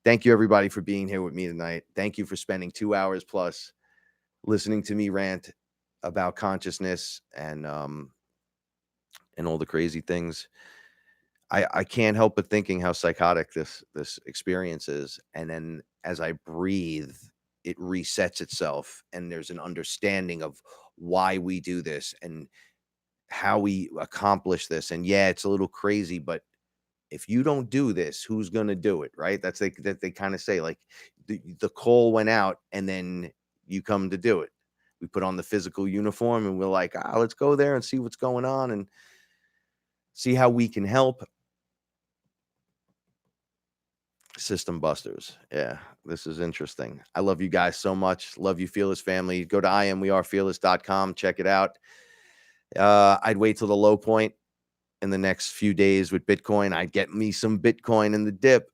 Thank you, everybody, for being here with me tonight. Thank you for spending 2 hours plus listening to me rant about consciousness and all the crazy things. I can't help but thinking how psychotic this experience is. And then as I breathe, it resets itself, and there's an understanding of why we do this and how we accomplish this. And yeah, it's a little crazy, but if you don't do this, who's going to do it? Right. That they kind of say, like the call went out and then you come to do it. We put on the physical uniform and we're like, let's go there and see what's going on and see how we can help. System busters. Yeah, this is interesting. I love you guys so much. Love you, Fearless family. Go to IamWeAreFearless.com. Check it out. I'd wait till the low point in the next few days with Bitcoin. I'd get me some Bitcoin in the dip,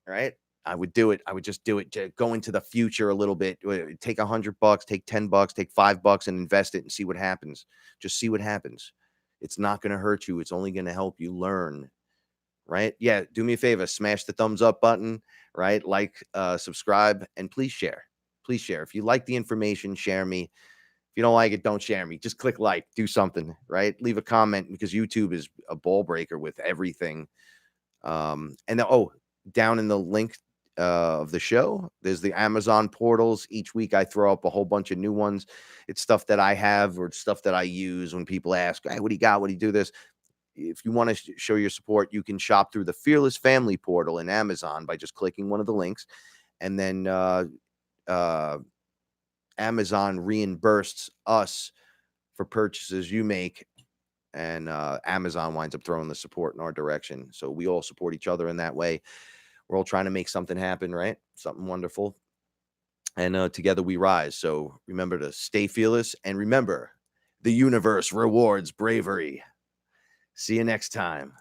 right? I would do it. I would just do it to go into the future a little bit. Take $100, take $10, take $5 and invest it and see what happens. Just see what happens. It's not going to hurt you. It's only going to help you learn, right? Yeah. Do me a favor, smash the thumbs up button, right? Like, subscribe, and please share. Please share. If you like the information, share me. If you don't like it, don't share me. Just click like, do something, right? Leave a comment, because YouTube is a ball breaker with everything. And down in the link of the show, there's the Amazon portals. Each week I throw up a whole bunch of new ones. It's stuff that I have or stuff that I use when people ask, hey, what do you got? What do you do this? If you want to show your support, you can shop through the Fearless Family portal in Amazon by just clicking one of the links. And then Amazon reimburses us for purchases you make, and Amazon winds up throwing the support in our direction. So we all support each other in that way. We're all trying to make something happen, right? Something wonderful. And together we rise. So remember to stay fearless, and remember, the universe rewards bravery. See you next time.